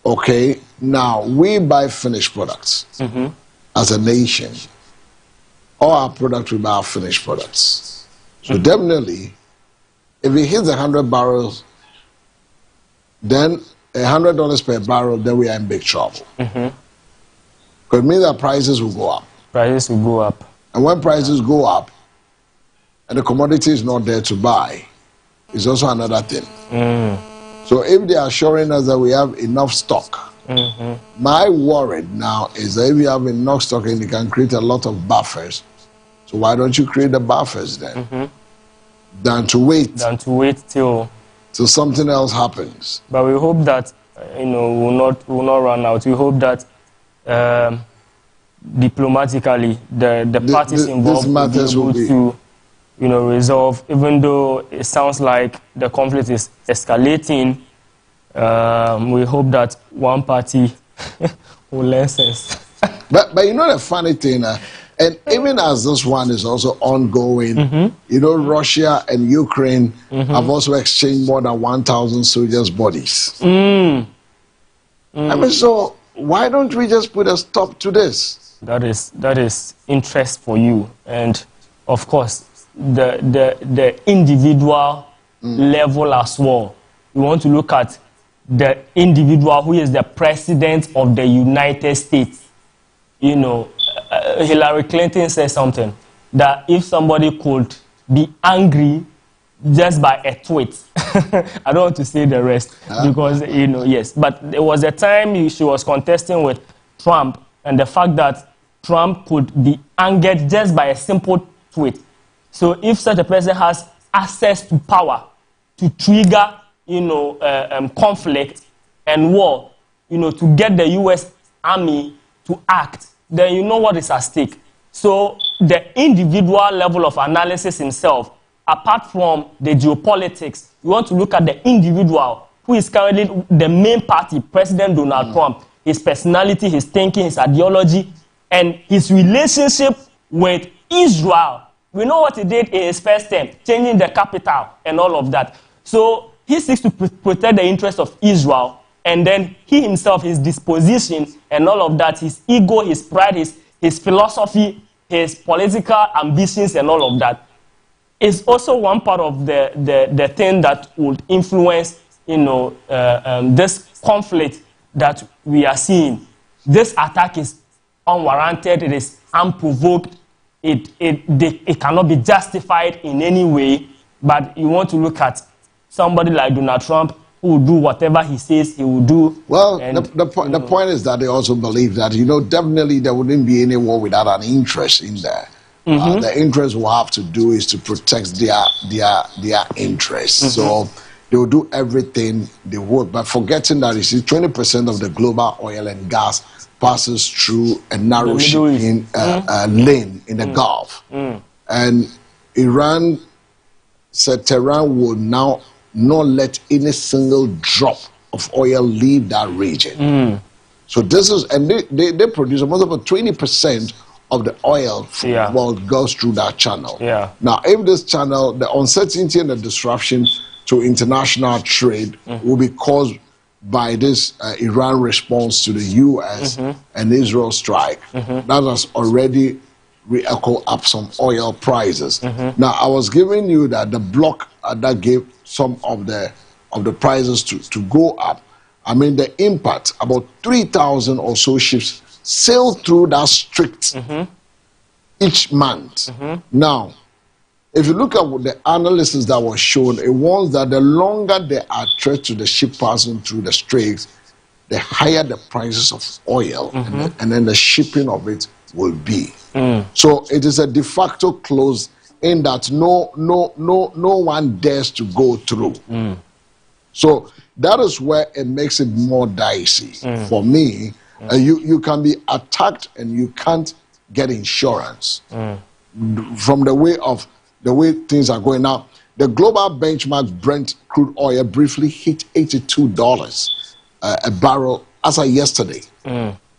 A: Okay, now we buy finished products as a nation. All our products, we buy finished products. So definitely, if it hits 100 barrels, then $100 per barrel, then we are in big trouble. Because it means that prices will go up.
B: Prices will go up.
A: And when prices go up, and the commodity is not there to buy, it's also another thing. So if they are assuring us that we have enough stock, my worry now is that if you have enough stock and you can create a lot of buffers, so why don't you create the buffers then? Than to wait
B: till
A: something else happens.
B: But we hope that will not run out. We hope that diplomatically the parties involved will be able to resolve. Even though it sounds like the conflict is escalating, we hope that one party will learn sense.
A: But the funny thing. And even as this one is also ongoing, Russia and Ukraine have also exchanged more than 1,000 soldiers' bodies. I mean, so why don't we just put a stop to this?
B: That is interest for you, and of course the individual level as well. We want to look at the individual who is the president of the United States. Hillary Clinton said something that if somebody could be angry just by a tweet, I don't want to say the rest because, yes. But there was a time she was contesting with Trump, and the fact that Trump could be angered just by a simple tweet. So if such a person has access to power to trigger, conflict and war, to get the U.S. Army to act, then you know what is at stake. So the individual level of analysis himself, apart from the geopolitics, you want to look at the individual who is currently the main party, President Donald Trump, his personality, his thinking, his ideology, and his relationship with Israel. We know what he did in his first term, changing the capital and all of that. So he seeks to protect the interests of Israel. And then he himself, his disposition and all of that, his ego, his pride, his philosophy, his political ambitions and all of that is also one part of the thing that would influence, this conflict that we are seeing. This attack is unwarranted. It is unprovoked. It cannot be justified in any way. But you want to look at somebody like Donald Trump, who will do whatever he says he will do.
A: Well, the point is that they also believe that, definitely there wouldn't be any war without an interest in there. The interest will have to do is to protect their interests. So they will do everything they would, but forgetting that, 20% of the global oil and gas passes through a narrow shipping lane in the Gulf. And Iran said Tehran will now not let any single drop of oil leave that region. So this is, and they produce almost about 20% of the oil from the world goes through that channel. Now, if this channel, the uncertainty and the disruption to international trade will be caused by this Iran response to the U.S. and Israel strike, that has already re-echoed up some oil prices. Now, I was giving you that the block that gave some of the prices to go up. I mean, the impact, about 3,000 or so ships sail through that strait each month. Now, if you look at the analysis that was shown, it was that the longer there are threats to the ship passing through the straits, the higher the prices of oil and then the shipping of it will be. So it is a de facto close in that no one dares to go through. So that is where it makes it more dicey for me. You can be attacked and you can't get insurance from the way of the way things are going now. The global benchmark Brent crude oil briefly hit $82 a barrel as of yesterday.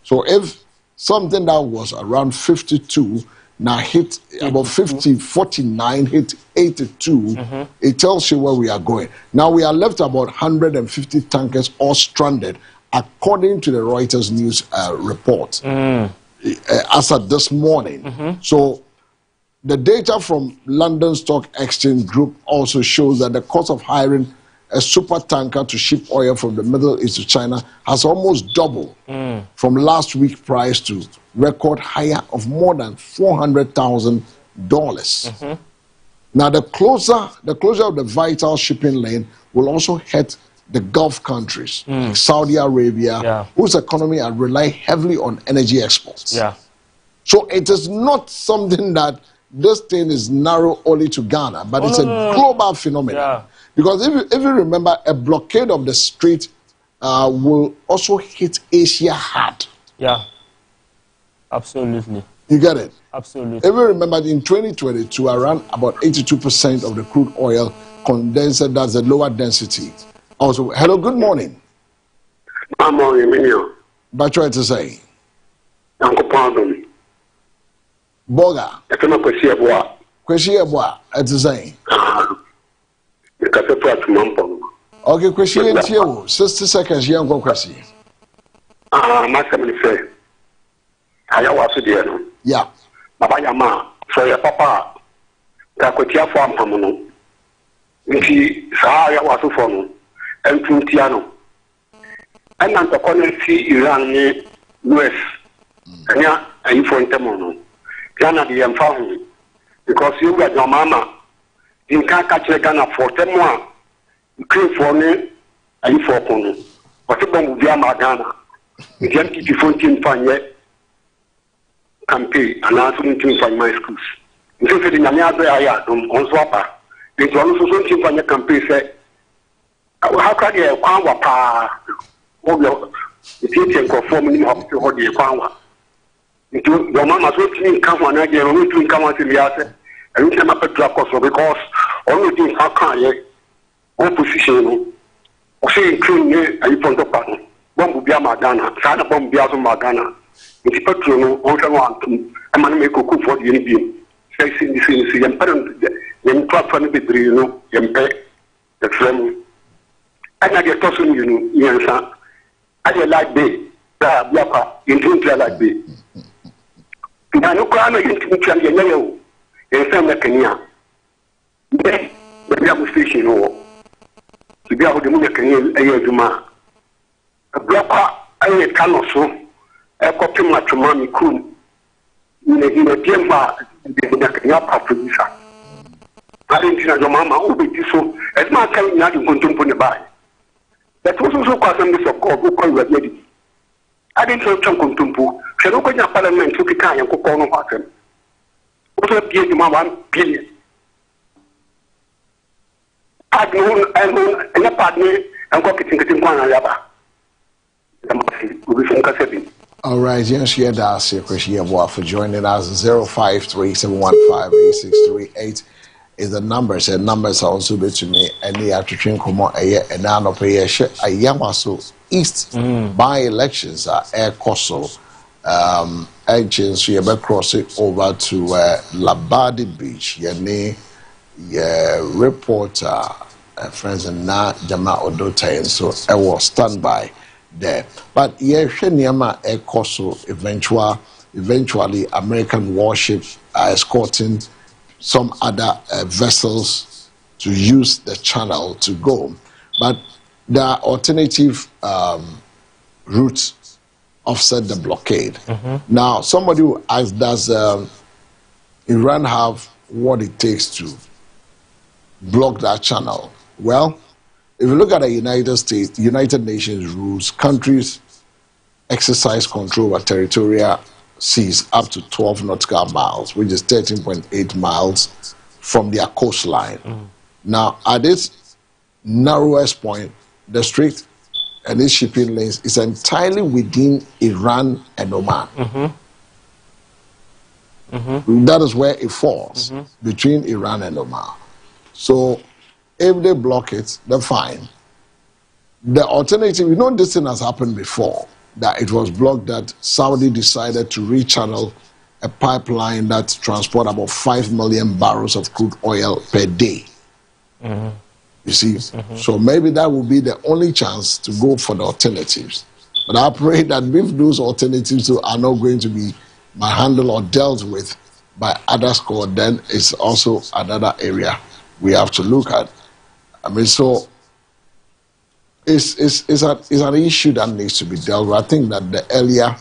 A: So if something that was around 52 now hit about 49, hit 82, it tells you where we are going. Now we are left about 150 tankers all stranded, according to the Reuters news report, as of this morning. So the data from London Stock Exchange Group also shows that the cost of hiring a super tanker to ship oil from the Middle East to China has almost doubled from last week's price to record higher of more than $400,000. Now, the closure of the vital shipping lane will also hurt the Gulf countries, like Saudi Arabia, whose economy rely heavily on energy exports. So it is not something that this thing is narrow only to Ghana, but it's a global phenomenon. Because if you remember, a blockade of the strait will also hit Asia hard.
B: Absolutely.
A: You get it?
B: Absolutely.
A: If you remember, in 2022, around about 82% of the crude oil condensate, that's the lower density. Also, hello, good morning.
E: Good morning,
A: But try to say.
E: Uncle Pardon.
A: Boga. Question about at the same. Okay, question 60 seconds, young question.
E: My family say, I was there.
A: Yeah.
E: Baba Yama, so your papa, Takotia farm Pamono. Inti Sahara was for no, and Puntiano. And not the corner see Iran, US, and ya, and you for Temono. Ghana, the family, because you got your mama. In can't catch Ghana for 10 months. You came for me, and you for Pono. But you don't be a Ghana. You can't keep your phone team for yet. Campaign and answer team for my schools. You say the Namiabe on Swapper. They don't also team for your campaign say, how can you acquire pa? Oh, you take conform in up to hold the Aqua. Your mama's working come on again, only to come out in the answer. And we came up a drop also because only thing how can you opposition or say clean a point of pattern. Bomb be a Magana, Sana bomb be a Magana. It's petrol also want to a man make a cook for the Indian. Facing the same and parent, then club for the bedroom, you know, and pay the frame. And I get tossing you know, yes, I like bay, Biapa, in Tuntia like bay. I know crime against me, yellow. In some Kenya, the Bible station or to be able to move a Kenyan a year to ma. A blocker, I can also a copy matrimony coon in a Gemba, the Kenya producer. I didn't know your mamma will be so as my telling not in contemporary by. That was also custom this of God who call you ready. I didn't know some contempo. She don't go to Parliament to pick and cook on water. Also, pay to my 1 billion. I know, and a partner, and go getting one another.
A: All right, yes, yeah, that's your question for joining us. 0537158638 is the numbers, and numbers are also be to me. Any attrition come on and now pay a Yamaso East by elections are air coastal. Agents, you ever cross it over to Labadi Beach. Reporter, friends, and now Jama Odota, and so I was standby there. But Sheniama air coastal eventually American warships are escorting some other vessels to use the channel to go. But there are alternative routes offset the blockade. Now, somebody will ask, does Iran have what it takes to block that channel? Well, if you look at the United Nations rules, countries exercise control over territorial seas up to 12 nautical miles, which is 13.8 miles from their coastline. Now, at this narrowest point, the strait and its shipping lanes is entirely within Iran and Oman. That is where it falls between Iran and Oman. So if they block it, they're fine. The alternative, this thing has happened before, that it was blocked, that Saudi decided to rechannel a pipeline that transport about 5 million barrels of crude oil per day. You see? So maybe that will be the only chance to go for the alternatives. But I pray that if those alternatives are not going to be handled or dealt with by others, then it's also another area we have to look at. I mean, so it's an issue that needs to be dealt with. I think that the earlier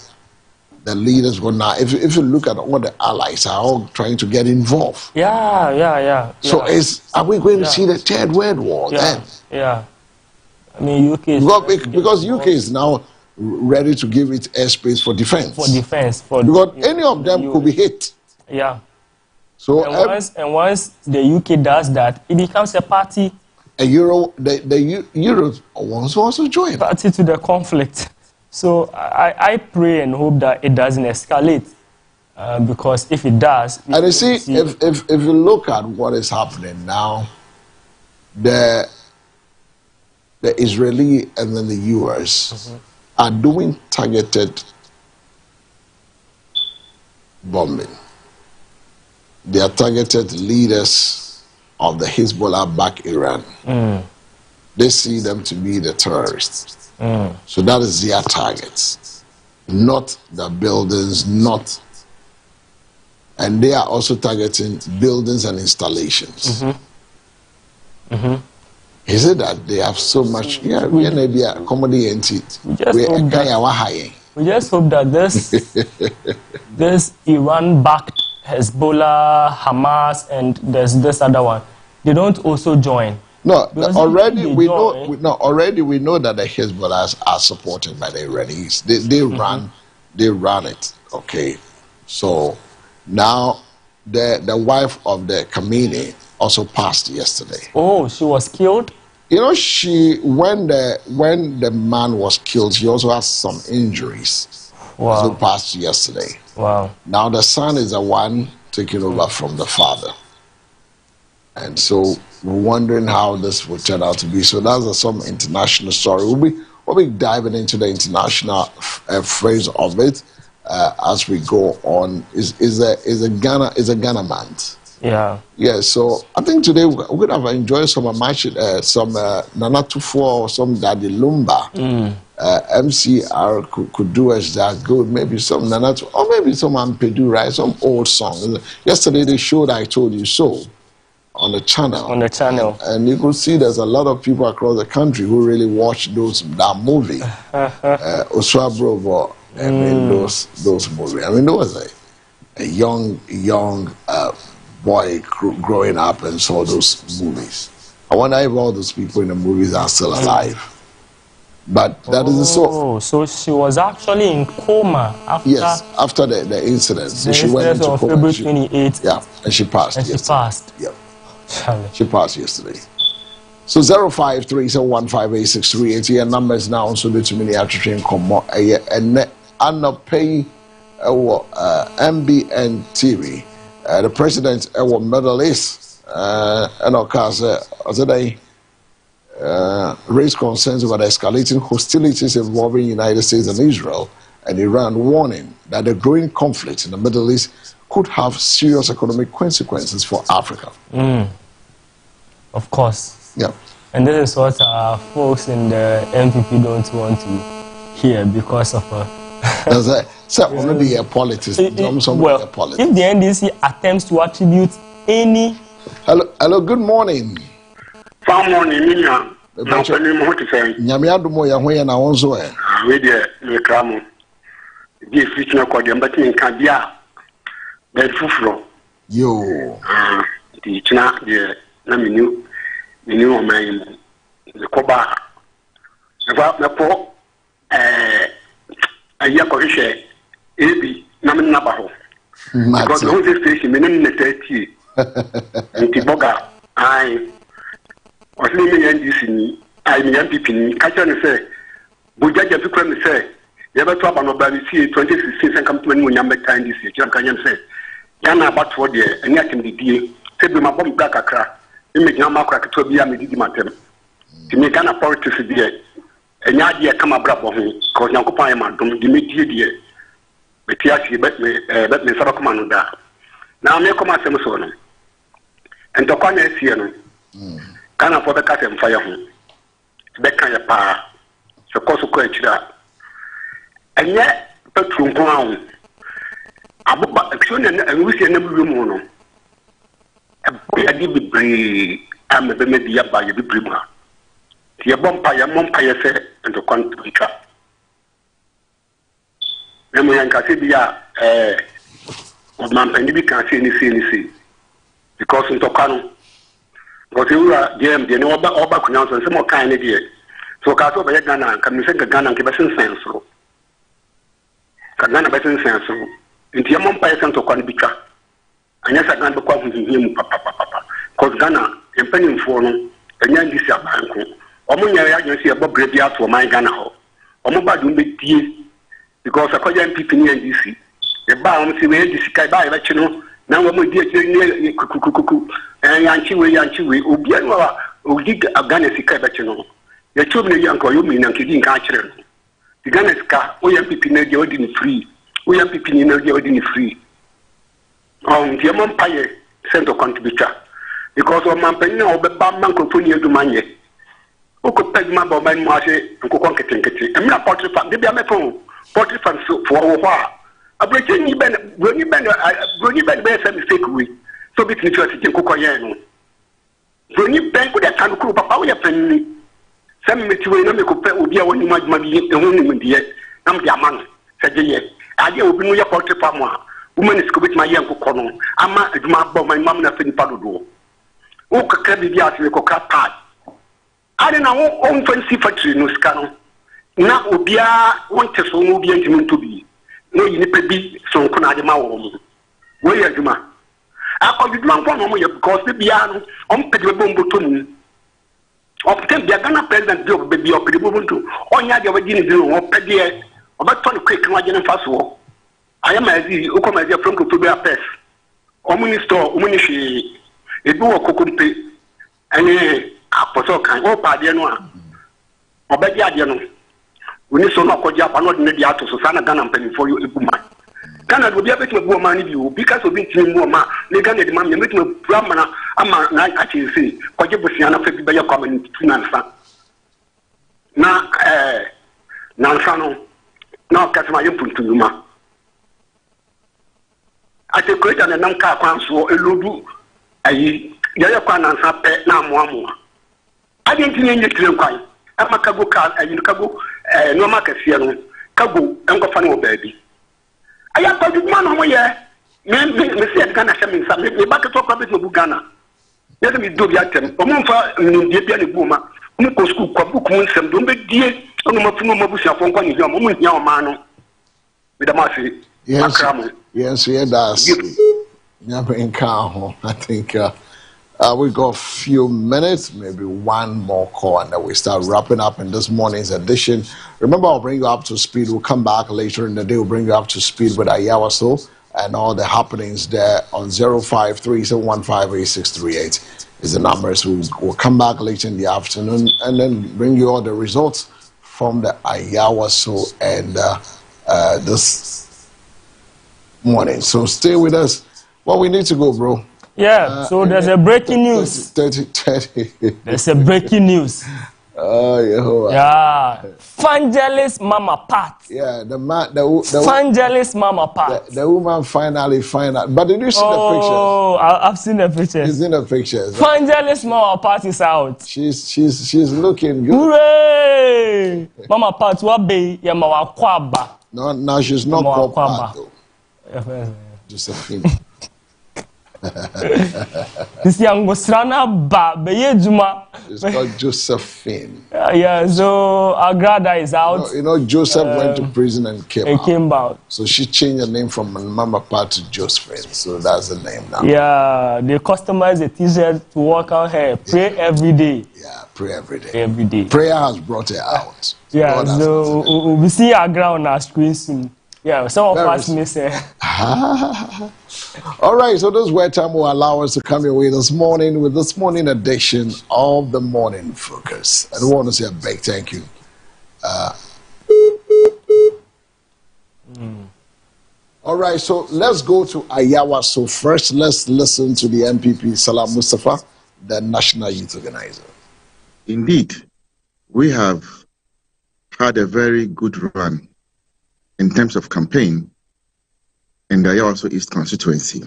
A: the leaders go now, if you look at all the allies are all trying to get involved.
B: Yeah.
A: So are we going to see the third world war then?
B: Yeah. I mean, UK is
A: because UK is now ready to give its airspace for defense. Because any of them could be hit.
B: Yeah.
A: So
B: and once the UK does that, it becomes a party.
A: The Europe wants to also join.
B: Party to the conflict. So I pray and hope that it doesn't escalate, because if it does,
A: and you see, if you look at what is happening now, the Israeli and then the US are doing targeted bombing. They are targeted leaders of the Hezbollah back Iran. They see them to be the terrorists. So that is their targets, not the buildings, and they are also targeting buildings and installations. Is it that they have so much? Yeah, we maybe a comedy entity.
B: We just hope that this Iran-backed Hezbollah, Hamas, and there's this other one, they don't also join.
A: No, already we know that the Hezbollah are supported by the Iranians. They run it. Okay, so now the wife of the Khamenei also passed yesterday.
B: Oh, she was killed?
A: When the man was killed, she also has some injuries.
B: Wow.
A: So passed yesterday.
B: Wow.
A: Now the son is the one taking over from the father. And so we're wondering how this will turn out to be. So that's some international story. We'll be diving into the international phase of it as we go on. Is a Ghana month.
B: Yeah.
A: Yeah. So I think today we're going to have enjoyed some Nana Tufo or some Daddy Lumba. MCR could do us that good. Maybe some Nana or maybe some Ampedu, right? Some old song. Yesterday they showed I Told You So on the channel. And you could see there's a lot of people across the country who really watched that movie. Oswa Brovo, I mean, those movies. I mean, there was a young boy growing up and saw those movies. I wonder if all those people in the movies are still alive. But that is so.
B: Oh, so she was actually in coma after.
A: Yes, after the incident. So she went into coma.
B: February 28th.
A: Yeah, and she passed.
B: And she passed.
A: Yeah. She passed yesterday. So 0537158638. Your number is now so that you may train come and pay MBN TV. The president Middle East and of course raised concerns about escalating hostilities involving United States and Israel and Iran, warning that the growing conflict in the Middle East could have serious economic consequences for Africa.
B: Of course.
A: Yeah.
B: And this is what our folks in the MPP don't want to hear because of
A: already a politics.
B: If the NDC attempts to attribute any...
A: Hello, good morning.
E: Good morning, Minya.
A: Yo.
E: Na menu oman the koba na po ayi ko hwehwe ebi na me na ba ho because the whole station me na 30 nti boga ai o se me NDC ni ai me MPP ni ka che ne se bojaja bi kura me se ye beto aba no ba bi 2016 sen kam to ni onyam beta NDC kira ka nyam se Ghana about for the and yet in the deal. Say be my bomb black crack. You make no macrack to be a medidi matem. To make Ghana politics there. And idea come a brabo home, cause Yankopa man don't give me dear. But he bet me Sabakumano da. Now me come as a son. And to come here, Siano. Ghana for the cat and fire home. That kind of power. So cause to quench that. And yet, Petrum Brown. Action and we see a number of mono. A boy I give be I'm a baby by a brima. The bumpire, mumpire said, and the country trap. Memory can say, of man Pendibi can see any because in Tocano. Because you are Jam, the no back and some more kind of idea. So Cato by Ghana can you think a gun and give us in sense? Ghana better sense. Into your mumpire sent to Conbica. And yes, I can't become him, papa. Because Ghana, and penny for no, and young this your bank. Omunya ya see about graveyard for my Ghana ho. Omuba do be tie because I call young people near DC. The bar see where this guy by election now we dey near kukukuku and yanchi obi anwa ogi Ghana sika election. The 2 million ko you mean and kidin ka kire. The Ghana sika o young people na dey ordinary free. O young people na dey ordinary free. The empire sent to contributor because o man penny o be ba man ko funi edumanye. Oko pegma bo man mo ase nkoko nketenkete emi na portrait fan de bia me fon portrait fan for wo ha abreche ni ben broni ben be say mistake we so bit ni church nkoko yen no broni ben ko de tan ko papa wo ya panni sam meti we na me ko pe obi a woni maduma bi ehun ni mdiye nam de aman saje ade obi no ya portrait fan mo a woman is ko bit ma yen nkoko no ama aduma bo man mam na fani padodo o kakra bi bia ase ko ka pad I don't know on fancy factory no scano. Na obia want to so mo bia ntimi to bi. No yi pe bi so nko na de ma wo mo. We ya djuma. Akọjuduma nko no mo ye because bia no on pe de bombo to mu. O pe bia Ghana president bi o be bia o pe de bombo to. Onya de wagi ni bi o pe de o ba to ni quick na je nfa so. Ayamazi o ko mazi from ko be apes. O minister o mo ni hwe e bi wo kokompe. Ane aposo kan o pa de no a obaji ade no oni so no akoji apa no de ne ato so sana Ghana mpani for you ebuma Ghana do bia betima bu o ma ni bi o because obi ntimi mu o ma ne Ghana de ma me betima brama na ama na achi si koje bosia na fa bi be ya kwa mani tunansa na nansa no na kasema yempuntuma ate kweta na nam ka kwan so elodu ayi ya kwa nansa pe na amoamoa I didn't need to drink quite. I'm a cargo car and you cargo no market here. Cargo and go funny baby. I have got one over here. Me say Ghana shamin some me back to talk about Ghana. Let me do the item. Omunfa ndie ni buma. Mu school kwa book mun sem do be die onu mafuno mabusia fon kwa ni ho mu hia o ma no. Me da ma se.
A: Yes, yeah, that's. Never in car. I think we got a few minutes, maybe one more call, and then we start wrapping up in this morning's edition. Remember, I'll bring you up to speed. We'll come back later in the day. We'll bring you up to speed with Ayawaso and all the happenings there on 053-715-8638 is the numbers. We'll come back later in the afternoon and then bring you all the results from the Ayawaso and this morning. So stay with us. Well, we need to go, bro.
B: Yeah, so there's a breaking news.
A: 30.
B: There's a breaking news.
A: Oh,
B: yeah. Fangelis Mama Pat.
A: Yeah, the
B: Fangelis Mama Pat.
A: The woman finally found out. But did you see the pictures?
B: Oh, I've seen the pictures.
A: You've seen the pictures.
B: Fangelis Mama Pat is out.
A: She's looking good.
B: Hooray! Mama Pat, what be ya mawa kwaba?
A: No, she's not called Pat though. Josephine.
B: This young Gosrana ba beye juma.
A: It's called Josephine.
B: Yeah, so Agrada is out.
A: You know, Joseph went to prison and came
B: out.
A: So she changed the name from Mama Pat to Josephine. So that's the name now.
B: Yeah, they customize the t-shirt to work on her. Pray every day.
A: Yeah, pray every day.
B: Every day.
A: Prayer has brought her out.
B: Yeah, so we see Agra on our screen soon. Yeah, some of us miss it.
A: All right, so this where time will allow us to come your way this morning with this morning edition of the Morning Focus. And we want to say a big thank you. All right, so let's go to Ayawa. So first, let's listen to the MPP, Salam Mustafa, the National Youth Organizer.
F: Indeed, we have had a very good run in terms of campaign in the Ayawaso East constituency.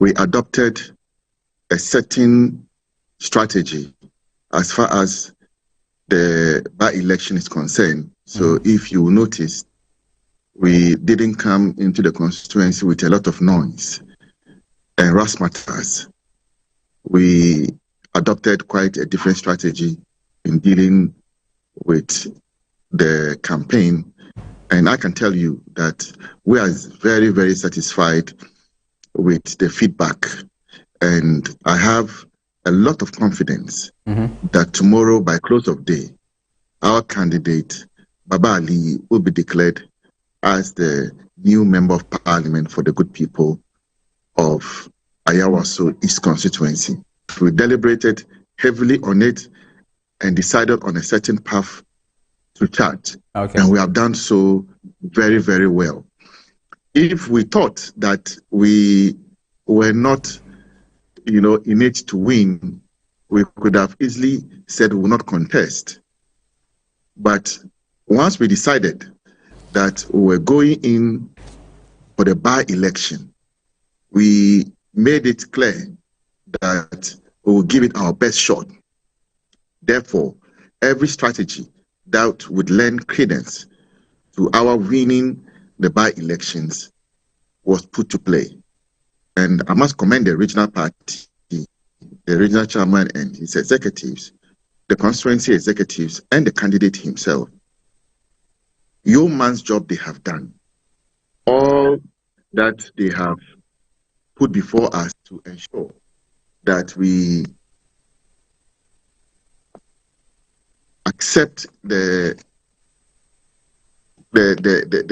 F: We adopted a certain strategy as far as the by-election is concerned. So if you notice, we didn't come into the constituency with a lot of noise and razzmatazz. We adopted quite a different strategy in dealing with the campaign. And I can tell you that we are very, very satisfied with the feedback. And I have a lot of confidence that tomorrow, by close of day, our candidate, Baba Ali, will be declared as the new Member of Parliament for the good people of Ayawaso East constituency. We deliberated heavily on it and decided on a certain path to chart. And we have done so very, very well. If we thought that we were not, in it to win, we could have easily said we will not contest. But once we decided that we were going in for the by-election, we made it clear that we will give it our best shot. Therefore, every strategy that would lend credence to our winning the by-elections was put to play. And I must commend the regional party, the regional chairman and his executives, the constituency executives, and the candidate himself. Yeoman's job they have done. All that they have put before us to ensure that we accept the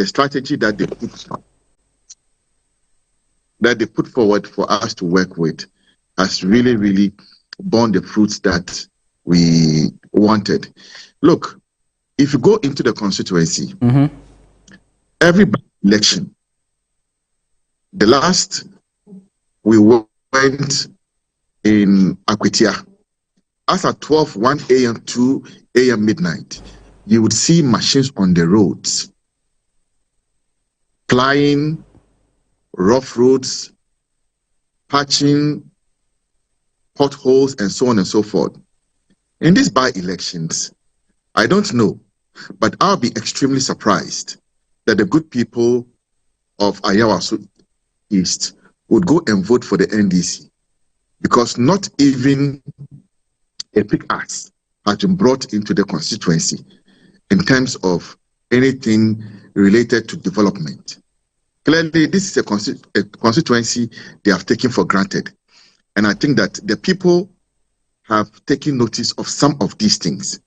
F: strategy that they put forward for us to work with has really, really borne the fruits that we wanted. Look, if you go into the constituency, every election, the last we went in Akwetia, as at 12, 1 a.m. 2 a.m. midnight, you would see machines on the roads, plying rough roads, patching potholes, and so on and so forth. In these by-elections, I don't know, but I'll be extremely surprised that the good people of Ayawaso East would go and vote for the NDC, because not even a pickaxe has been brought into the constituency in terms of anything related to development. Clearly, this is a constituency they have taken for granted. And I think that the people have taken notice of some of these things.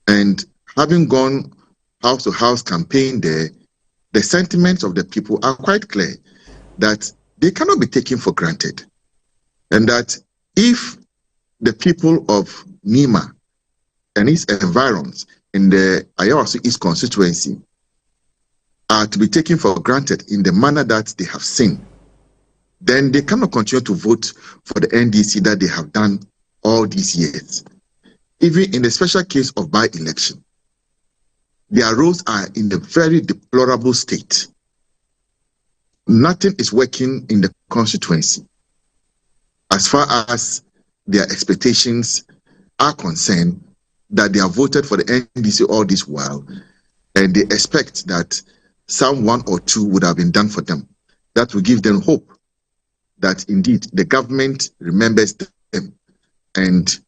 F: And having gone house to house campaign there, the sentiments of the people are quite clear that they cannot be taken for granted. And that if the people of Nima and its environs in the Ayawaso East constituency are to be taken for granted in the manner that they have seen, then they cannot continue to vote for the NDC that they have done all these years. Even in the special case of by-election, their roads are in a very deplorable state. Nothing is working in the constituency as far as their expectations are concerned, that they have voted for the NDC all this while, and they expect that some 1 or 2 would have been done for them. That will give them hope that indeed the government remembers them and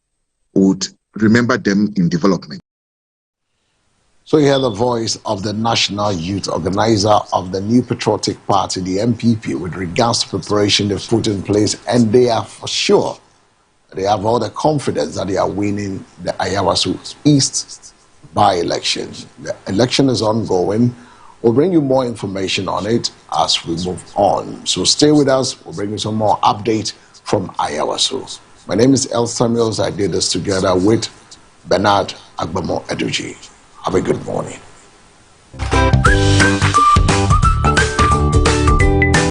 F: would remember them in development.
A: So you hear the voice of the National Youth Organizer of the New Patriotic Party, the NPP, with regards to preparation they've put in place, and they are for sure, they have all the confidence that they are winning the Ayawaso East by-election. The election is ongoing. We'll bring you more information on it as we move on. So stay with us. We'll bring you some more updates from Ayawaso. My name is El Samuels. I did this together with Bernard Agbamo Eduji. Have a good morning.